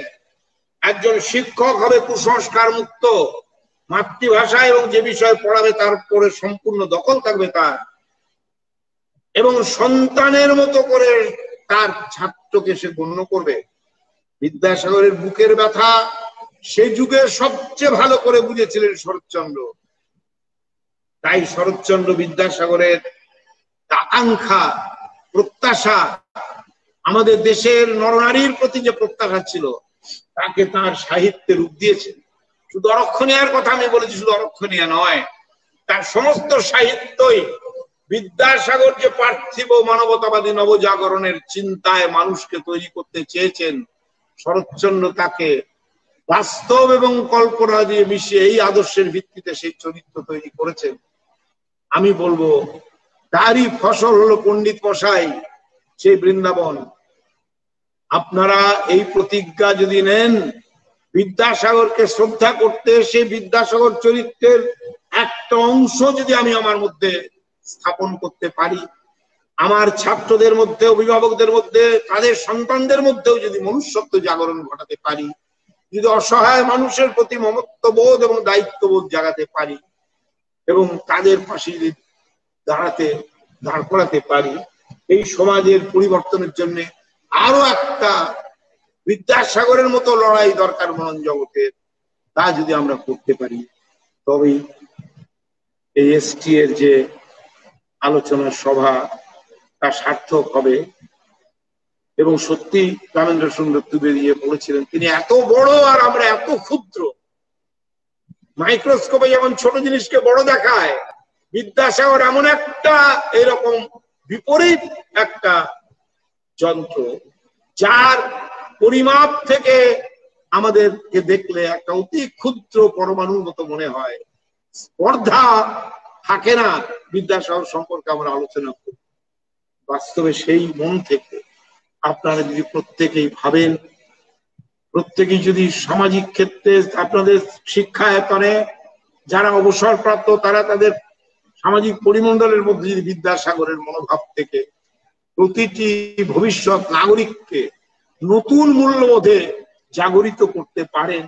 একজন শিক্ষক হবে কুসংস্কার মুক্ত, মাতৃভাষা এবং যে বিষয়ে পড়াবে তার উপরে সম্পূর্ণ দখল থাকবে তার, এবং সন্তানের মতো করে তার ছাত্রকে সে গণ্য করবে। বিদ্যাসাগরের বুকের ব্যথা সে যুগে সবচেয়ে ভালো করে বুঝেছিলেন শরৎচন্দ্র। তাই শরৎচন্দ্র বিদ্যাসাগরের আকাঙ্ক্ষা, প্রত্যাশা, আমাদের দেশের নরনারীর প্রতি যে প্রত্যাশা ছিল, তাকে তার সাহিত্যে রূপ দিয়েছেন। শুধু অরক্ষণীয়ার কথা আমি বলেছি, শুধু অরক্ষণীয়া নয়, তার সমস্ত সাহিত্যই বিদ্যাসাগর যে পার্থিব মানবতাবাদী নবজাগরণের চিন্তায় মানুষকে তৈরি করতে চেয়েছেন, শরৎচন্দ্র তাকে বাস্তব এবং কল্পনা দিয়ে মিশিয়ে এই আদর্শের ভিত্তিতে সেই চরিত্র তৈরি করেছেন। আমি বলবো তারই ফসল হলো পণ্ডিত মশাই, সেই বৃন্দাবন। আপনারা এই প্রতিজ্ঞা যদি নেন বিদ্যাসাগরকে শ্রদ্ধা করতে, সেই বিদ্যাসাগর চরিত্রের একটা অংশ যদি আমি আমার মধ্যে স্থাপন করতে পারি, আমার ছাত্রদের মধ্যে, অভিভাবকদের মধ্যে, তাদের সন্তানদের মধ্যেও যদি মনুষ্যত্ব জাগরণ ঘটাতে পারি, যদি অসহায় মানুষের প্রতি মমত্ববোধ এবং দায়িত্ববোধ জাগাতে পারি, এবং তাদের পাশে যদি দাঁড় করাতে পারি, এই সমাজের পরিবর্তনের জন্য আরো একটা বিদ্যাসাগরের মতো লড়াই দরকার মনন জগতের। তা যদি আমরা করতে পারি, তবেই এই এসটি এর যে আলোচনা সভা তা সার্থক হবে। এবং সত্যি রামেন্দ্র সুন্দর দ্বিবেদী বলেছিলেন, তিনি এত বড় আর আমরা এত ক্ষুদ্র। মাইক্রোস্কোপে যেমন ছোট জিনিসকে বড় দেখায়, বিদ্যাসাগর এমন একটা এরকম বিপরীত একটা যন্ত্র, যার পরিমাপ থেকে আমাদেরকে দেখলে একটা অতি ক্ষুদ্র পরমাণুর মতো মনে হয়। স্পর্ধা থাকে না বিদ্যাসাগর সম্পর্কে আমরা আলোচনা করি। বাস্তবে সেই মন থেকে আপনারা যদি প্রত্যেকেই ভাবেন, প্রত্যেকেই যদি সামাজিক ক্ষেত্রে আপনাদের শিক্ষায়তনে যারা অবসরপ্রাপ্ত তারা তাদের সামাজিক পরিমণ্ডলের মধ্যে যদি বিদ্যাসাগরের মনোভাব থেকে প্রতিটি ভবিষ্যৎ নাগরিককে নতুন মূল্যবোধে জাগরিত করতে পারেন,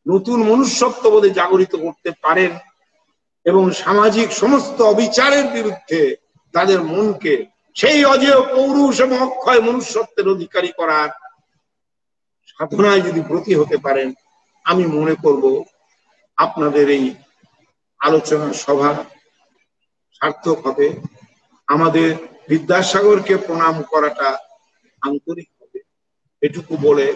নতুন মনুষ্যত্ববোধে জাগরিত করতে পারেন এবং সামাজিক সমস্ত অবিচারের বিরুদ্ধে তাদের মনকে সেই অজেয় পৌরুষ এবং অক্ষয় মনুষ্যত্বের অধিকারী করার সাধনায় যদি ব্রতী হতে পারেন, আমি মনে করব আপনাদের এই আলোচনা সভা সার্থক হবে। আমাদের বিদ্যাসাগরকে প্রণাম করাটা আন্তরিক হবে, এটুকু বলে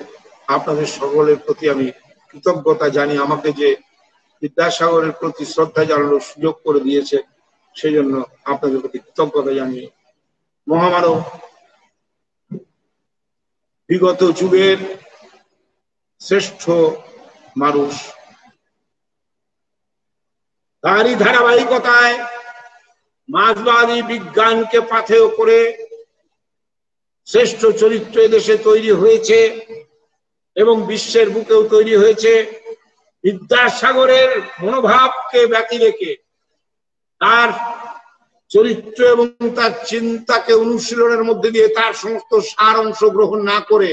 আপনাদের সকলের প্রতি আমি কৃতজ্ঞতা জানি। আমাকে যে বিদ্যাসাগরের প্রতি শ্রদ্ধা জানানোর সুযোগ করে দিয়েছে সেই জন্য আপনাদের প্রতি কৃতজ্ঞতা জানিয়ে মহামানব বিগত যুগের শ্রেষ্ঠ মানুষ, তারই ধারাবাহিকতায় মার্ক্সবাদী বিজ্ঞানকে পাথেয় করে শ্রেষ্ঠ চরিত্র দেশে তৈরি হয়েছে এবং বিশ্বের বুকেও তৈরি হয়েছে। বিদ্যাসাগরের মনোভাবকে ব্যতি রেখে তার চরিত্র এবং তার চিন্তাকে অনুশীলনের মধ্যে দিয়ে তার সমস্ত সার অংশ গ্রহণ না করে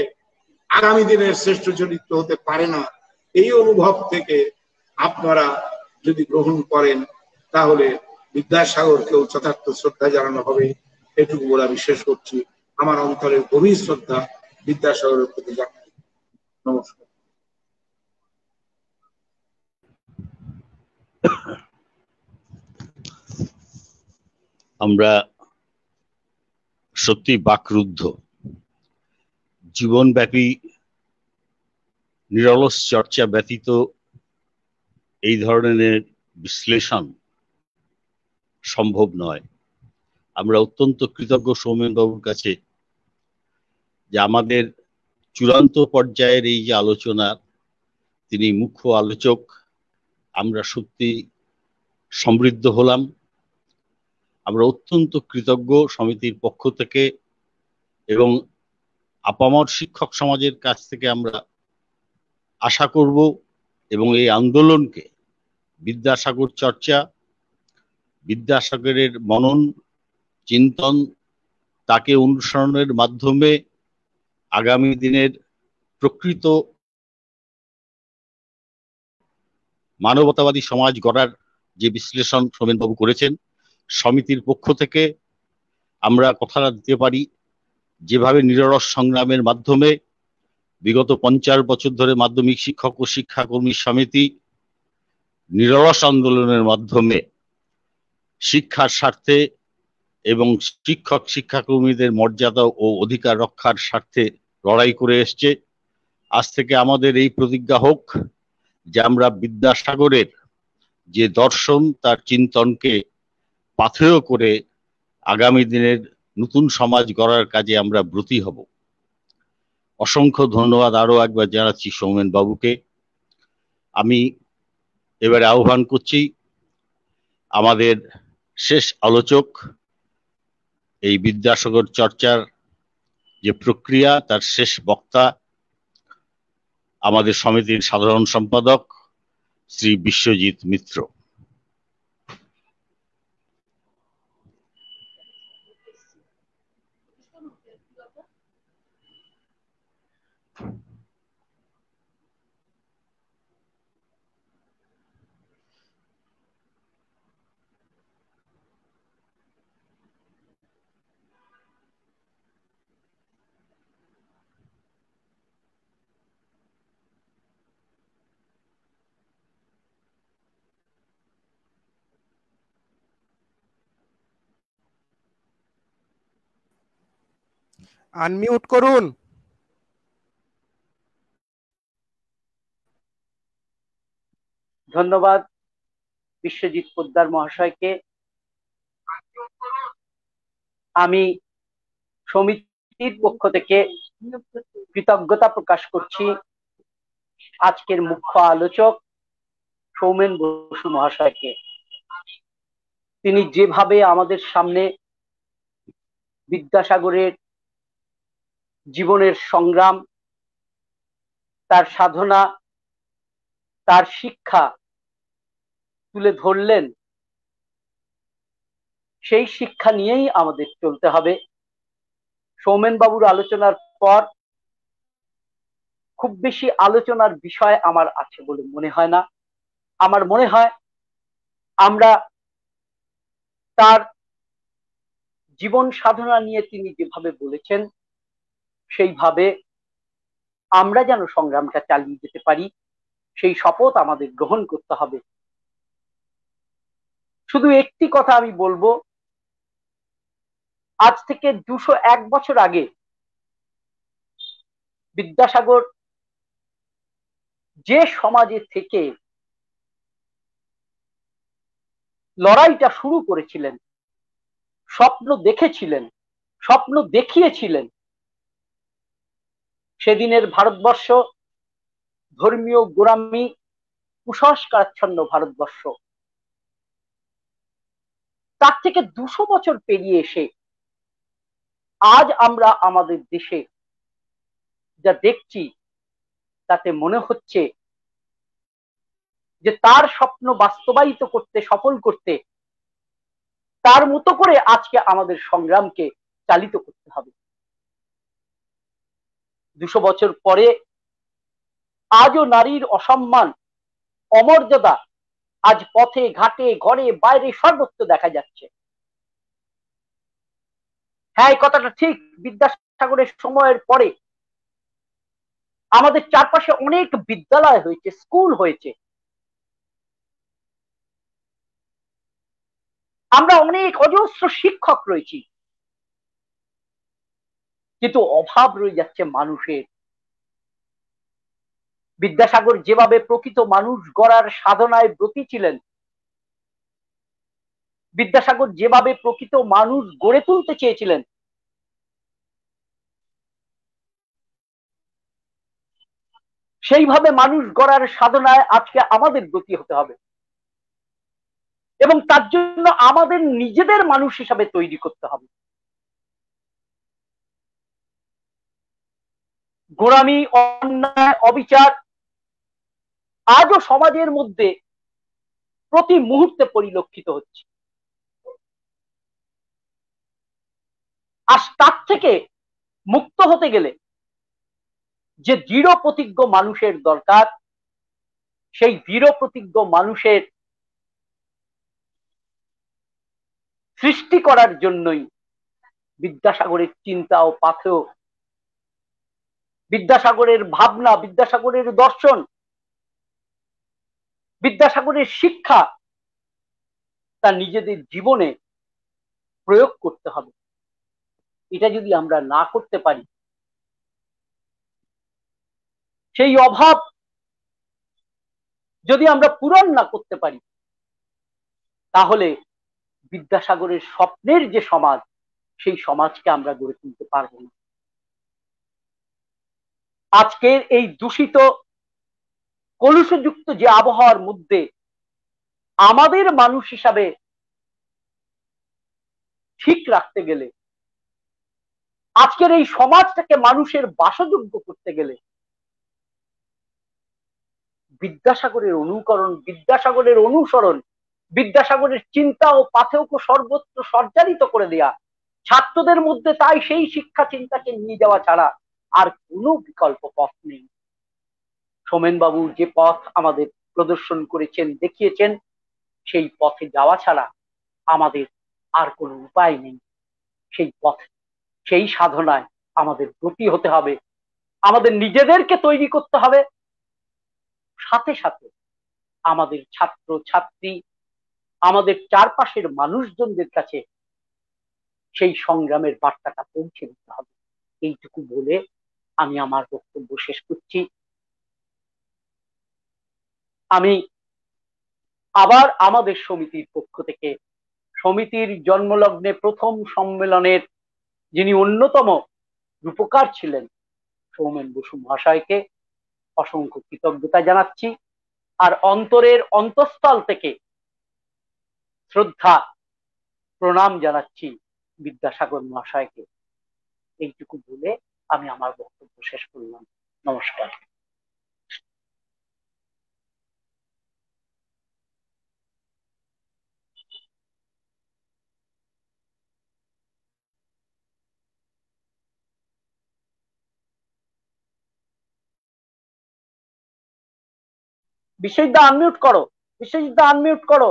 আগামী দিনের শ্রেষ্ঠ চরিত্র হতে পারে না। এই অনুভব থেকে আপনারা যদি গ্রহণ করেন তাহলে বিদ্যাসাগরকেও যথার্থ শ্রদ্ধা জানানো হবে, এটুকু বলে আমি শেষ করছি। আমার অন্তরের গভীর শ্রদ্ধা বিদ্যাসাগরের প্রতি জানাই। নমস্কার। আমরা সত্যি বাকরুদ্ধ। জীবনব্যাপী নিরলস চর্চা ব্যতীত এই ধরনের বিশ্লেষণ সম্ভব নয়। আমরা অত্যন্ত কৃতজ্ঞ সৌমেন বাবুর কাছে যে আমাদের চূড়ান্ত পর্যায়ের এই যে আলোচনা, তিনি মুখ্য আলোচক। আমরা সত্যি সমৃদ্ধ হলাম। আমরা অত্যন্ত কৃতজ্ঞ সমিতির পক্ষ থেকে এবং আপামর শিক্ষক সমাজের কাছ থেকে আমরা আশা করব এবং এই আন্দোলনকে বিদ্যাসাগর চর্চা, বিদ্যাসাগরের মনন চিন্তন, তাকে অনুসরণের মাধ্যমে আগামী দিনের প্রকৃত মানবতাবাদী সমাজ গড়ার যে বিশ্লেষণ সৌমেনবাবু করেছেন, সমিতির পক্ষ থেকে আমরা কথা দিতে পারি যেভাবে নিরলস সংগ্রামের মাধ্যমে বিগত 50 বছর ধরে মাধ্যমিক শিক্ষক ও শিক্ষাকর্মী সমিতি নিরলস আন্দোলনের মাধ্যমে শিক্ষার স্বার্থে এবং শিক্ষক শিক্ষাকর্মীদের মর্যাদা ও অধিকার রক্ষার স্বার্থে লড়াই করে এসছে। আজ থেকে আমাদের এই প্রতিজ্ঞা হোক যে আমরা বিদ্যাসাগরের যে দর্শন, তার চিন্তনকে পাথেয় করে আগামী দিনের নতুন সমাজ গড়ার কাজে আমরা ব্রতী হব। অসংখ্য ধন্যবাদ আরো একবার জানাচ্ছি সৌমেন বাবুকে। আমি এবারে আহ্বান করছি আমাদের শেষ আলোচক, এই বিদ্যাসাগর চর্চার যে প্রক্রিয়া তার শেষ বক্তা, আমাদের সমিতির সাধারণ সম্পাদক শ্রী বিশ্বজিৎ মিত্র। আনমিউট করুন। ধন্যবাদ বিশ্বজিৎ পোদ্দার মহাশয়কে। আমি সমিতির পক্ষ থেকে কৃতজ্ঞতা প্রকাশ করছি আজকের মুখ্য আলোচক সৌমেন বসু মহাশয়কে। তিনি যেভাবে আমাদের সামনে বিদ্যাসাগরের জীবনের সংগ্রাম, তার সাধনা, তার শিক্ষা তুলে ধরলেন। সেই শিক্ষা নিয়েই আমাদের চলতে হবে। সৌমেন বাবুর আলোচনার পর খুব বেশি আলোচনার বিষয় আমার আছে বলে মনে হয় না। আমার মনে হয় আমরা তার জীবন সাধনা নিয়ে তিনি যেভাবে বলেছেন সেইভাবে আমরা যেন সংগ্রামটা চালিয়ে যেতে পারি, সেই শপথ আমাদের গ্রহণ করতে হবে। শুধু একটি কথা আমি বলবো, আজ থেকে 201 বছর আগে বিদ্যাসাগর যে সমাজে থেকে লড়াইটা শুরু করেছিলেন, স্বপ্ন দেখেছিলেন, স্বপ্ন দেখিয়েছিলেন, সেদিনের ভারতবর্ষ ধর্মীয় গোড়ামি, কুসংস্কারাচ্ছন্ন ভারতবর্ষ, তার থেকে 200 বছর পেরিয়ে এসে আজ আমরা আমাদের দেশে যা দেখছি তাতে মনে হচ্ছে যে তার স্বপ্ন বাস্তবায়িত করতে, সফল করতে তার মতো করে আজকে আমাদের সংগ্রামকে চালিত করতে হবে। 200 বছর পরে আজও নারীর অসম্মান, অমর্যাদা আজ পথে ঘাটে ঘরে বাইরে সর্বত্র দেখা যাচ্ছে। হ্যাঁ, এই কথাটা ঠিক, বিদ্যাসাগরের সময়ের পরে আমাদের চারপাশে অনেক বিদ্যালয় হয়েছে, স্কুল হয়েছে, আমরা অনেক অজস্র শিক্ষক রয়েছি, কিন্তু অভাব রয়ে যাচ্ছে মানুষের। বিদ্যাসাগর যেভাবে প্রকৃত মানুষ গড়ার সাধনায় ব্রতী ছিলেন, বিদ্যাসাগর যেভাবে প্রকৃত মানুষ গড়ে তুলতে চেয়েছিলেন, সেইভাবে মানুষ গড়ার সাধনায় আজকে আমাদের ব্রতী হতে হবে এবং তার জন্য আমাদের নিজেদের মানুষ হিসাবে তৈরি করতে হবে। গোঁড়ামি, অন্যায়, অবিচার আজও সমাজের মধ্যে প্রতি মুহূর্তে পরিলক্ষিত হচ্ছে। আর তার থেকে মুক্ত হতে গেলে যে দৃঢ় প্রতিজ্ঞ মানুষের দরকার, সেই দৃঢ় প্রতিজ্ঞ মানুষের সৃষ্টি করার জন্যই বিদ্যাসাগরের চিন্তা ও পাথেয়, বিদ্যাসাগরের ভাবনা, বিদ্যাসাগরের দর্শন, বিদ্যাসাগরের শিক্ষা তা নিজেদের জীবনে প্রয়োগ করতে হবে। এটা যদি আমরা না করতে পারি, সেই অভাব যদি আমরা পূরণ না করতে পারি, তাহলে বিদ্যাসাগরের স্বপ্নের যে সমাজ, সেই সমাজকে আমরা গড়ে তুলতে পারবো না। আজকের এই দূষিত কলুষযুক্ত যে আবহাওয়ার মধ্যে আমাদের মানুষ হিসাবে ঠিক রাখতে গেলে, আজকের এই সমাজটাকে মানুষের বাসযোগ্য করতে গেলে বিদ্যাসাগরের অনুকরণ, বিদ্যাসাগরের অনুসরণ, বিদ্যাসাগরের চিন্তা ও পাথেয়কে সর্বত্র সঞ্চারিত করে দেয়া, ছাত্রদের মধ্যে তাই সেই শিক্ষা চিন্তাকে নিয়ে যাওয়া ছাড়া আর কোনো বিকল্প পথ নেই। সোমেন বাবু যে পথ আমাদের প্রদর্শন করেছেন, দেখিয়েছেন, সেই পথে যাওয়া ছাড়া আমাদের আর কোনো উপায় নেই। সেই পথ, সেই সাধনায় আমাদের ব্রতী হতে হবে, আমাদের নিজেদেরকে তৈরি করতে হবে, সাথে সাথে আমাদের ছাত্র ছাত্রী, আমাদের চারপাশের মানুষজনদের কাছে সেই সংগ্রামের বার্তাটা পৌঁছে দিতে হবে। এইটুকু বলে আমি আমার বক্তব্য শেষ করছি। আমি আবার আমাদের সমিতির পক্ষ থেকে, সমিতির জন্মলগ্নে প্রথম সম্মেলনের যিনি অন্যতম রূপকার ছিলেন সৌমেন বসু মহাশয়কে অসংখ্য কৃতজ্ঞতা জানাচ্ছি, আর অন্তরের অন্তঃস্থল থেকে শ্রদ্ধা প্রণাম জানাচ্ছি বিদ্যাসাগর মহাশয়কে। এইটুকু বলে আমি আমার বক্তব্য শেষ করলাম। নমস্কার। বিশ্বজিৎ আনমিউট করো, বিশ্বজিৎ আনমিউট করো।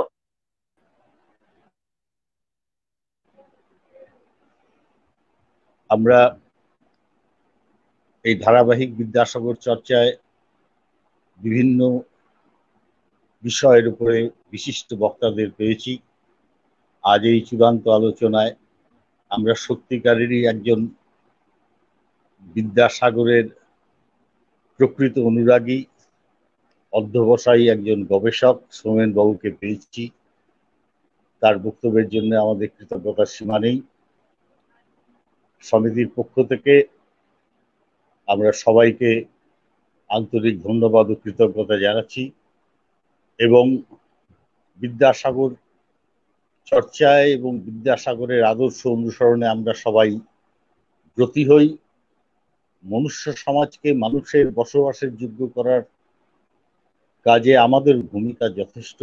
আমরা এই ধারাবাহিক বিদ্যাসাগর চর্চায় বিভিন্ন বিষয়ের উপরে বিশিষ্ট বক্তাদের পেয়েছি। আজ এই চূড়ান্ত আলোচনায় আমরা সত্যিকারেরই একজন বিদ্যাসাগরের প্রকৃত অনুরাগী অধ্যবসায়ী একজন গবেষক সৌমেন বাবুকে পেয়েছি। তার বক্তব্যের জন্য আমাদের কৃতজ্ঞতার সীমা নেই। সমিতির পক্ষ থেকে আমরা সবাইকে আন্তরিক ধন্যবাদ ও কৃতজ্ঞতা জানাচ্ছি এবং বিদ্যাসাগর চর্চায় এবং বিদ্যাসাগরের আদর্শ অনুসরণে আমরা সবাই ব্রতী হই। মনুষ্য সমাজকে মানুষের বসবাসের যোগ্য করার কাজে আমাদের ভূমিকা যথেষ্ট।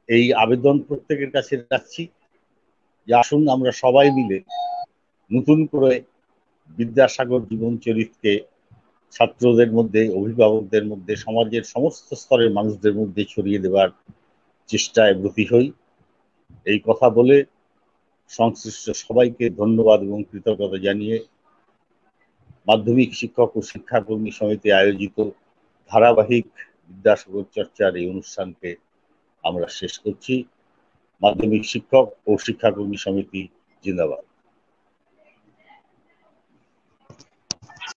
এই আবেদন প্রত্যেকের কাছে রাখছি যে আসুন আমরা সবাই মিলে নতুন করে বিদ্যাসাগর জীবন চরিত্রকে ছাত্রদের মধ্যে, অভিভাবকদের মধ্যে, সমাজের সমস্ত স্তরের মানুষদের মধ্যে ছড়িয়ে দেওয়ার চেষ্টায় ব্রতী হই। এই কথা বলে সংশ্লিষ্ট সবাইকে ধন্যবাদ এবং কৃতজ্ঞতা জানিয়ে মাধ্যমিক শিক্ষক ও শিক্ষাকর্মী সমিতি আয়োজিত ধারাবাহিক বিদ্যাসাগর চর্চার এই অনুষ্ঠানকে আমরা শেষ করছি। মাধ্যমিক শিক্ষক ও শিক্ষাকর্মী সমিতি জিন্দাবাদ।